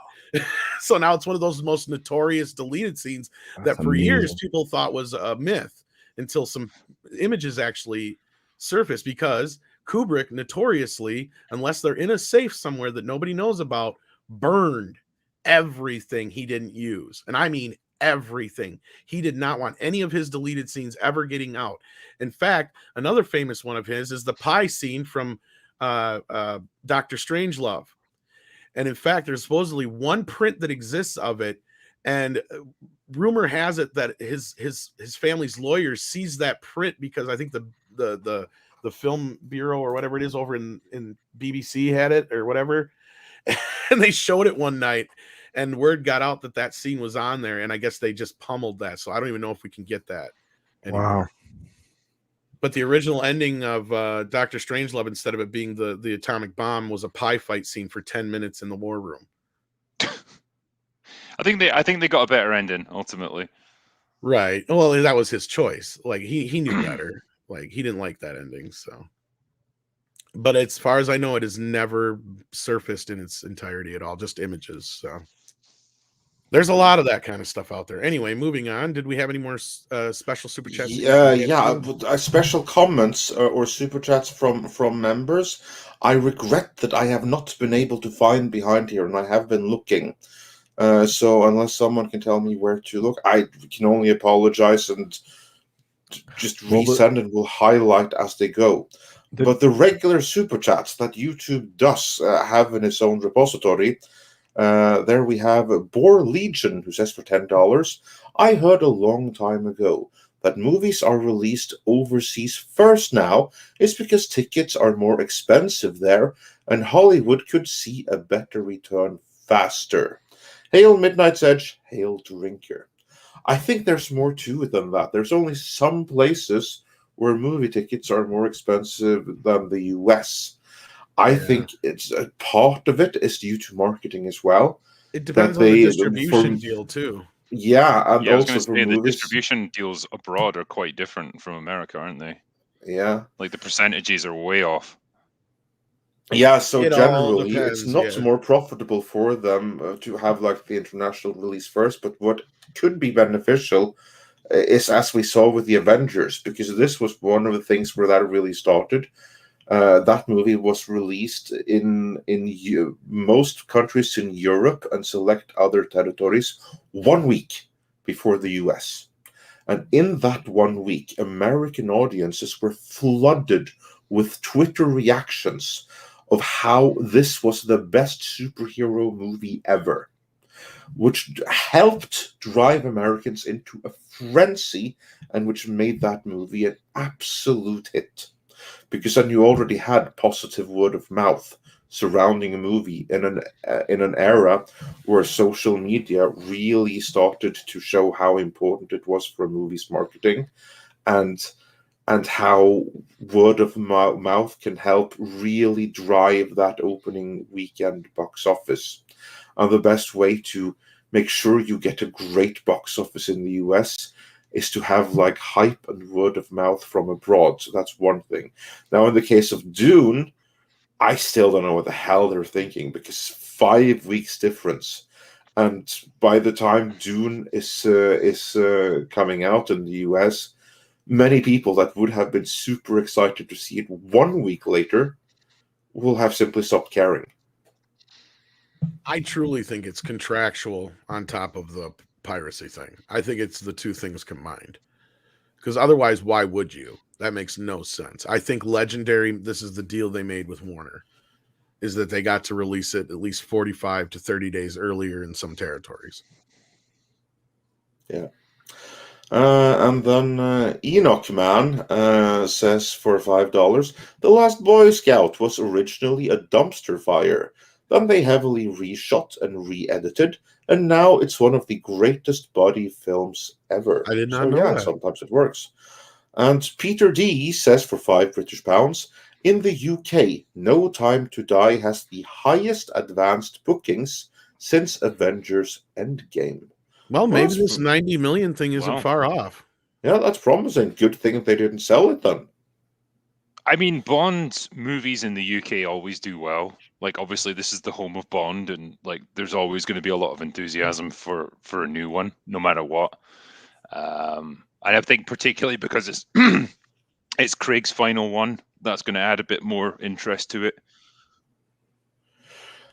So now it's one of those most notorious deleted scenes that for years people thought was a myth until some images actually surfaced, because Kubrick notoriously, unless they're in a safe somewhere that nobody knows about, burned everything he didn't use. And I mean everything. He did not want any of his deleted scenes ever getting out. In fact, another famous one of his is the pie scene from Doctor Strangelove. And in fact, there's supposedly one print that exists of it, and rumor has it that his family's lawyer sees that print because I think the film bureau or whatever it is over in BBC had it or whatever, and they showed it one night, and word got out that scene was on there, and I guess they just pummeled that. So I don't even know if we can get that anymore. Wow. But the original ending of Doctor Strangelove, instead of it being the atomic bomb, was a pie fight scene for 10 minutes in the war room. I think they got a better ending ultimately. Right. Well, that was his choice. Like he knew better. Like he didn't like that ending. So, but as far as I know, it has never surfaced in its entirety at all. Just images. So there's a lot of that kind of stuff out there. Anyway, moving on. Did we have any more special super chats? Special comments or super chats from members. I regret that I have not been able to find behind here, and I have been looking. So unless someone can tell me where to look, I can only apologize and just resend and will highlight as they go. But the regular super chats that YouTube does have in its own repository. There we have Boar Legion, who says for $10, I heard a long time ago that movies are released overseas first now is because tickets are more expensive there and Hollywood could see a better return faster. Hail Midnight's Edge, hail Drinker. I think there's more to it than that. There's only some places where movie tickets are more expensive than the US. I think it's a part of it is due to marketing as well. It depends on the distribution deal too. Yeah, and I was also going to say movies, the distribution deals abroad are quite different from America, aren't they? Yeah, like the percentages are way off. Yeah, so It all generally depends, it's not yeah. more profitable for them to have like the international release first, but what could be beneficial is, as we saw with the Avengers, because this was one of the things where that really started. That movie was released in most countries in Europe and select other territories 1 week before the US. And in that 1 week, American audiences were flooded with Twitter reactions of how this was the best superhero movie ever, which helped drive Americans into a frenzy and which made that movie an absolute hit. Because then you already had positive word of mouth surrounding a movie in an era where social media really started to show how important it was for a movie's marketing, and how word of mouth can help really drive that opening weekend box office. And the best way to make sure you get a great box office in the US is to have like hype and word of mouth from abroad. So that's one thing. Now, in the case of Dune, I still don't know what the hell they're thinking, because 5 weeks difference. And by the time Dune is coming out in the US, many people that would have been super excited to see it 1 week later will have simply stopped caring. I truly think it's contractual on top of the piracy thing. I think it's the two things combined. Because otherwise, why would you? That makes no sense. I think Legendary, this is the deal they made with Warner, is that they got to release it at least 45 to 30 days earlier in some territories. Yeah. And then Enoch Man says for $5, The Last Boy Scout was originally a dumpster fire. Then they heavily reshot and re-edited, and now it's one of the greatest buddy films ever. I did not know that. Sometimes it works. And Peter D says for £5 in the UK, No Time to Die has the highest advanced bookings since Avengers Endgame. Well, maybe this 90 million thing isn't far off. Yeah, that's promising. Good thing they didn't sell it then. I mean, Bond movies in the UK always do well. Like, obviously, this is the home of Bond, and like, there's always going to be a lot of enthusiasm for a new one, no matter what. And I think particularly because it's it's Craig's final one, that's going to add a bit more interest to it.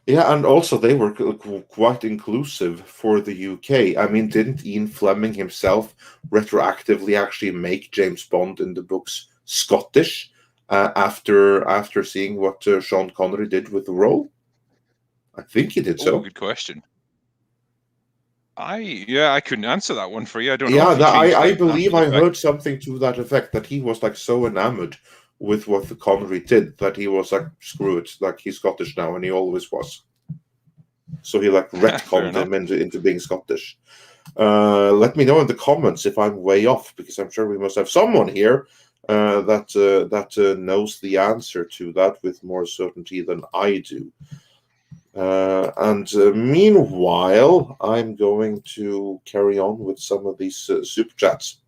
Yeah, and also they were quite inclusive for the UK. I mean, didn't Ian Fleming himself retroactively actually make James Bond in the books Scottish after seeing what Sean Connery did with the role? I think he did so. Good question. I couldn't answer that one for you. I don't know. Yeah, If he changed I that believe after I the fact. heard something to that effect, that he was like so enamored with what the Connery did that he was like, screw it, like he's Scottish now, and he always was. So he like Fair retconned enough. him into being Scottish. Let me know in the comments if I'm way off, because I'm sure we must have someone here that knows the answer to that with more certainty than I do. And meanwhile, I'm going to carry on with some of these super chats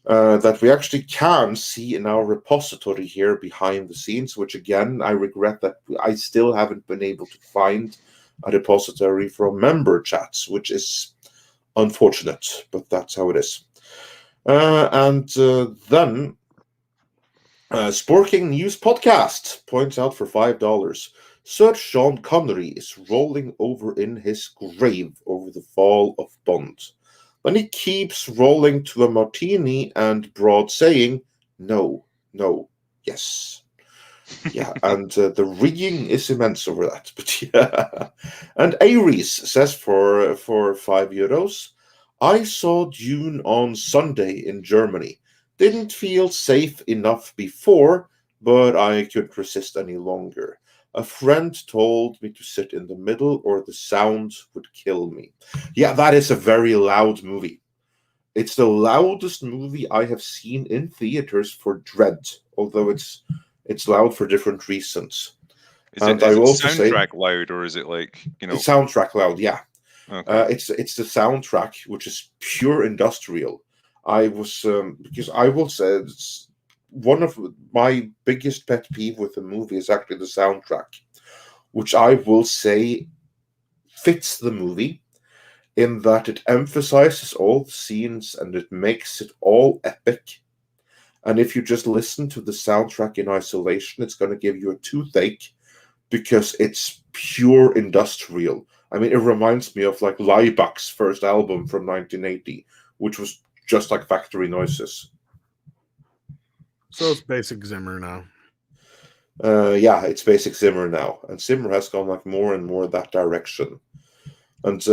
that we actually can see in our repository here behind the scenes, which again, I regret that I still haven't been able to find a repository from member chats, which is unfortunate, but that's how it is. Then Sporking News Podcast points out for $5, Sir Sean Connery is rolling over in his grave over the fall of Bond. Then he keeps rolling to a martini and broad saying, no, yes. Yeah, and the rigging is immense over that. But yeah. And Aries says for €5, I saw Dune on Sunday in Germany. Didn't feel safe enough before, but I couldn't resist any longer. A friend told me to sit in the middle or the sound would kill me. Yeah, that is a very loud movie. It's the loudest movie I have seen in theaters for Dread, although it's loud for different reasons. Is it soundtrack loud, or is it like, It's soundtrack loud? Yeah. Okay. It's the soundtrack, which is pure industrial. Because I will say one of my biggest pet peeve with the movie is actually the soundtrack, which I will say fits the movie in that it emphasizes all the scenes and it makes it all epic. And if you just listen to the soundtrack in isolation, it's going to give you a toothache because it's pure industrial. I mean, it reminds me of like Laibach's first album from 1980, which was just like factory noises. So it's basic Zimmer now. Yeah, it's basic Zimmer now. And Zimmer has gone like more and more that direction. And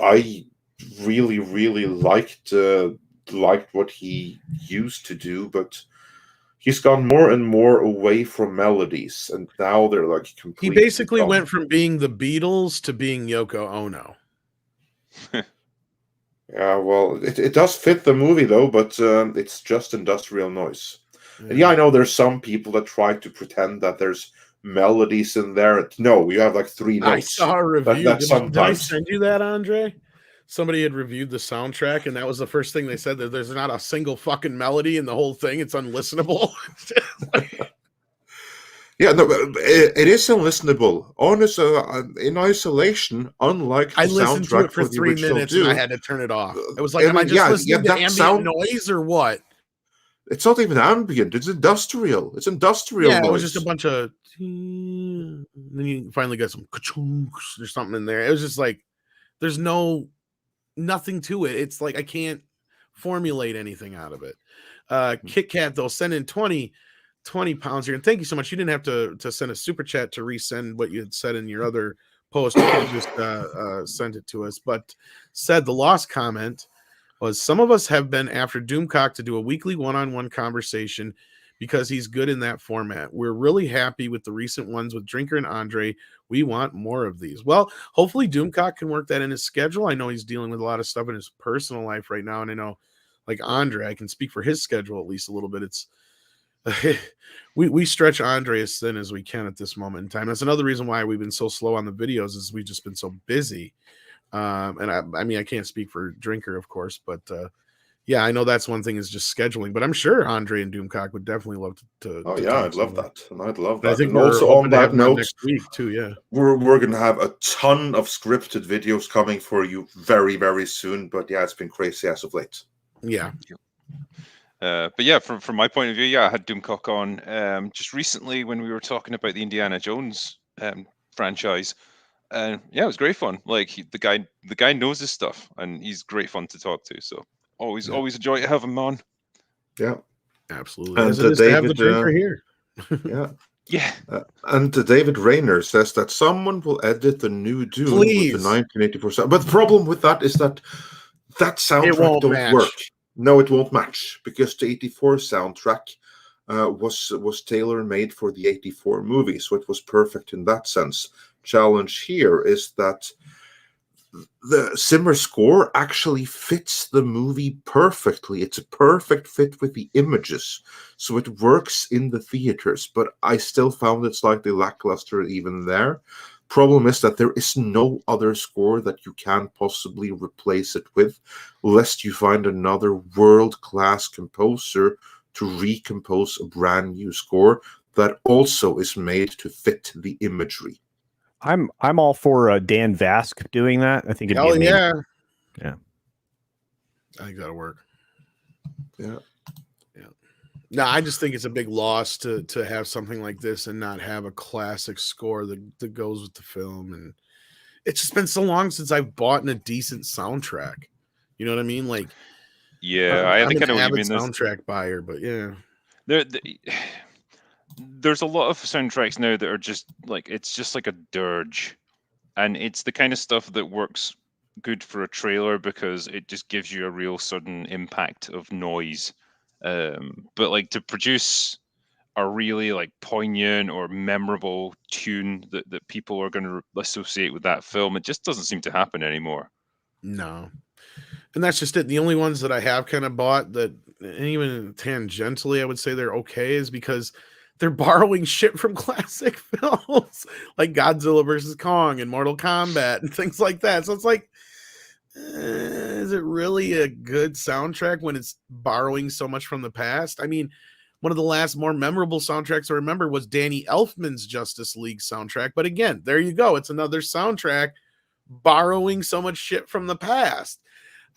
I really, really liked what he used to do, but he's gone more and more away from melodies, and now they're like completely. He basically went from being the Beatles to being Yoko Ono. Yeah, well, it does fit the movie though, but it's just industrial noise. Yeah. And yeah, I know there's some people that try to pretend that there's melodies in there. No, you have like 3 notes. I saw a review. Did I send you that, Andre? Somebody had reviewed the soundtrack, and that was the first thing they said, that there's not a single fucking melody in the whole thing. It's unlistenable. Yeah, no, it is unlistenable. Honestly, in isolation, unlike the I listened to it for 3 minutes and I had to turn it off. It was like, am I just listening to ambient noise or what? It's not even ambient. It's industrial. It's industrial noise. It was just a bunch of... And then you finally got some ka-chunks or something in there. It was just like, there's nothing to it. It's like I can't formulate anything out of it. Kit Kat, though, send in 20 pounds here. And thank you so much. You didn't have to send a super chat to resend what you had said in your other post. You could just sent it to us. But said the lost comment was, some of us have been after Doomcock to do a weekly one-on-one conversation because he's good in that format. We're really happy with the recent ones with Drinker and Andre. We want more of these. Well, hopefully Doomcock can work that in his schedule. I know he's dealing with a lot of stuff in his personal life right now. And I know, like Andre, I can speak for his schedule at least a little bit. It's we stretch Andre as thin as we can at this moment in time. That's another reason why we've been so slow on the videos, is we've just been so busy. And I mean, I can't speak for Drinker, of course, but Yeah, I know that's one thing is just scheduling, but I'm sure Andre and Doomcock would definitely love to. Oh to yeah, talk I'd love some more. that, and I'd love And I that. think And we're also hoping on to have that him on note, next week too. Yeah. we're gonna have a ton of scripted videos coming for you very, very soon. But yeah, it's been crazy as of late. Yeah. But yeah, from my point of view, yeah, I had Doomcock on just recently when we were talking about the Indiana Jones franchise, and yeah, it was great fun. Like the guy knows his stuff, and he's great fun to talk to. So always enjoy to have him on. Yeah, Absolutely. and As it is to have the David, drinker here. yeah, Yeah, and David Rayner says that someone will edit the new Dune Please. with the 1984 sound. But the problem with that is that soundtrack won't don't match. work. No, it won't match because the 84 soundtrack was tailor made for the 84 movie, so it was perfect in that sense. Challenge here is that the Zimmer score actually fits the movie perfectly. It's a perfect fit with the images, so it works in the theaters, but I still found it slightly lackluster even there. Problem is that there is no other score that you can possibly replace it with, lest you find another world-class composer to recompose a brand new score that also is made to fit the imagery. I'm all for Dan Vask doing that. I think it'd Hell be amazing. yeah. Yeah. I think that'll work. Yeah. No, I just think it's a big loss to have something like this and not have a classic score that goes with the film. And it's just been so long since I've bought a decent soundtrack. You know what I mean? Like, yeah, I'm I think I an know what you avid mean. soundtrack buyer, but yeah. There's a lot of soundtracks now that are just like it's just like a dirge, and it's the kind of stuff that works good for a trailer because it just gives you a real sudden impact of noise. But like to produce a really like poignant or memorable tune that people are going to associate with that film, it just doesn't seem to happen anymore. No. And that's just it. The only ones that I have kind of bought that, and even tangentially, I would say they're okay, is because they're borrowing shit from classic films like Godzilla versus Kong and Mortal Kombat and things like that. So it's like, is it really a good soundtrack when it's borrowing so much from the past? I mean, one of the last more memorable soundtracks I remember was Danny Elfman's Justice League soundtrack. But again, there you go. It's another soundtrack borrowing so much shit from the past.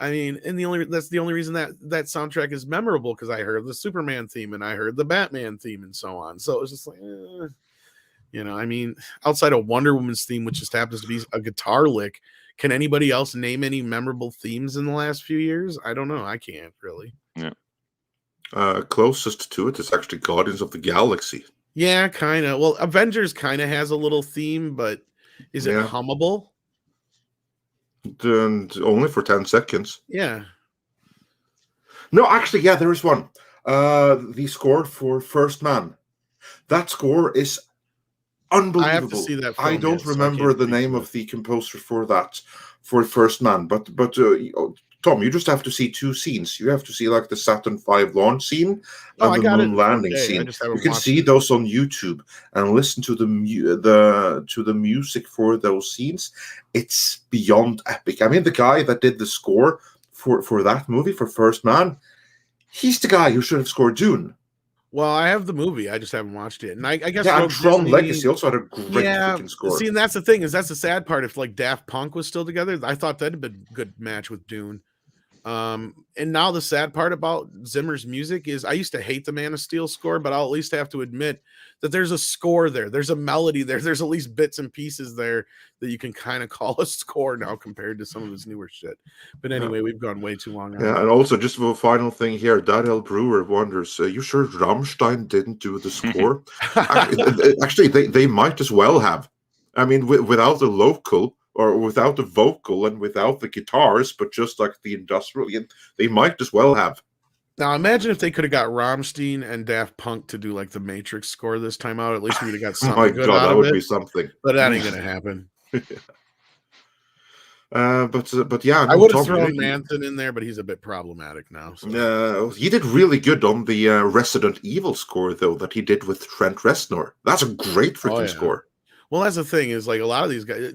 I mean, and that's the only reason that soundtrack is memorable, because I heard the Superman theme and I heard the Batman theme and so on. So it was just like, I mean, outside of Wonder Woman's theme, which just happens to be a guitar lick, can anybody else name any memorable themes in the last few years? I don't know. I can't really. Yeah. Closest to it is actually Guardians of the Galaxy. Yeah, kind of. Well, Avengers kind of has a little theme, but is it hummable? And only for 10 seconds. Yeah. No, actually, yeah, there is one. The score for First Man. That score is unbelievable. I have to see that film I don't yet, so remember the name of the composer for that, for First Man. But Tom, you just have to see two scenes. You have to see like the Saturn V launch scene and the moon landing scene. You can see those on YouTube and listen to the music for those scenes. It's beyond epic. I mean, the guy that did the score for that movie, for First Man, he's the guy who should have scored Dune. Well, I have the movie. I just haven't watched it. And I guess and Tron Legacy also had a great freaking score. See, and that's the thing, is that's the sad part. If like Daft Punk was still together, I thought that'd been a good match with Dune. And now the sad part about Zimmer's music is I used to hate the Man of Steel score, but I'll at least have to admit that there's a score there. There's a melody there. There's at least bits and pieces there that you can kind of call a score now compared to some of his newer shit. But anyway, we've gone way too long. Yeah, and also just for a final thing here, Daniel Brewer wonders, you sure Rammstein didn't do the score? Actually, they might as well have. I mean, without the local or without the vocal and without the guitars, but just like the industrial, they might as well have. Now, imagine if they could have got Rammstein and Daft Punk to do like the Matrix score this time out. At least we would have got something good out that of would it. Be something. But that ain't gonna happen. But yeah, I would have thrown Manson in there, but he's a bit problematic now. So. He did really good on the Resident Evil score, though, that he did with Trent Reznor. That's a great freaking score. Well, that's the thing, is like a lot of these guys.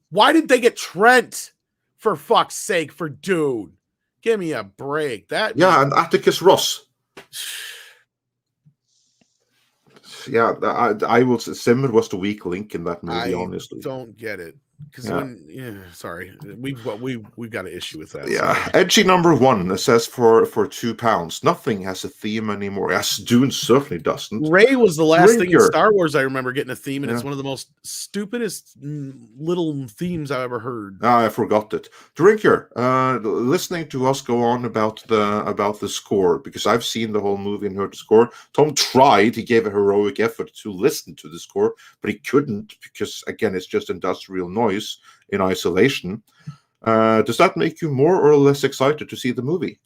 Why did they get Trent, for fuck's sake, for Dune? Give me a break. That Yeah, and Atticus Ross. Yeah, I will say Zimmer was the weak link in that movie, honestly. Don't get it. Because sorry, we've got an issue with that. Yeah, Sorry. edgy number 1 says for £2, nothing has a theme anymore. Yes, Dune certainly doesn't. Ray was the last thing in Drinker. Star Wars I remember getting a theme, and it's one of the most stupidest little themes I've ever heard. I forgot it. Drinker, listening to us go on about the score, because I've seen the whole movie and heard the score. Tom tried; he gave a heroic effort to listen to the score, but he couldn't because, again, it's just industrial noise in isolation. Does that make you more or less excited to see the movie?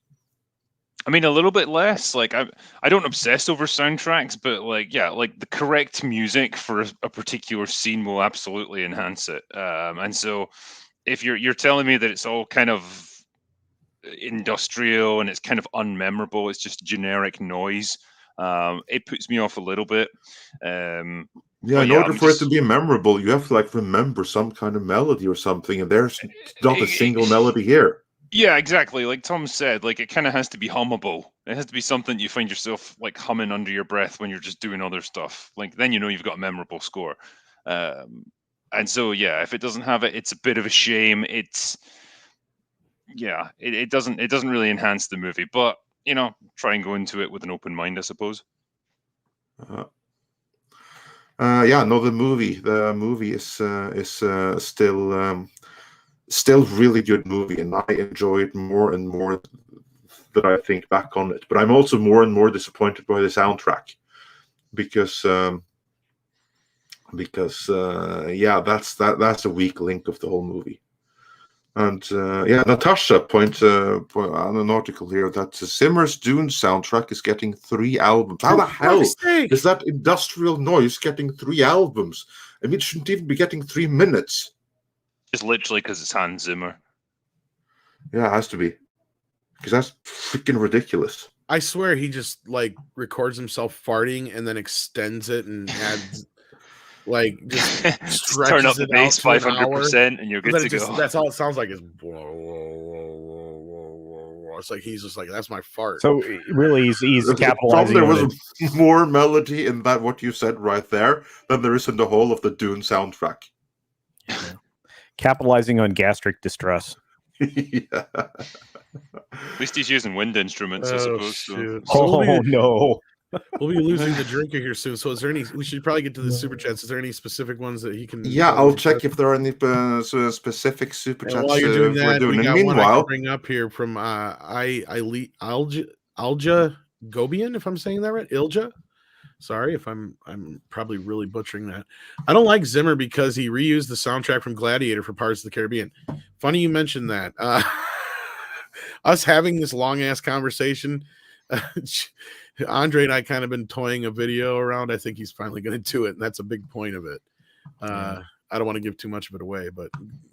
I mean, a little bit less. Like, I don't obsess over soundtracks, but like, yeah, like the correct music for a particular scene will absolutely enhance it. And so, if you're telling me that it's all kind of industrial and it's kind of unmemorable, it's just generic noise, it puts me off a little bit. Yeah, in order for it to be memorable, you have to like remember some kind of melody or something, and there's not a single melody here. Yeah, exactly. Like Tom said, like it kind of has to be hummable. It has to be something you find yourself like humming under your breath when you're just doing other stuff. Like then you know you've got a memorable score. And so yeah, if it doesn't have it, it's a bit of a shame. It doesn't really enhance the movie. But you know, try and go into it with an open mind, I suppose. The movie is still really good movie, and I enjoy it more and more that I think back on it. But I'm also more and more disappointed by the soundtrack because that's a weak link of the whole movie. And Natasha points on an article here that Zimmer's Dune soundtrack is getting 3 albums. How the hell is that industrial noise getting 3 albums? I mean, it shouldn't even be getting 3 minutes. Just literally because it's Hans Zimmer. Yeah, it has to be. Because that's freaking ridiculous. I swear he just like records himself farting and then extends it and adds like just turn up the bass 500% and you're good to go. That's all it sounds like is it's like he's just like, that's my fart. So really he's capitalizing. There was more melody in that what you said right there than there is in the whole of the Dune soundtrack. Yeah. Capitalizing on gastric distress. Yeah. At least he's using wind instruments, I suppose. So. No. We'll be losing the drinker here soon. So is there any, we should probably get to the super chats. Is there any specific ones that he can? Yeah, I'll check if there are any specific super chats. While you're doing that, we got meanwhile, one I can bring up here from Alja Gobian, if I'm saying that right. Ilja. Sorry if I'm probably really butchering that. I don't like Zimmer because he reused the soundtrack from Gladiator for Pirates of the Caribbean. Funny you mentioned that. Us having this long ass conversation, Andre and I kind of been toying a video around. I think he's finally going to do it, and that's a big point of it. I don't want to give too much of it away, but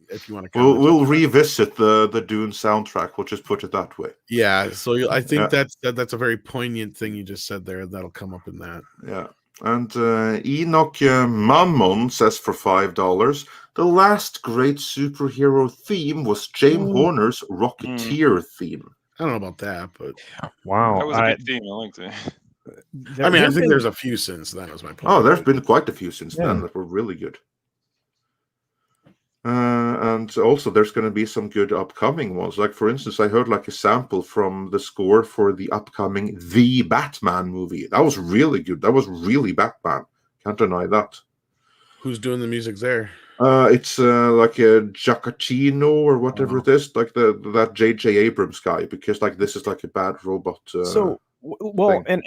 if you want to, we'll revisit the Dune soundtrack. We'll just put it that way. Yeah. So I think that's a very poignant thing you just said there. That'll come up in that. Yeah. And Enoch Mammon says for $5, the last great superhero theme was James Horner's Rocketeer theme. I don't know about that, but wow, that was a good theme. I liked it. I mean, I think there's a few since then. Was my point. Oh, there's been quite a few since then that were really good. And also, there's going to be some good upcoming ones. Like, for instance, I heard like a sample from the score for the upcoming The Batman movie. That was really good. That was really Batman. Can't deny that. Who's doing the music there? It's like a Giacchino or whatever it is, like that J.J. Abrams guy, because like this is like a bad robot. And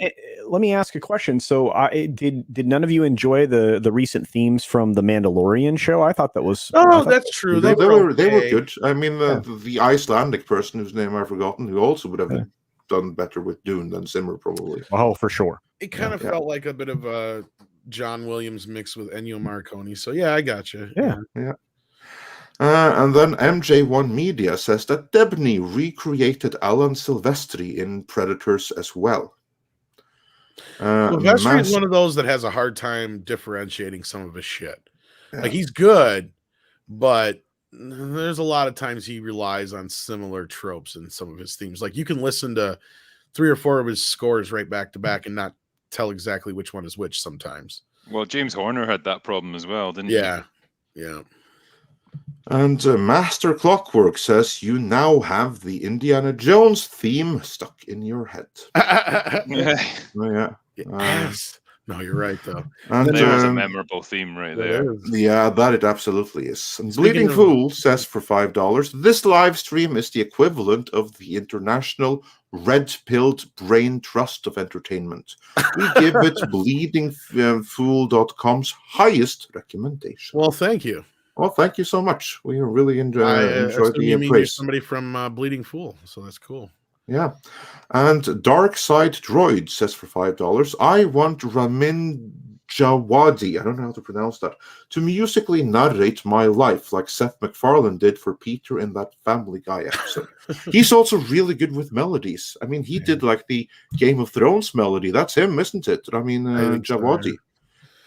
let me ask a question. So, did none of you enjoy the recent themes from the Mandalorian show? I thought that was. That's true. They were good. I mean, the Icelandic person whose name I've forgotten, who also would have done better with Dune than Zimmer, probably. Oh, for sure. It kind of felt like a bit of a John Williams mixed with Ennio Morricone. So yeah, I got you. Yeah. And then MJ1 Media says that Debney recreated Alan Silvestri in Predators as well. Silvestri is one of those that has a hard time differentiating some of his shit. Like he's good, but there's a lot of times he relies on similar tropes in some of his themes. Like you can listen to 3 or 4 of his scores right back to back and not tell exactly which one is which sometimes. Well, James Horner had that problem as well, didn't Yeah. he? Yeah. And Master Clockwork says you now have the Indiana Jones theme stuck in your head. Oh, yeah. Yes. No, you're right though. And That was a memorable theme right there. Yeah, that it absolutely is. And Speaking Bleeding of- Fool says for $5, this live stream is the equivalent of the International Red-Pilled Brain Trust of Entertainment. We give it bleedingfool.com's highest recommendation. Well, thank you. Well, thank you so much. We really enjoyed assume you the mean you're praise. somebody from Bleeding Fool, so that's cool. Yeah. And Dark Side Droid says for $5, I want Ramin Djawadi, I don't know how to pronounce that, to musically narrate my life like Seth MacFarlane did for Peter in that Family Guy episode. He's also really good with melodies. I mean, he did like the Game of Thrones melody. That's him, isn't it? Ramin Djawadi.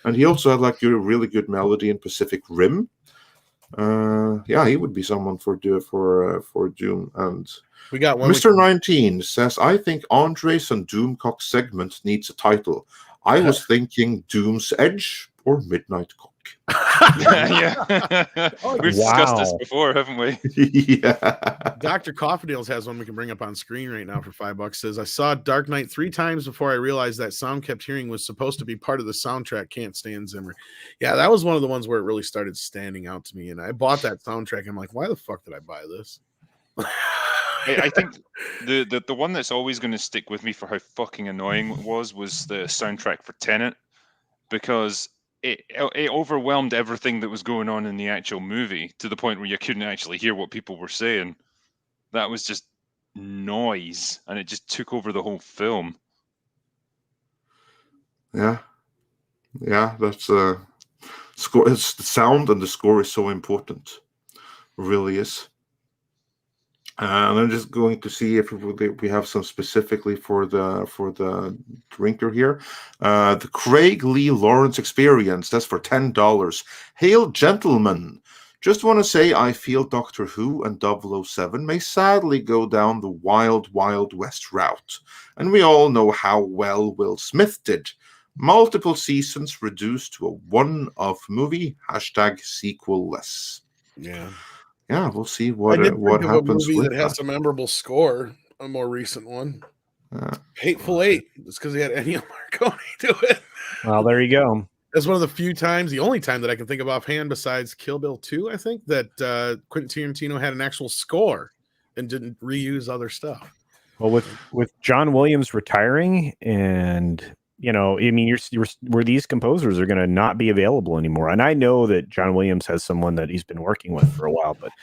And he also had like a really good melody in Pacific Rim. Yeah, he would be someone for Doom. And we got one. Mr. 19 says, I think Andres and Doomcock segment needs a title. I was thinking Doom's Edge or Midnight Cock. Yeah. We've discussed this before, haven't we? Yeah. Dr. Cofferdales has one we can bring up on screen right now for $5. Says, I saw Dark Knight 3 times before I realized that sound kept hearing was supposed to be part of the soundtrack. Can't stand Zimmer. Yeah, that was one of the ones where it really started standing out to me. And I bought that soundtrack. And I'm like, why the fuck did I buy this? I think the one that's always going to stick with me for how fucking annoying it was the soundtrack for Tenet, because it overwhelmed everything that was going on in the actual movie to the point where you couldn't actually hear what people were saying. That was just noise, and it just took over the whole film. Yeah, that's score. It's the sound and the score is so important, it really is. And I'm just going to see if we have some specifically for the drinker here. The Craig Lee Lawrence Experience. That's for $10. Hail, gentlemen. Just want to say I feel Doctor Who and 007 may sadly go down the wild, wild west route. And we all know how well Will Smith did. Multiple seasons reduced to a one-off movie. #sequel-less. Yeah. Yeah, we'll see what happens happens with that has a memorable score, a more recent one. Hateful Eight. It's because he had Ennio Morricone to it. Well, there you go. That's one of the few times, the only time that I can think of offhand besides Kill Bill 2, I think, that Quentin Tarantino had an actual score and didn't reuse other stuff. Well, with John Williams retiring, and I mean, where these composers are going to not be available anymore. And I know that John Williams has someone that he's been working with for a while, but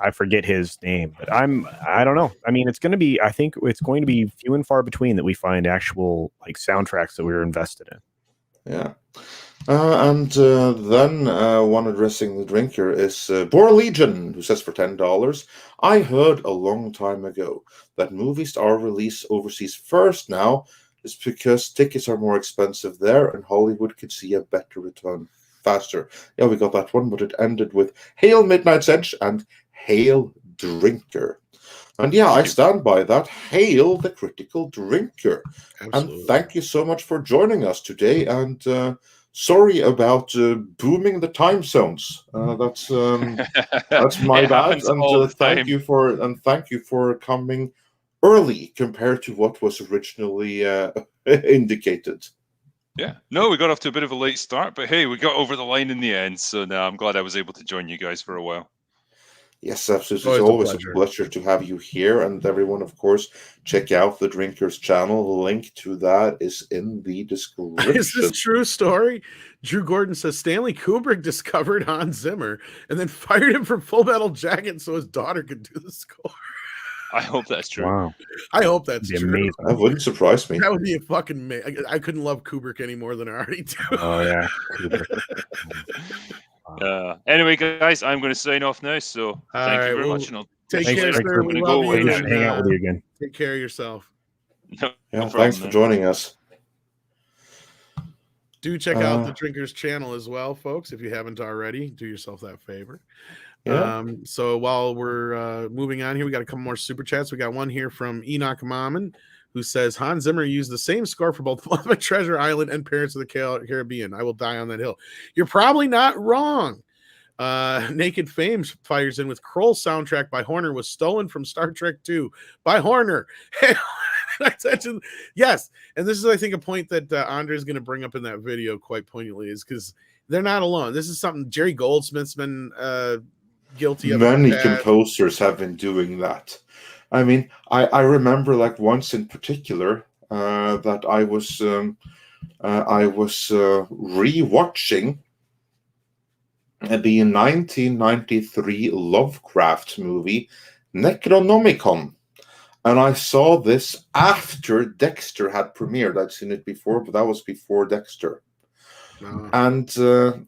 I forget his name. But I don't know. I mean, I think it's going to be few and far between that we find actual like soundtracks that we're invested in. Yeah. And then one addressing the drinker is Boar Legion, who says for $10, I heard a long time ago that movies are released overseas first now. Is because tickets are more expensive there and Hollywood could see a better return faster. Yeah, we got that one, but it ended with Hail Midnight's Edge and Hail Drinker. And yeah, I stand by that. Hail the Critical Drinker. Absolutely. And thank you so much for joining us today. And sorry about booming the time zones. That's my bad. And thank you for coming early compared to what was originally indicated. Yeah, no, we got off to a bit of a late start, but hey, we got over the line in the end. So now I'm glad I was able to join you guys for a while. Yes, absolutely. It's always a pleasure to have you here. And everyone, of course, check out the Drinkers channel. The link to that is in the description. Is this true story? Drew Gordon says Stanley Kubrick discovered Hans Zimmer and then fired him from Full Metal Jacket so his daughter could do the score. I hope that's true. Wow. I hope that's true. Amazing. That wouldn't surprise me. That would be a fucking I couldn't love Kubrick any more than I already do. Oh, yeah. Anyway, guys, I'm going to sign off now. So thank you very much. And take care, sir. We love you. Hang out with you again. Take care of yourself. No problem, thanks for joining us. Do check out the Drinkers channel as well, folks. If you haven't already, do yourself that favor. Yeah. So while we're moving on here, we got a couple more super chats. We got one here from Enoch Mammon, who says Hans Zimmer used the same score for both Muppet Treasure Island and Pirates of the Caribbean. I will die on that hill. You're probably not wrong. Naked Fame fires in with Kroll soundtrack by Horner was stolen from Star Trek 2 by Horner. Yes, and this is, I think, a point that Andre is going to bring up in that video quite poignantly, is because they're not alone. This is something Jerry Goldsmith's been guilty of. Many composers have been doing that. I mean, I remember like once in particular that I was rewatching the 1993 Lovecraft movie Necronomicon, and I saw this after Dexter had premiered. I'd seen it before, but that was before Dexter. And then,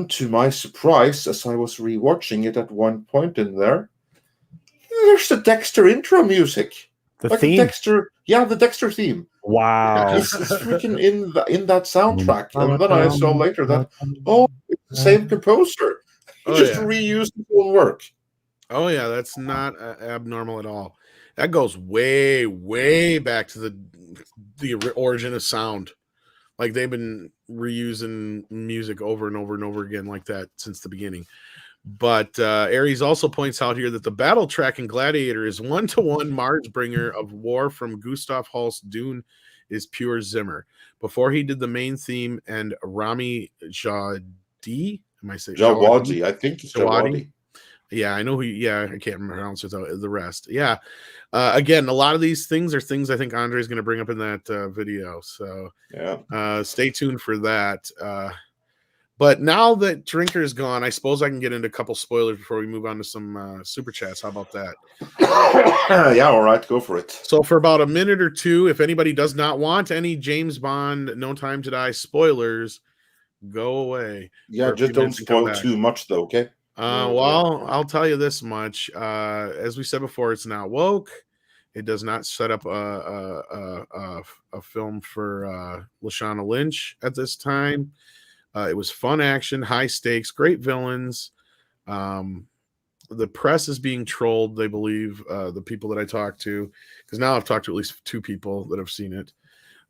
to my surprise, as I was rewatching it at one point in there, there's the Dexter intro music. The like theme? The Dexter theme. Wow. It's freaking in that soundtrack. And then I saw later that, it's the same composer. He just reused his own work. Oh, yeah, that's not abnormal at all. That goes way, way back to the origin of sound. Like, they've been reusing music over and over and over again like that since the beginning. But Aries also points out here that the battle track in Gladiator is 1-to-1 Marsbringer of War from Gustav Holst. Dune is pure Zimmer. Before he did the main theme and Rami Djawadi, I think it's Djawadi. Yeah, I know I can't pronounce the rest. Yeah. Again, a lot of these things are things I think Andre is going to bring up in that video. So stay tuned for that. But now that Drinker is gone, I suppose I can get into a couple spoilers before we move on to some super chats. How about that? Yeah, all right, go for it. So for about a minute or two, if anybody does not want any James Bond No Time to Die spoilers, go away. Yeah, just don't spoil too much, though, okay? Well, I'll tell you this much. As we said before, it's not woke. It does not set up a film for Lashana Lynch at this time. It was fun action, high stakes, great villains. The press is being trolled, they believe, the people that I talked to, because now I've talked to at least 2 people that have seen it.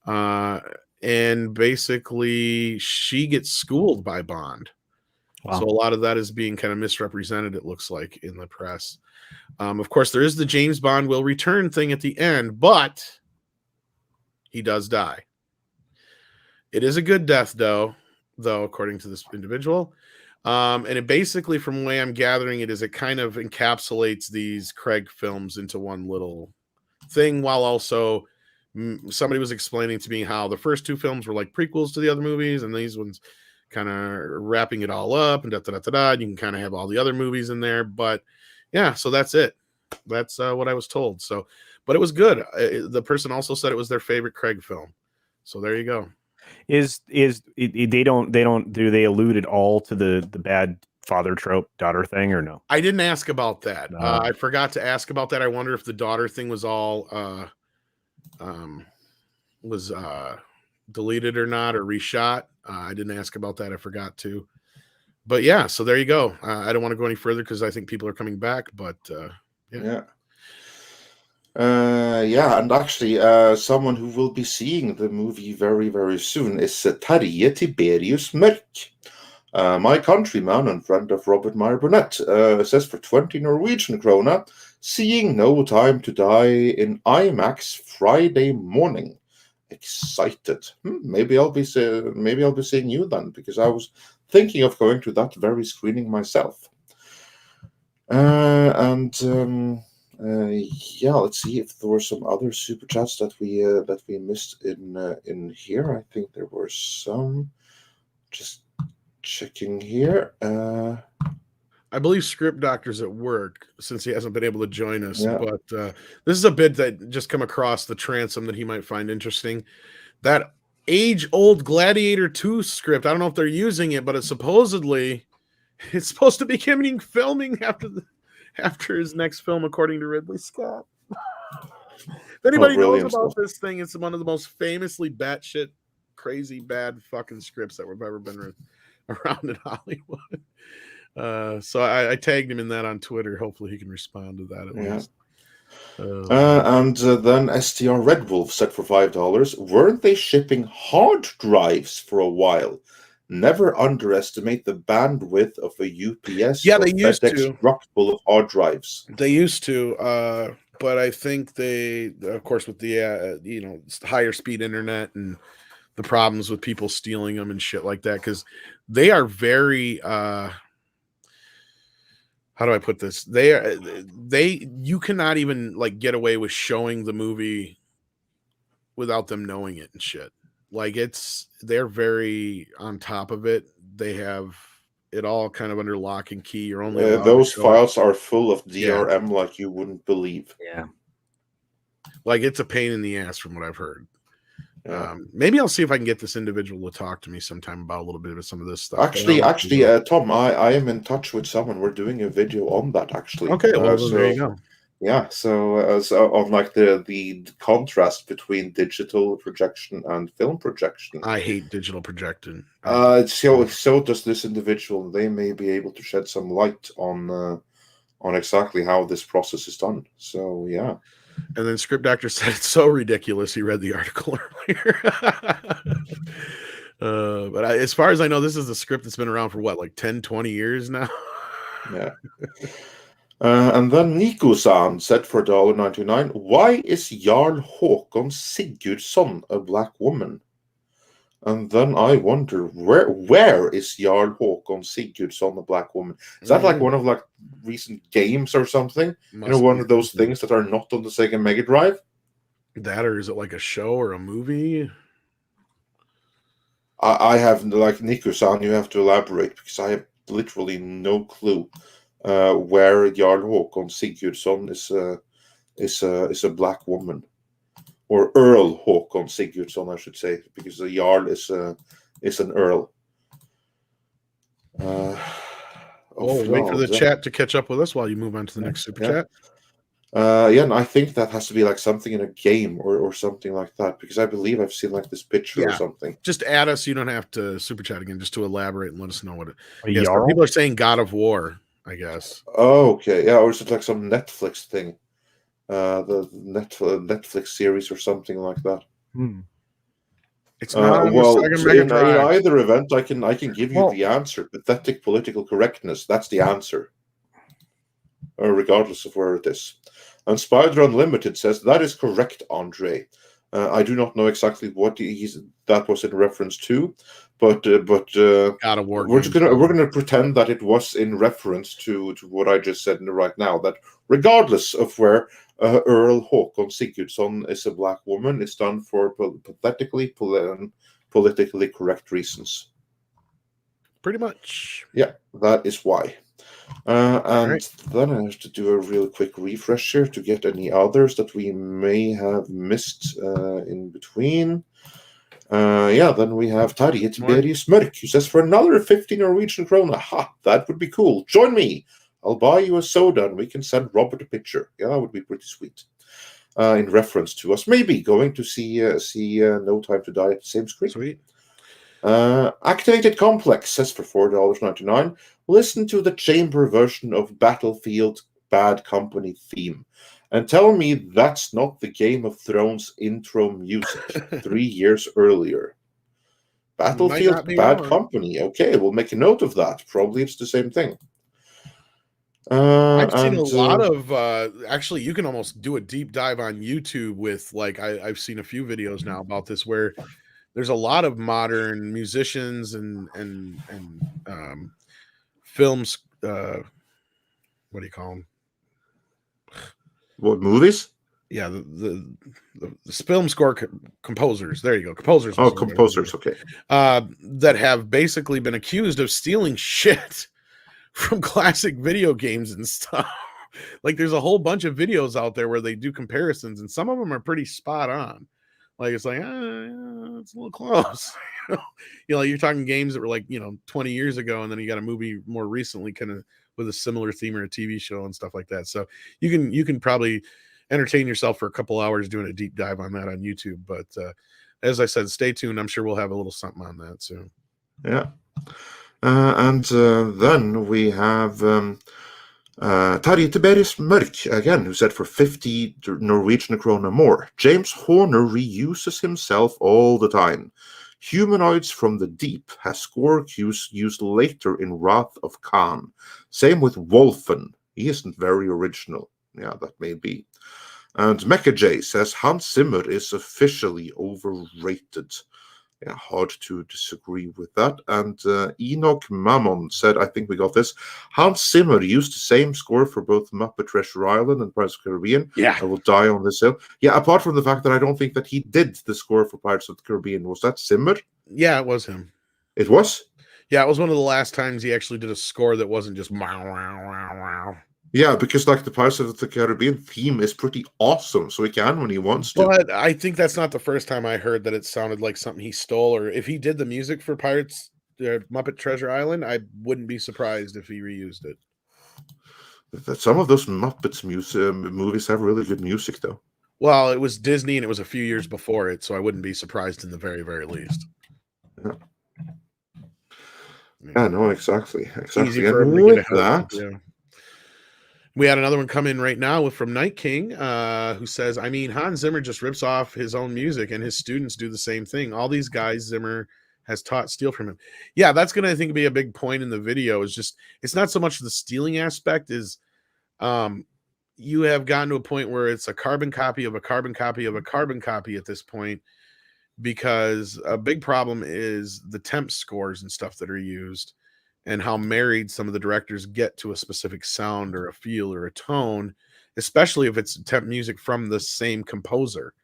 And basically, she gets schooled by Bond. Wow. So a lot of that is being kind of misrepresented, it looks like, in the press. Of course, there is the James Bond will return thing at the end, but he does die. It is a good death, though, according to this individual. And it basically, from the way I'm gathering it, is it kind of encapsulates these Craig films into one little thing, while also somebody was explaining to me how the first 2 films were like prequels to the other movies, and these ones kind of wrapping it all up and and you can kind of have all the other movies in there. But yeah, so that's it. That's what I was told. So, but it was good. The person also said it was their favorite Craig film. So there you go. Do they allude at all to the bad father trope daughter thing, or no? I didn't ask about that. No. I forgot to ask about that. I wonder if the daughter thing was all deleted or not, or reshot. I didn't ask about that. I forgot to. But yeah, so there you go. I don't want to go any further because I think people are coming back. But and actually, someone who will be seeing the movie very, very soon is Terje Tiberius Mørk, my countryman and friend of Robert Meyer Burnett. Says for 20 Norwegian krona, seeing No Time to Die in IMAX Friday morning. Excited. Maybe I'll be seeing you then, because I was thinking of going to that very screening myself. Let's see if there were some other super chats that we missed in here. I think there were some. Just checking here. I believe Script Doctor's at work since he hasn't been able to join us. Yeah. But this is a bit that just come across the transom that he might find interesting. That age-old Gladiator 2 script, I don't know if they're using it, but it's supposed to be filming after his next film, according to Ridley Scott. If anybody knows about this thing, it's one of the most famously batshit crazy bad fucking scripts that have ever been around in Hollywood. So I tagged him in that on Twitter. Hopefully he can respond to that at least. And then STR Red Wolf said for $5, weren't they shipping hard drives for a while? Never underestimate the bandwidth of a UPS Yeah, or they used FedEx to. truck full of hard drives. They used to, but I think they, of course, with the higher speed internet and the problems with people stealing them and shit like that, because they are very how do I put this? You cannot even like get away with showing the movie without them knowing it and shit. Like they're very on top of it. They have it all kind of under lock and key. You're only allowed those to show files are full of DRM like you wouldn't believe. Yeah. Like it's a pain in the ass from what I've heard. Yeah. Maybe I'll see if I can get this individual to talk to me sometime about a little bit of some of this stuff. Actually, Tom, I am in touch with someone. We're doing a video on that, actually. Okay, well, there you go. Yeah, so on like the contrast between digital projection and film projection. I hate digital projection. So does this individual. They may be able to shed some light on exactly how this process is done. So yeah. And then Script Doctor said it's so ridiculous. He read the article earlier. But as far as I know, this is a script that's been around for what, like 10, 20 years now? Yeah. And then Nico-san said for $1.99, why is Jarl Håkon Sigurdsson a black woman? And then I wonder, where is Jarl Håkon Sigurdsson a black woman? Is that like one of like recent games or something? One of those things that are not on the Sega Mega Drive? That, or is it like a show or a movie? I have, like Nico-san, you have to elaborate, because I have literally no clue where Jarl Håkon Sigurdsson is a black woman. Or Earl Håkon Sigurdsson, I should say, because the Jarl is an Earl. Wait for the chat to catch up with us while you move on to the next super chat. And I think that has to be like something in a game or something like that, because I believe I've seen like this picture or something. Just add us. You don't have to super chat again, just to elaborate and let us know what it is. Yes, people are saying God of War, I guess. Oh, okay. Yeah, or is it like some Netflix thing? The Netflix series or something like that. It's not in either event, I can give you the answer. Pathetic political correctness. That's the answer, regardless of where it is. And Spider Unlimited says that is correct, Andre. I do not know exactly what that was in reference to, but God of War. We're gonna pretend that it was in reference to what I just said right now. That regardless of where Earl Håkon Sigurdsson is a black woman, it's done for politically correct reasons. Pretty much. Yeah, that is why. And then I have to do a real quick refresh here to get any others that we may have missed in between. Then we have Tarjet Berius Mørk, who says for another 50 Norwegian krona. Ha, that would be cool. Join me. I'll buy you a soda and we can send Robert a picture. Yeah, that would be pretty sweet. In reference to us maybe going to see No Time to Die at the same screen. Sweet. Activated Complex says for $4.99, listen to the chamber version of Battlefield Bad Company theme and tell me that's not the Game of Thrones intro music 3 years earlier. Battlefield Bad Company. Okay, we'll make a note of that. Probably it's the same thing. I've seen a lot of actually you can almost do a deep dive on YouTube with like I've seen a few videos now about this where there's a lot of modern musicians and films what do you call them? What, movies? Yeah, the film score composers. There you go. Composers. Oh, composers, okay. That have basically been accused of stealing shit from classic video games and stuff. Like there's a whole bunch of videos out there where they do comparisons and some of them are pretty spot on. Like it's like it's a little close. You're talking games that were like 20 years ago, and then you got a movie more recently kind of with a similar theme or a TV show and stuff like that. So you can probably entertain yourself for a couple hours doing a deep dive on that on YouTube. But as I said, stay tuned. I'm sure we'll have a little something on that soon. Yeah. Then we have Terje Tiberius Mørk, again, who said for 50 Norwegian krona more. James Horner reuses himself all the time. Humanoids from the Deep has score cues used later in Wrath of Khan. Same with Wolfen. He isn't very original. Yeah, that may be. And Mecha J says Hans Zimmer is officially overrated. Yeah, hard to disagree with that. And Enoch Mammon said, I think we got this. Hans Zimmer used the same score for both Muppet Treasure Island and Pirates of the Caribbean. Yeah. I will die on this hill. Yeah, apart from the fact that I don't think that he did the score for Pirates of the Caribbean. Was that Zimmer? Yeah, it was him. It was? Yeah, it was one of the last times he actually did a score that wasn't just wow, wow, wow, wow. Yeah, because like the Pirates of the Caribbean theme is pretty awesome, so he can when he wants to. But I think that's not the first time I heard that it sounded like something he stole, or if he did the music for Pirates, Muppet Treasure Island, I wouldn't be surprised if he reused it. Some of those Muppets movies have really good music, though. Well, it was Disney, and it was a few years before it, so I wouldn't be surprised in the very, very least. Yeah, no, exactly. Easy for And everybody to with get that, yeah. We had another one come in right now from Night King, who says, I mean, Hans Zimmer just rips off his own music, and his students do the same thing. All these guys Zimmer has taught steal from him. Yeah, that's going to, I think, be a big point in the video. Is just, it's not so much the stealing aspect, is you have gotten to a point where it's a carbon copy of a carbon copy of a carbon copy at this point, because a big problem is the temp scores and stuff that are used, and how married some of the directors get to a specific sound or a feel or a tone, especially if it's temp music from the same composer.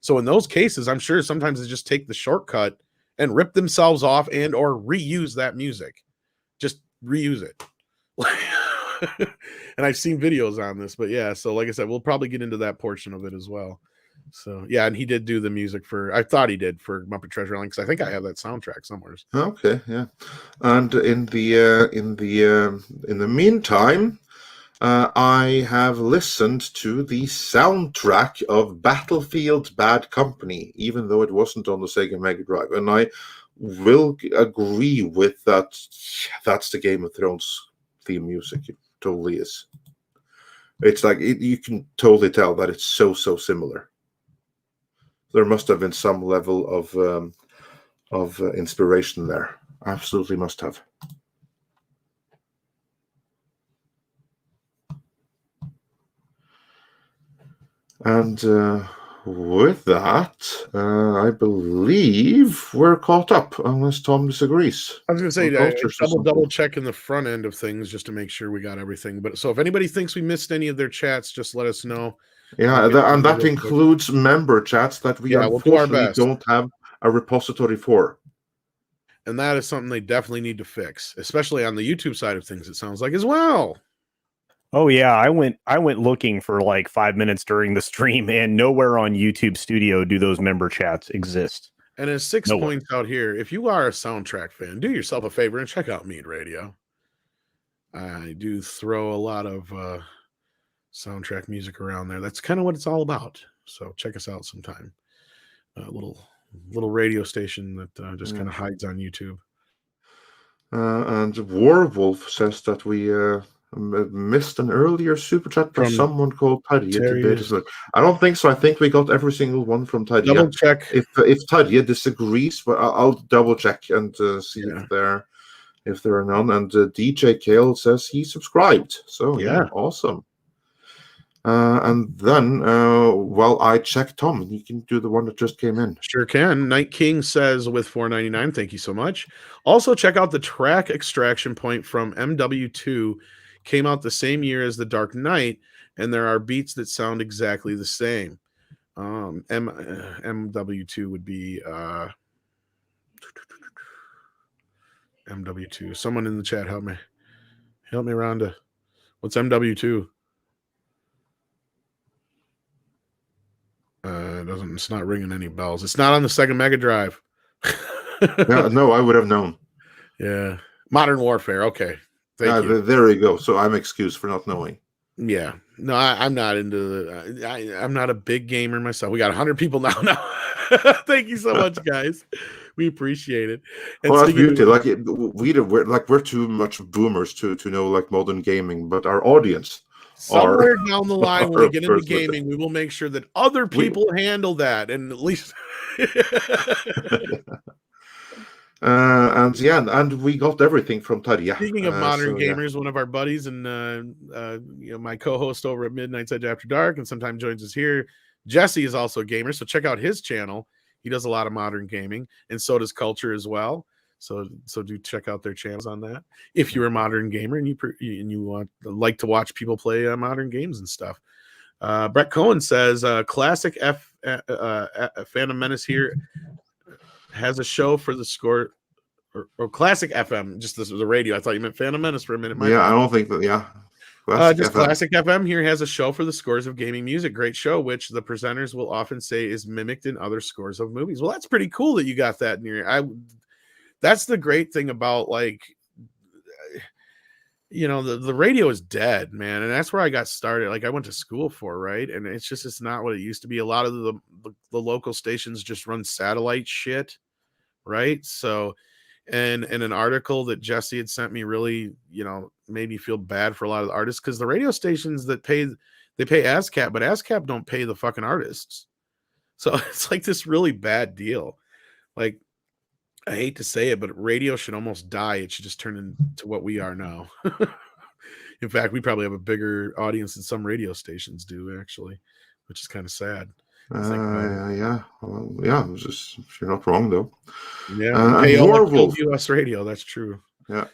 So in those cases, I'm sure sometimes they just take the shortcut and rip themselves off and or reuse that music. Just reuse it. And I've seen videos on this, but yeah, so like I said, we'll probably get into that portion of it as well. So yeah, and he did do the music for, I thought he did, for Muppet Treasure Island, because I think I have that soundtrack somewhere. Okay, yeah. And in the meantime, I have listened to the soundtrack of Battlefield Bad Company, even though it wasn't on the Sega Mega Drive, and I will agree with that. That's the Game of Thrones theme music. It totally is. It's like you can totally tell that it's so similar. There must have been some level of inspiration there. Absolutely must have. And with that, I believe we're caught up, unless Tom disagrees. I was going to say, double check in the front end of things just to make sure we got everything. But so if anybody thinks we missed any of their chats, just let us know. Yeah, and that includes member chats that we unfortunately don't have a repository for. And that is something they definitely need to fix, especially on the YouTube side of things, it sounds like, as well. Oh yeah, I went looking for like 5 minutes during the stream, and nowhere on YouTube Studio do those member chats exist. And as Six points out here, if you are a soundtrack fan, do yourself a favor and check out Mead Radio. I do throw a lot of soundtrack music around there. That's kind of what it's all about. So check us out sometime. A little radio station that just kind of hides on YouTube. And Warwolf says that we missed an earlier super chat from someone called Terje. I don't think so. I think we got every single one from Terje. Double check. If Terje disagrees, but I'll double check and see if there are none. And DJ Kale says he subscribed. So yeah, awesome. And then while I check, Tom, you can do the one that just came in. Sure can. Night King says with $4.99, thank you so much. Also check out the track extraction point from MW2. Came out the same year as The Dark Knight, and there are beats that sound exactly the same. MW2 would be MW2. Someone in the chat, help me, Rhonda. What's MW2? It's not ringing any bells. It's not on the Sega Mega Drive. No, I would have known. Yeah, Modern Warfare. Okay. Thank you. There you go. So I'm excused for not knowing. Yeah. No, I'm not into I'm not a big gamer myself. We got 100 people now. Thank you so much, guys. We appreciate it. And Well, that's speaking beauty. of- Like we're too much boomers to know like modern gaming, but our audience somewhere down the line, when we get into of course, with gaming, we will make sure that other people handle that, and at least. And yeah, and we got everything from Tarja. Speaking of modern so, yeah. gamers, one of our buddies and my co-host over at Midnight's Edge After Dark, and sometimes joins us here. Jesse is also a gamer, so check out his channel. He does a lot of modern gaming, and so does Culture as well. So do check out their channels on that. If you're a modern gamer and you like to watch people play modern games and stuff. Brett Cohen says classic Phantom Menace here has a show for the score or classic FM, just the radio. I thought you meant Phantom Menace for a minute. Yeah, I don't think that. Yeah, Classic FM here has a show for the scores of gaming music. Great show, which the presenters will often say is mimicked in other scores of movies. Well, that's pretty cool that you got that in your. That's the great thing about like, the radio is dead, man, and that's where I got started. Like I went to school for, right, and it's not what it used to be. A lot of the local stations just run satellite shit, right? So. And an article that Jesse had sent me really, made me feel bad for a lot of the artists, because the radio stations that pay ASCAP, but ASCAP don't pay the fucking artists. So it's like this really bad deal. Like, I hate to say it, but radio should almost die. It should just turn into what we are now. In fact, we probably have a bigger audience than some radio stations do, actually, which is kind of sad. Yeah. Well, yeah. You're not wrong though. Yeah. And Warwolf, US Radio. That's true. Yeah.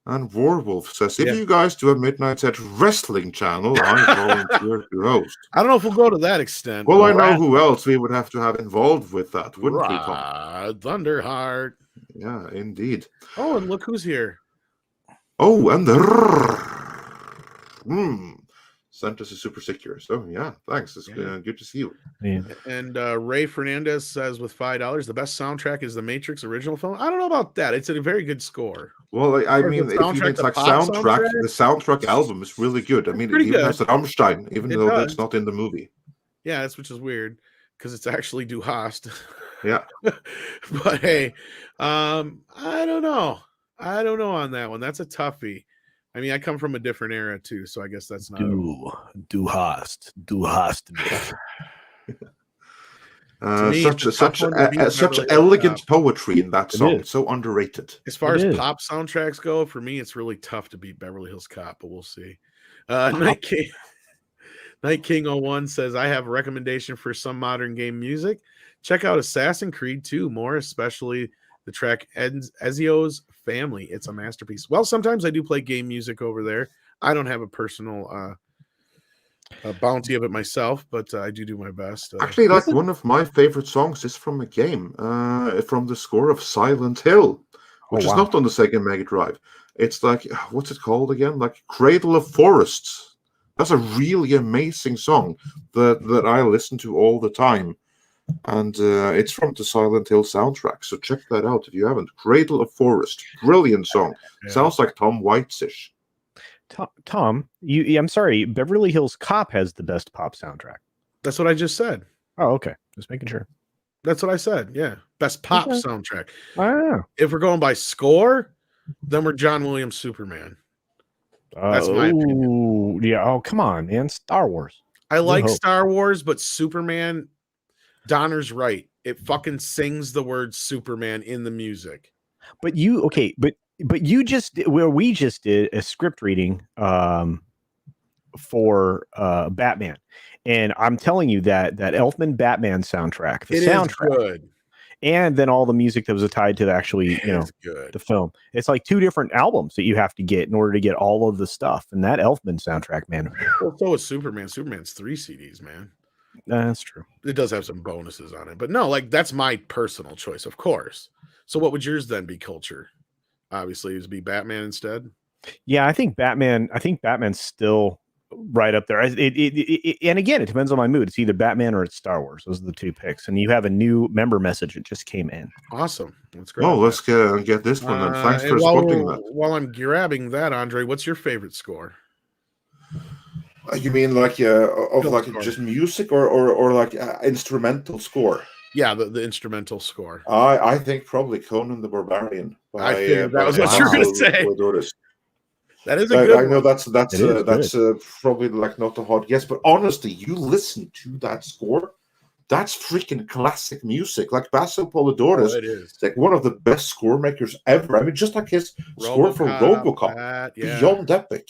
And Warwolf says, if you guys do a Midnight's Edge wrestling channel, I volunteer to host. I don't know if we'll go to that extent. Well, I know who else we would have to have involved with that, wouldn't we, Tom? Thunderheart. Yeah, indeed. Oh, and look who's here. Oh, and the sent us a super secure. So yeah, thanks. It's good to see you. Yeah. And Ray Fernandez says with $5, the best soundtrack is the Matrix original film. I don't know about that. It's a very good score. Well, I mean, if you mean like soundtrack, the soundtrack album is really good. I mean, it even has Rammstein, even though that's not in the movie. Yeah, which is weird because it's actually Du Hast. Yeah. But hey, I don't know. I don't know on that one. That's a toughie. I mean, I come from a different era too, so I guess that's not Du Hast. Such elegant poetry in that song. So underrated. As far as pop soundtracks go, for me, it's really tough to beat Beverly Hills Cop, but we'll see. Night King 01 says, I have a recommendation for some modern game music. Check out Assassin's Creed 2, more especially the track Ezio's Family. It's a masterpiece. Well, sometimes I do play game music over there. I don't have a personal bounty of it myself, but I do my best. Actually, like one of my favorite songs is from a game, from the score of Silent Hill, which is not on the Sega Mega Drive. It's like, what's it called again? Like Cradle of Forests. That's a really amazing song that I listen to all the time. And it's from the Silent Hill soundtrack. So check that out if you haven't. Cradle of Forest. Brilliant song. Yeah. Sounds like Tom Waits-ish. Tom, I'm sorry. Beverly Hills Cop has the best pop soundtrack. That's what I just said. Oh, okay. Just making sure. That's what I said. Yeah. Best pop soundtrack. Oh. If we're going by score, then we're John Williams Superman. That's my opinion. Yeah. Oh, come on, man. Star Wars. I like Star Wars, but Superman... Donner's right. It fucking sings the word Superman in the music. But we just did a script reading for Batman, and I'm telling you that Elfman Batman soundtrack, the soundtrack, is good. And then all the music that was tied to the film. It's like two different albums that you have to get in order to get all of the stuff. And that Elfman soundtrack, man. Well, so is Superman. Superman's 3 CDs, man. That's true. It does have some bonuses on it, but no, like that's my personal choice, of course. So what would yours then be, Culture? Obviously, it would be Batman instead. Yeah, I think Batman's still right up there. And again, it depends on my mood. It's either Batman or it's Star Wars. Those are the two picks. And you have a new member message that just came in. Awesome. That's great. Oh, let's get this one then. Thanks for spotting that. While I'm grabbing that, Andre, what's your favorite score? You mean like just music or like instrumental score? Yeah, the instrumental score. I think probably Conan the Barbarian. I figured that was what you were going to say. That is a good I know one. that's probably like not a hard guess, but honestly, you listen to that score, that's freaking classic music. Like Basso Polidorus, it is like one of the best score makers ever. I mean, just like his score for RoboCop, beyond epic.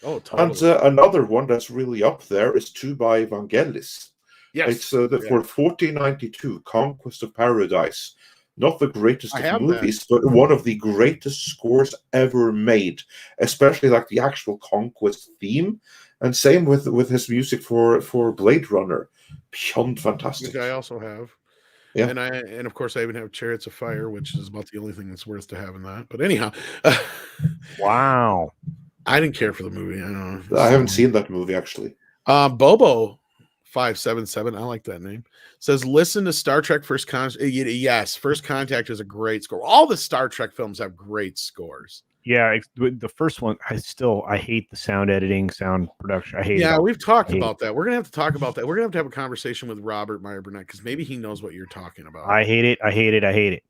Oh, totally. And another one that's really up there is Tuba Evangelis. Yes, it's for 1492, Conquest of Paradise. Not the greatest of movies, but one of the greatest scores ever made, especially like the actual Conquest theme. And same with his music for Blade Runner. Beyond fantastic. Which I also have. Yeah. And of course I even have Chariots of Fire, which is about the only thing that's worth to have in that. But anyhow. Wow. I didn't care for the movie. I haven't seen that movie actually. Bobo 577, I like that name, says listen to Star Trek First Contact. Yes, First Contact is a great score. All the Star Trek films have great scores. Yeah, the first one, I hate the sound editing, sound production. I hate it. Yeah, we've talked about that. We're gonna have to talk about that. We're gonna have to a conversation with Robert Meyer Burnett because maybe he knows what you're talking about. I hate it.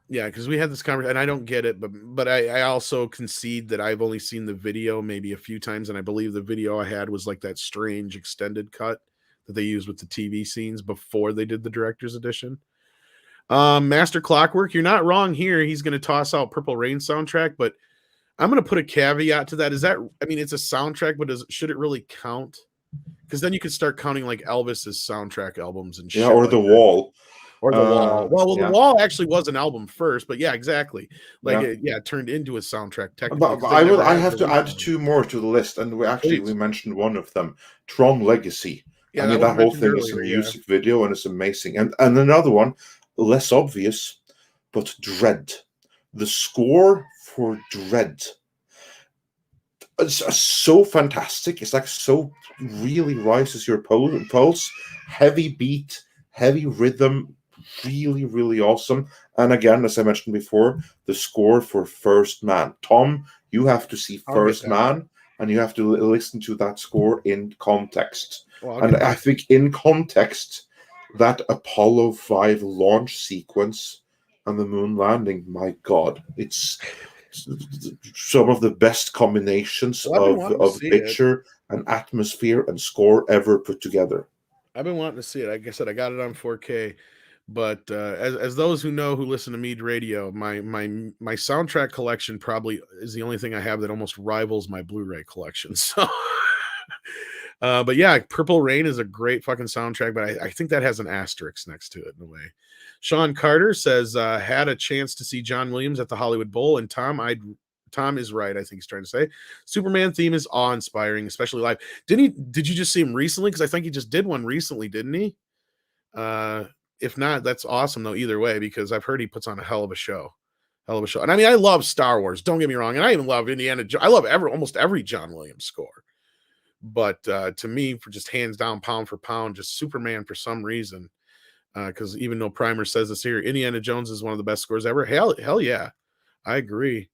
Yeah, because we had this conversation, and I don't get it, but I also concede that I've only seen the video maybe a few times, and I believe the video I had was like that strange extended cut that they used with the TV scenes before they did the director's edition. Master Clockwork, you're not wrong here. He's going to toss out Purple Rain soundtrack, but I'm going to put a caveat to that. It's a soundtrack, but should it really count? Because then you could start counting like Elvis's soundtrack albums and shit. Yeah, or like The Wall. Or The Wall. Well, The Wall actually was an album first, but yeah, exactly. Like it turned into a soundtrack technically. But I have to add two more to the list, and we mentioned one of them, Tron Legacy. Yeah, I mean, that whole thing is a music video, and it's amazing. And another one, less obvious, but Dread. The score for Dread. It's so fantastic. It's like so really rises your pulse. Heavy beat, heavy rhythm, really, really awesome. And again, as I mentioned before, the score for First Man. Tom, you have to see First Man, and you have to listen to that score in context. And I think in context, that Apollo 5 launch sequence and the moon landing, my God, it's some of the best combinations of picture and atmosphere and score ever put together. I've been wanting to see it. Like I said, I got it on 4K. But as those who listen to Mead Radio, my soundtrack collection probably is the only thing I have that almost rivals my Blu-ray collection. So, but yeah, Purple Rain is a great fucking soundtrack, but I think that has an asterisk next to it in a way. Sean Carter says had a chance to see John Williams at the Hollywood Bowl, and Tom is right. I think he's trying to say Superman theme is awe-inspiring, especially live. Did you just see him recently? Because I think he just did one recently, didn't he? If not, that's awesome though. Either way, because I've heard he puts on a hell of a show. And I mean, I love Star Wars. Don't get me wrong, and I even love Indiana. I love almost every John Williams score. But to me, for just hands down, pound for pound, just Superman for some reason. Because even though Primer says this here, Indiana Jones is one of the best scores ever. Hell yeah, I agree.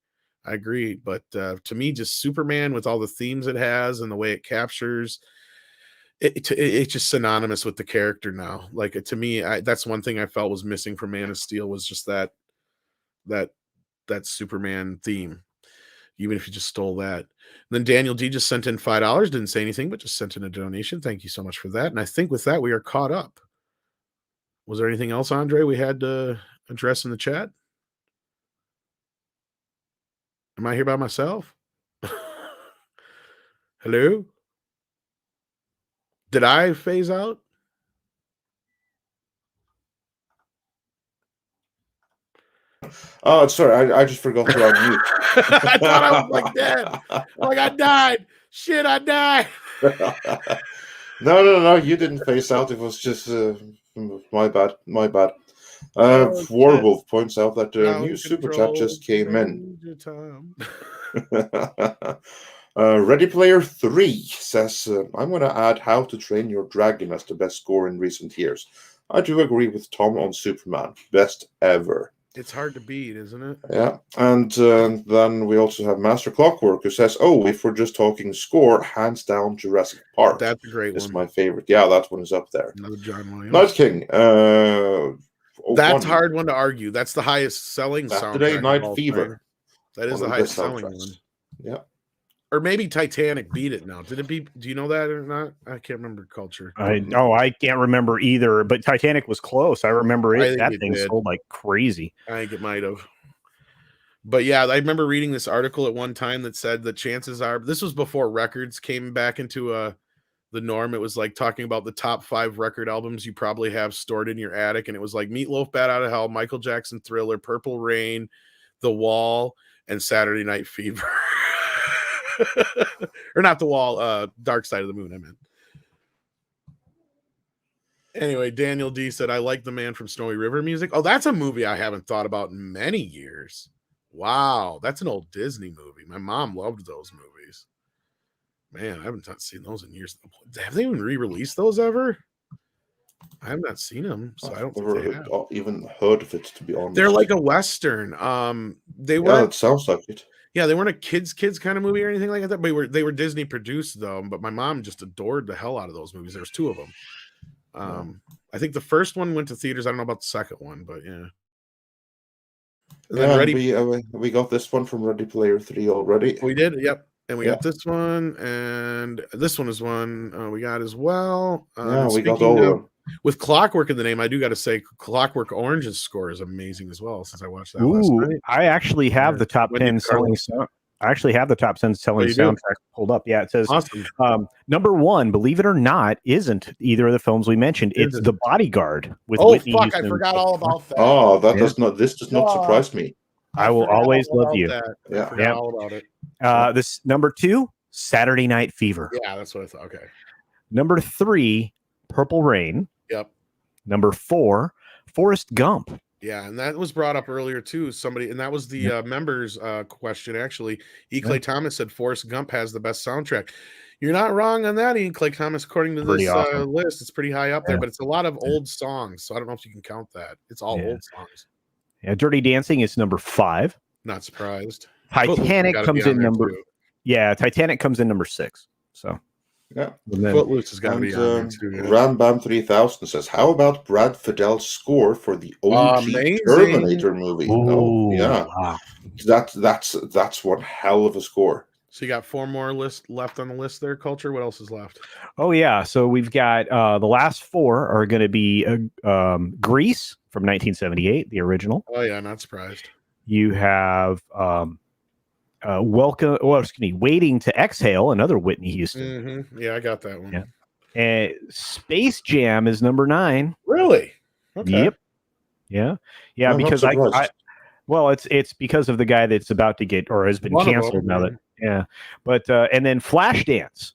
But to me, just Superman with all the themes it has and the way it captures. It's just synonymous with the character now. Like to me, that's one thing I felt was missing from Man of Steel was just that Superman theme. Even if you just stole that. And then Daniel D just sent in $5, didn't say anything, but just sent in a donation. Thank you so much for that. And I think with that, we are caught up. Was there anything else, Andre, we had to address in the chat? Am I here by myself? Hello? Did I phase out? Oh, sorry. I just forgot to unmute. I thought I was like dead. Like I died. Shit, I died. No. You didn't phase out. It was just my bad. Warwolf points out that new super chat just came in. Ready Player 3 says, I'm going to add How to Train Your Dragon as the best score in recent years. I do agree with Tom on Superman. Best ever. It's hard to beat, isn't it? Yeah, and then we also have Master Clockwork, who says, "Oh, if we're just talking score, hands down, Jurassic Park That's a great is one. my favorite." Yeah, that one is up there. Another John Williams. Night King. That's a hard one to argue. That's the highest selling Saturday soundtrack. Night of all Fever. time. That is One the of highest best selling soundtracks. one. Yeah. Or maybe Titanic beat it now. Did it beat? Do you know that or not? I can't remember culture. I can't remember either, but Titanic was close. I remember I it. think That it thing did. sold like crazy. I think it might have. But yeah, I remember reading this article at one time that said that chances are, this was before records came back into the norm. It was like talking about the top 5 record albums you probably have stored in your attic, and it was like Meatloaf, Bat Out of Hell, Michael Jackson, Thriller, Purple Rain, The Wall, and Saturday Night Fever. Or not The Wall, Dark Side of the Moon, I meant. Anyway, Daniel D said, I like The Man from Snowy River music. Oh, that's a movie I haven't thought about in many years. Wow, that's an old Disney movie. My mom loved those movies. Man, I haven't seen those in years. Have they even re-released those ever? I have not seen them, so I don't think they have. Even heard of it, to be honest. They're like a Western. They Yeah, were. it sounds like it. Yeah, they weren't a kids kind of movie or anything like that. But they were Disney produced though. But my mom just adored the hell out of those movies. There was 2 of them. I think the first one went to theaters. I don't know about the second one, but yeah. We got this one from Ready Player 3 already. We did, yep. And we got this one, and this one is one we got as well. We got all of them. With Clockwork in the name, I do got to say Clockwork Orange's score is amazing as well. Since I watched that last night, I actually have the top 10 selling. I actually have the top 10 selling soundtrack pulled up. Yeah, it says awesome. Number 1, believe it or not, isn't either of the films we mentioned. It's The Bodyguard with Whitney Houston. I forgot all about that. Oh, this does not surprise me. I will always love you. Yeah, I forgot all about it. This number 2, Saturday Night Fever. Yeah, that's what I thought. Okay. Number 3, Purple Rain. Yep. Number 4, Forrest Gump. Yeah, and that was brought up earlier too. Somebody, and that was the members' question actually. E. Clay Thomas said Forrest Gump has the best soundtrack. You're not wrong on that, E. Clay Thomas. According to this list, it's pretty high up there, but it's a lot of old songs, so I don't know if you can count that. It's all old songs. Yeah, Dirty Dancing is number 5. Not surprised. Titanic comes in number. Yeah, Titanic comes in number 6. So. Yeah, Footloose has got to be on there too. Yeah. Rambam 3000 says, "How about Brad Fidel's score for the OG Terminator movie?" Ooh, wow. That's one hell of a score. So you got 4 more left on the list there. Culture. What else is left? Oh yeah, so we've got the last 4 are going to be Grease from 1978, the original. Oh yeah, not surprised. You have Waiting to Exhale, another Whitney Houston. Mm-hmm. Yeah, I got that one. Yeah. And Space Jam is number 9. Really? Okay. Yep. Yeah. Yeah, because it's because of the guy that's about to get or has been canceled now. But and then Flashdance.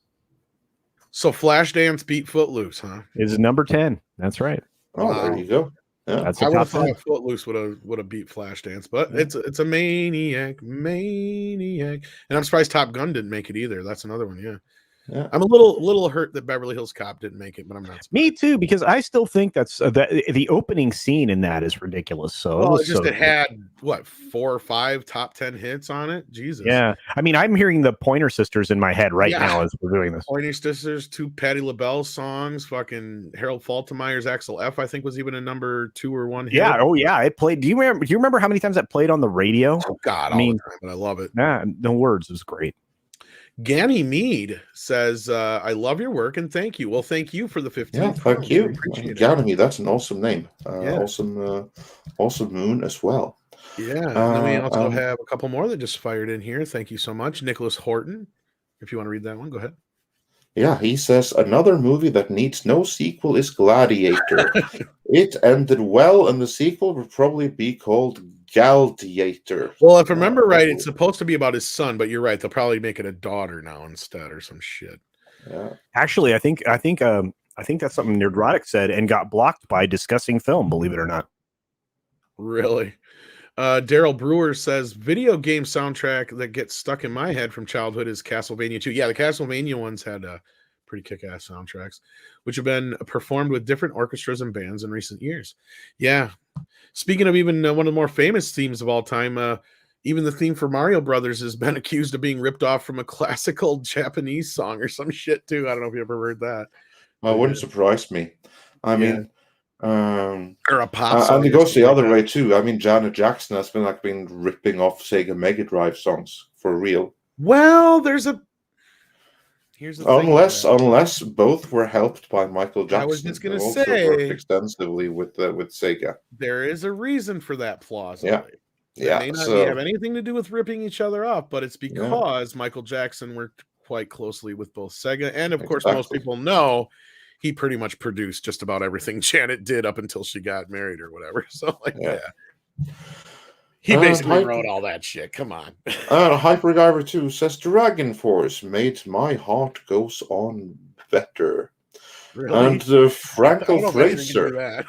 So Flashdance beat Footloose, huh? Is number 10. That's right. Oh, there you go. Yeah. That's I would have thought Footloose would have beat Flashdance, but it's a maniac, and I'm surprised Top Gun didn't make it either. That's another one, yeah. I'm a little hurt that Beverly Hills Cop didn't make it, but I'm not surprised. Me too, because I still think that's the opening scene in that is ridiculous. So it had what 4 or 5 top 10 hits on it. Jesus. Yeah, I mean, I'm hearing the Pointer Sisters in my head right now as we're doing this. Pointer Sisters, 2 Patti LaBelle songs, fucking Harold Faltermeyer's Axel F. I think was even a number 2 or 1 hit. Yeah. Oh yeah, it played. Do you remember how many times that played on the radio? Oh God, all the time, but I love it. Nah, no words. It was great. Ganny Mead says, I love your work and thank you. Well, thank you for the 15. Yeah, thank you. Ganymede, that's an awesome name. Awesome moon as well. Yeah. And then we also have a couple more that just fired in here. Thank you so much. Nicholas Horton. If you want to read that one, go ahead. Yeah, he says, another movie that needs no sequel is Gladiator. It ended well, and the sequel would probably be called Galdiator. Well, if I remember right, it's supposed to be about his son, but you're right. They'll probably make it a daughter now instead or some shit. Yeah. Actually, I think that's something Nerdrotic said and got blocked by discussing film, believe it or not. Really? Daryl Brewer says, video game soundtrack that gets stuck in my head from childhood is Castlevania 2. Yeah, the Castlevania ones had pretty kick-ass soundtracks, which have been performed with different orchestras and bands in recent years. Yeah. Speaking of even one of the more famous themes of all time, even the theme for Mario Brothers has been accused of being ripped off from a classical Japanese song or some shit too. I don't know if you ever heard that. Wouldn't surprise me. I mean, or a pop song, and it goes the other way too. I mean, Janet Jackson has been ripping off Sega Mega Drive songs for real. Well, here's the thing. Unless both were helped by Michael Jackson. I was just going to also say worked extensively with Sega. There is a reason for that, plausibly. Yeah. It may not have anything to do with ripping each other off, but it's because Michael Jackson worked quite closely with both Sega and, of course, most people know he pretty much produced just about everything Janet did up until she got married or whatever. So, he basically wrote all that shit. Come on. Hypergiver 2 says Dragon Force made my heart goes on better. Really? And Franco Fraser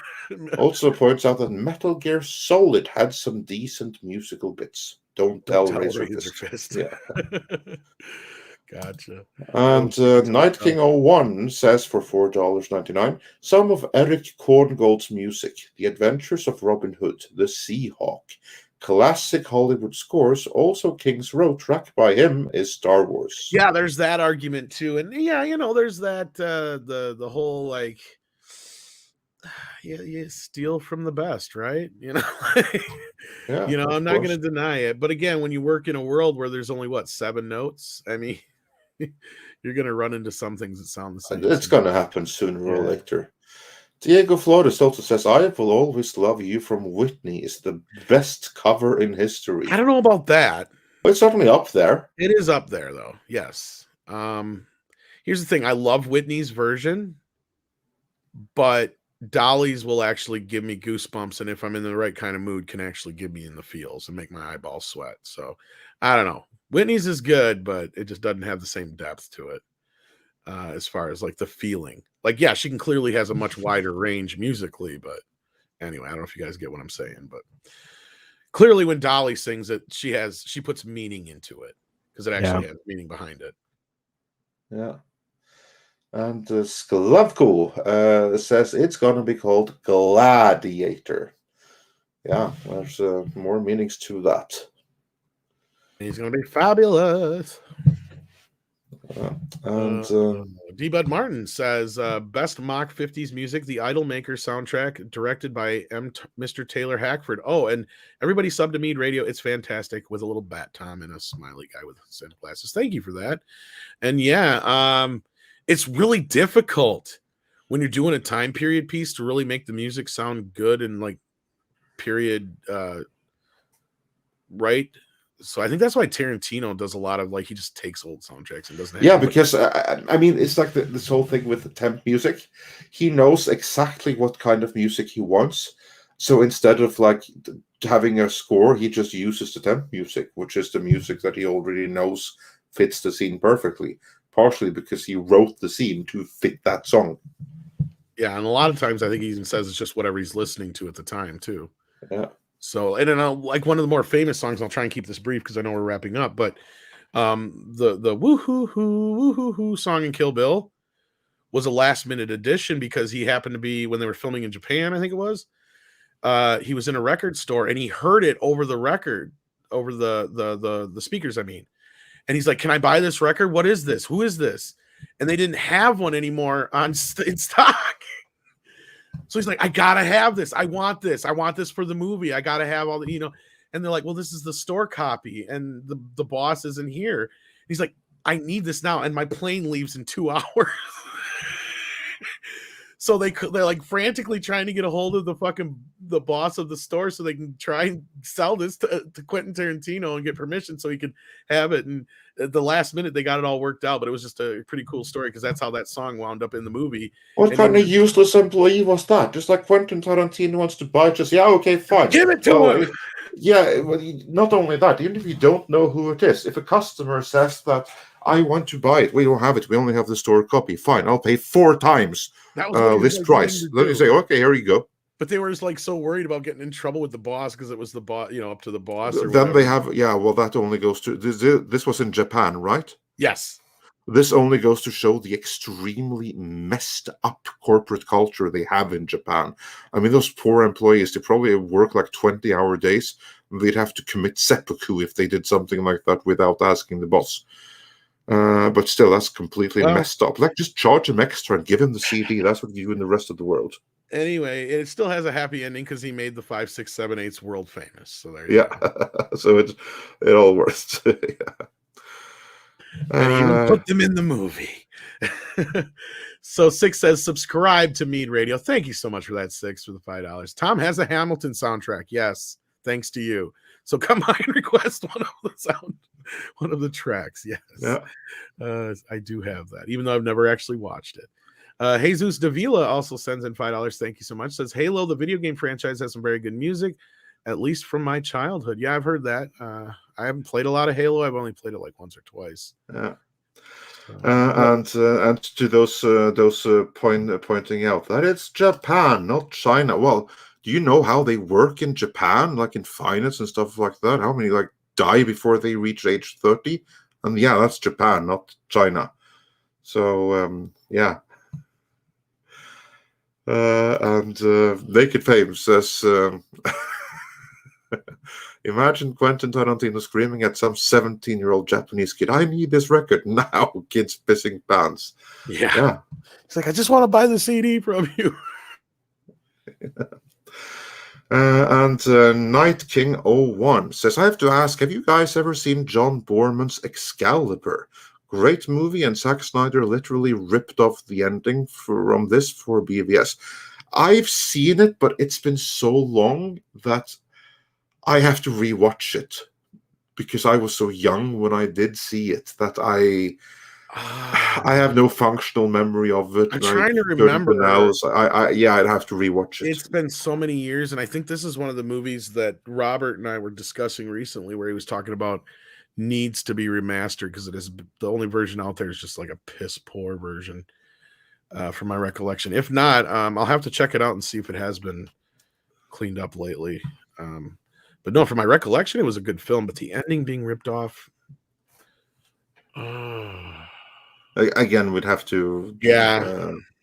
also points out that Metal Gear Solid had some decent musical bits. Don't tell Razor Fist. Yeah. Gotcha. And Night King 01 says for $4.99, some of Eric Korngold's music, The Adventures of Robin Hood, The Seahawk, classic Hollywood scores. Also, King's Row track by him is Star Wars. Yeah, there's that argument too, and there's that the whole like, you steal from the best, right? I'm not going to deny it, but again, when you work in a world where there's only 7 notes, I mean, you're going to run into some things that sound the same. It's going to happen sooner or later. Diego Flores also says, I Will Always Love You from Whitney is the best cover in history. I don't know about that. But it's certainly up there. It is up there, though. Yes. Here's the thing. I love Whitney's version, but Dolly's will actually give me goosebumps, and if I'm in the right kind of mood, can actually give me in the feels and make my eyeballs sweat. So, I don't know. Whitney's is good, but it just doesn't have the same depth to it as far as like the feeling. Like, yeah, she clearly has a much wider range musically, but anyway, I don't know if you guys get what I'm saying, but clearly when Dolly sings it, she puts meaning into it because it actually has meaning behind it. Yeah. And Sklavko says it's going to be called Gladiator. Yeah, there's more meanings to that. He's going to be fabulous. D. Bud Martin says, best mock 50s music, the Idolmaker soundtrack, directed by Mr. Taylor Hackford. Oh, and everybody sub to Mead Radio. It's fantastic with a little bat Tom and a smiley guy with Santa glasses. Thank you for that. And it's really difficult when you're doing a time period piece to really make the music sound good and like period, right? So I think that's why Tarantino does a lot of like, he just takes old soundtracks and doesn't have because I mean, it's like this whole thing with the temp music. He knows exactly what kind of music he wants. So instead of like having a score, he just uses the temp music, which is the music that he already knows fits the scene perfectly. Partially because he wrote the scene to fit that song. Yeah, and a lot of times I think he even says it's just whatever he's listening to at the time too. Yeah. So, and then like one of the more famous songs, I'll try and keep this brief because I know we're wrapping up, but the woo-hoo-hoo song in Kill Bill was a last minute addition because he happened to be, when they were filming in Japan, I think it was, he was in a record store and he heard it over the record, over the speakers, I mean. And he's like, can I buy this record? What is this? Who is this? And they didn't have one anymore in stock. So he's like, I gotta have this. I want this. I want this for the movie. I gotta have all the, and they're like, well, this is the store copy and the boss isn't here. He's like, I need this now. And my plane leaves in 2 hours. So they're like frantically trying to get a hold of the boss of the store so they can try and sell this to Quentin Tarantino and get permission so he could have it. And at the last minute, they got it all worked out, but it was just a pretty cool story because that's how that song wound up in the movie. What kind of useless employee was that? Just like Quentin Tarantino wants to buy, just, okay, fine. Give it to him! Yeah, well, not only that, even if you don't know who it is, if a customer says that, I want to buy it, we don't have it, we only have the store copy, fine, I'll pay 4 times this price. Then you say, okay, here you go. But they were just like so worried about getting in trouble with the boss because it was the boss, up to the boss. Or then they have, that only goes to this was in Japan, right? Yes. This only goes to show the extremely messed up corporate culture they have in Japan. I mean, those poor employees, they probably work like 20-hour days. They'd have to commit seppuku if they did something like that without asking the boss. But still, that's completely messed up. Like, just charge him extra and give him the CD. That's what you do in the rest of the world. Anyway, it still has a happy ending because he made the 5, 6, 7, 8s world famous. So there you go. So it all works. And he even put them in the movie. So Six says, subscribe to Mead Radio. Thank you so much for that, Six, for the $5. Tom has a Hamilton soundtrack. Yes, thanks to you. So come by and request one of the tracks. Yes. Yeah. I do have that, even though I've never actually watched it. Jesus Davila also sends in $5. Thank you so much. Says, Halo, the video game franchise, has some very good music, at least from my childhood. Yeah, I've heard that. I haven't played a lot of Halo. I've only played it like once or twice. Yeah. And to those pointing out that it's Japan, not China. Well, do you know how they work in Japan, like in finance and stuff like that? How many like die before they reach age 30? And yeah, that's Japan, not China. So yeah. And Naked Fame says, imagine Quentin Tarantino screaming at some 17-year-old Japanese kid, I need this record now, kids pissing pants. Yeah. It's like, I just want to buy the CD from you. And Night King 01 says, I have to ask, have you guys ever seen John Borman's Excalibur? Great movie, and Zack Snyder literally ripped off the ending from this for BVS. I've seen it, but it's been so long that I have to rewatch it because I was so young when I did see it that I have no functional memory of it. I'm trying to remember. I'd have to rewatch it. It's been so many years, and I think this is one of the movies that Robert and I were discussing recently, where he was talking about needs to be remastered because it is the only version out there is just like a piss poor version, from my recollection. If not, I'll have to check it out and see if it has been cleaned up lately. But no, from my recollection, it was a good film. But the ending being ripped off. Again, we'd have to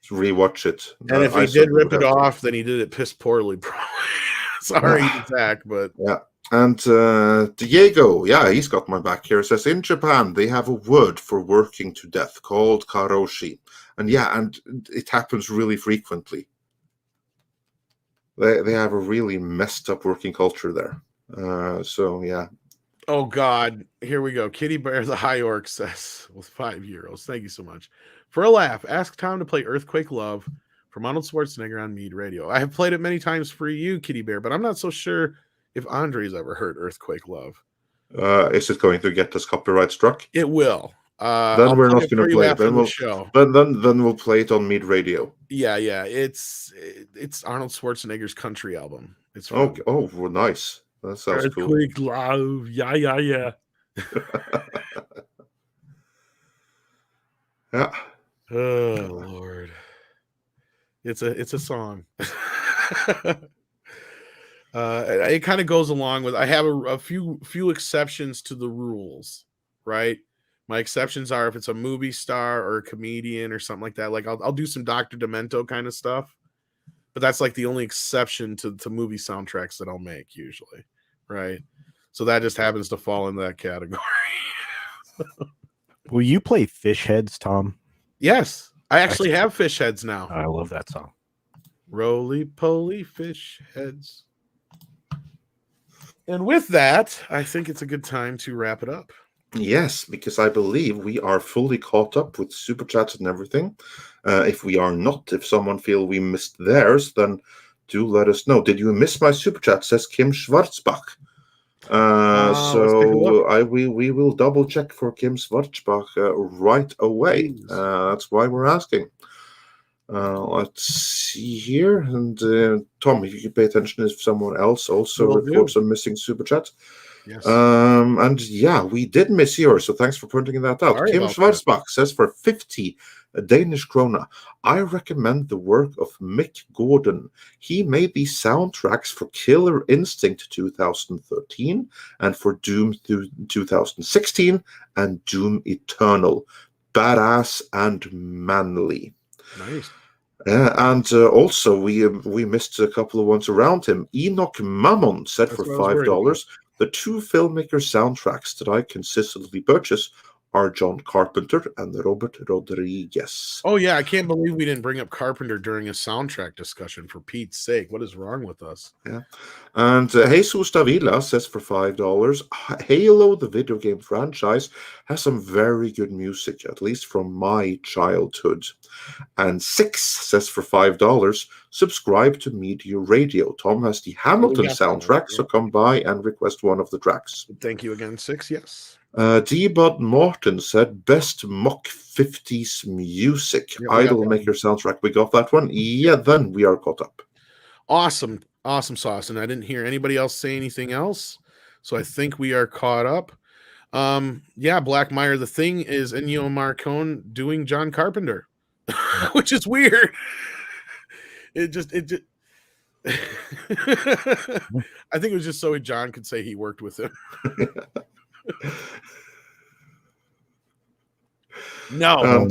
rewatch it. And if he did rip it off, then he did it piss poorly. Sorry, Zach, but yeah. And Diego, he's got my back here. Says in Japan they have a word for working to death called karoshi, and it happens really frequently. They have a really messed up working culture there. So yeah. Oh God, here we go. Kitty Bear the High Orc says with €5. Thank you so much. For a laugh, ask Tom to play Earthquake Love from Arnold Schwarzenegger on Mead Radio. I have played it many times for you, Kitty Bear, but I'm not so sure if Andre's ever heard Earthquake Love. Is it going to get us copyright struck? It will. Then we're not going to play it. Then we'll play it on Mead Radio. Yeah. It's Arnold Schwarzenegger's country album. It's well, nice. That sounds cool. Earthquake Love. Yeah. Yeah. Oh Lord. It's a song. It kind of goes along with, I have a few exceptions to the rules, right? My exceptions are if it's a movie star or a comedian or something like that. Like I'll do some Dr. Demento kind of stuff, but that's like the only exception to movie soundtracks that I'll make usually, right? So that just happens to fall in that category. Will you play Fish Heads, Tom? Yes, I actually have Fish Heads now. I love that song. Roly-poly fish heads. And with that, I think it's a good time to wrap it up. Yes, because I believe we are fully caught up with super chats and everything. If we are not, if someone feel we missed theirs, then do let us know. Did you miss my super chat? Says Kim Schwarzbach. We will double check for Kim Schwarzbach right away. That's why we're asking. Let's see here. And Tom, if you could pay attention if someone else also reports a missing super chat. Yes. And we did miss yours, so thanks for pointing that out. Kim Schwarzbach says for 50 Danish krona, I recommend the work of Mick Gordon. He made the soundtracks for Killer Instinct 2013 and for Doom 2016 and Doom Eternal. badass and manly. Nice. And also, we missed a couple of ones around him. Enoch Mammon said That's for what I was worried $5, the two filmmaker soundtracks that I consistently purchase are John Carpenter and Robert Rodriguez. Oh yeah, I can't believe we didn't bring up Carpenter during a soundtrack discussion. For Pete's sake, what is wrong with us? Yeah. And Jesus Davila says for $5, Halo, the video game franchise, has some very good music, at least from my childhood. And Six says for $5, subscribe to Media Radio. Tom has the Hamilton soundtrack, so come by and request one of the tracks. Thank you again, Six. Yes. D-Bud Morton said best mock 50s music. Idolmaker soundtrack. We got that one. Yeah, then we are caught up. Awesome sauce. And I didn't hear anybody else say anything else, so I think we are caught up. Yeah, Black Meyer. The thing is Ennio Morricone doing John Carpenter, which is weird. It just I think it was just so John could say he worked with him. No.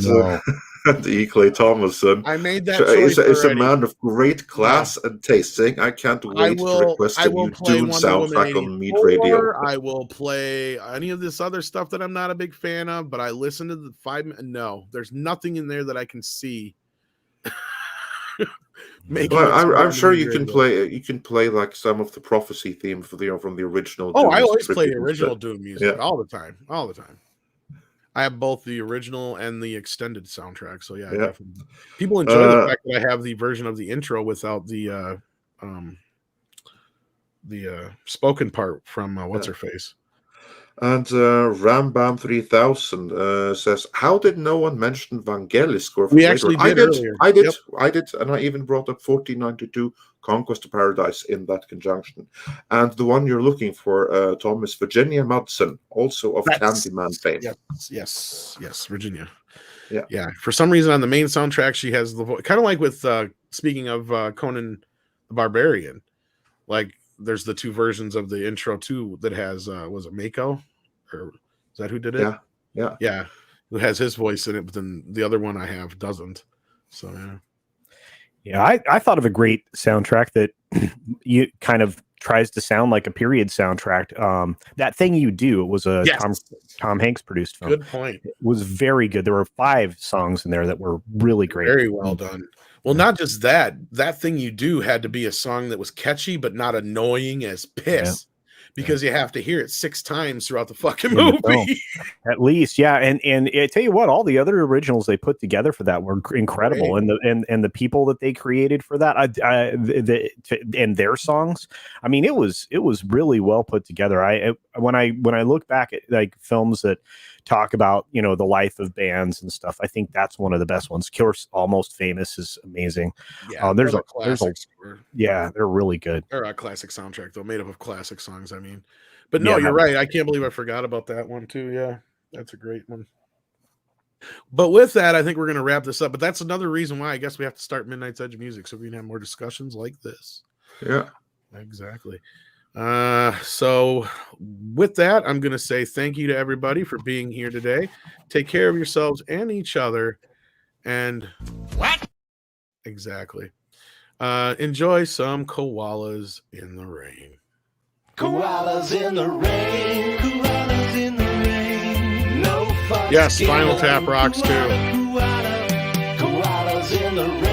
And E. Clay Thomason. I made that choice is a already. man of great class and taste. Saying, I can't wait to request a new Dune soundtrack on Meat Radio. I will play any of this other stuff that I'm not a big fan of, but I listen to the 5 minutes. No, there's nothing in there that I can see. Well, I'm sure you can play. You can play like some of the prophecy theme from the original. Oh, Dune I always play the script. original Dune music Yeah. all the time. I have both the original and the extended soundtrack. So yeah. Definitely. People enjoy the fact that I have the version of the intro without the spoken part from what's her face. And Rambam 3000 says, "How did no one mention Vangelis score for We later?" actually did earlier. I did, Yep. and I even brought up 1492 Conquest of Paradise in that conjunction. And the one you're looking for, Tom, is Virginia Madsen, also of Candyman fame. Yes, Virginia. Yeah. For some reason, on the main soundtrack, she has the voice, kind of like with speaking of Conan the Barbarian. Like, there's the two versions of the intro too that has was it Mako, or is that who did it? Yeah, who has his voice in it, but then the other one I have doesn't. So yeah, I thought of a great soundtrack that you kind of tries to sound like a period soundtrack. That Thing You Do was a Tom Hanks produced film. Good point. It was very good. There were 5 songs in there that were really great. Very well done. Well, not just that. That Thing You Do had to be a song that was catchy but not annoying as piss, because you have to hear it 6 times throughout the fucking movie. At least, yeah. And I tell you what, all the other originals they put together for that were incredible, and the people that they created for that, and their songs. I mean, it was really well put together. When I look back at like films that talk about the life of bands and stuff, I think that's one of the best ones. Cure's Almost Famous is amazing. Yeah, there's a they're really good. They're a classic soundtrack though, made up of classic songs. I mean, but no, you're right. I can't believe I forgot about that one too. Yeah, that's a great one. But with that, I think we're going to wrap this up. But that's another reason why I guess we have to start Midnight's Edge Music, so we can have more discussions like this. Yeah, exactly. So with that, I'm going to say thank you to everybody for being here today. Take care of yourselves and each other. And what? Exactly. Enjoy some koalas in the rain. Koalas in the rain. Koalas in the rain. No fun. Yes, Spinal Tap rocks too. Koalas in the rain.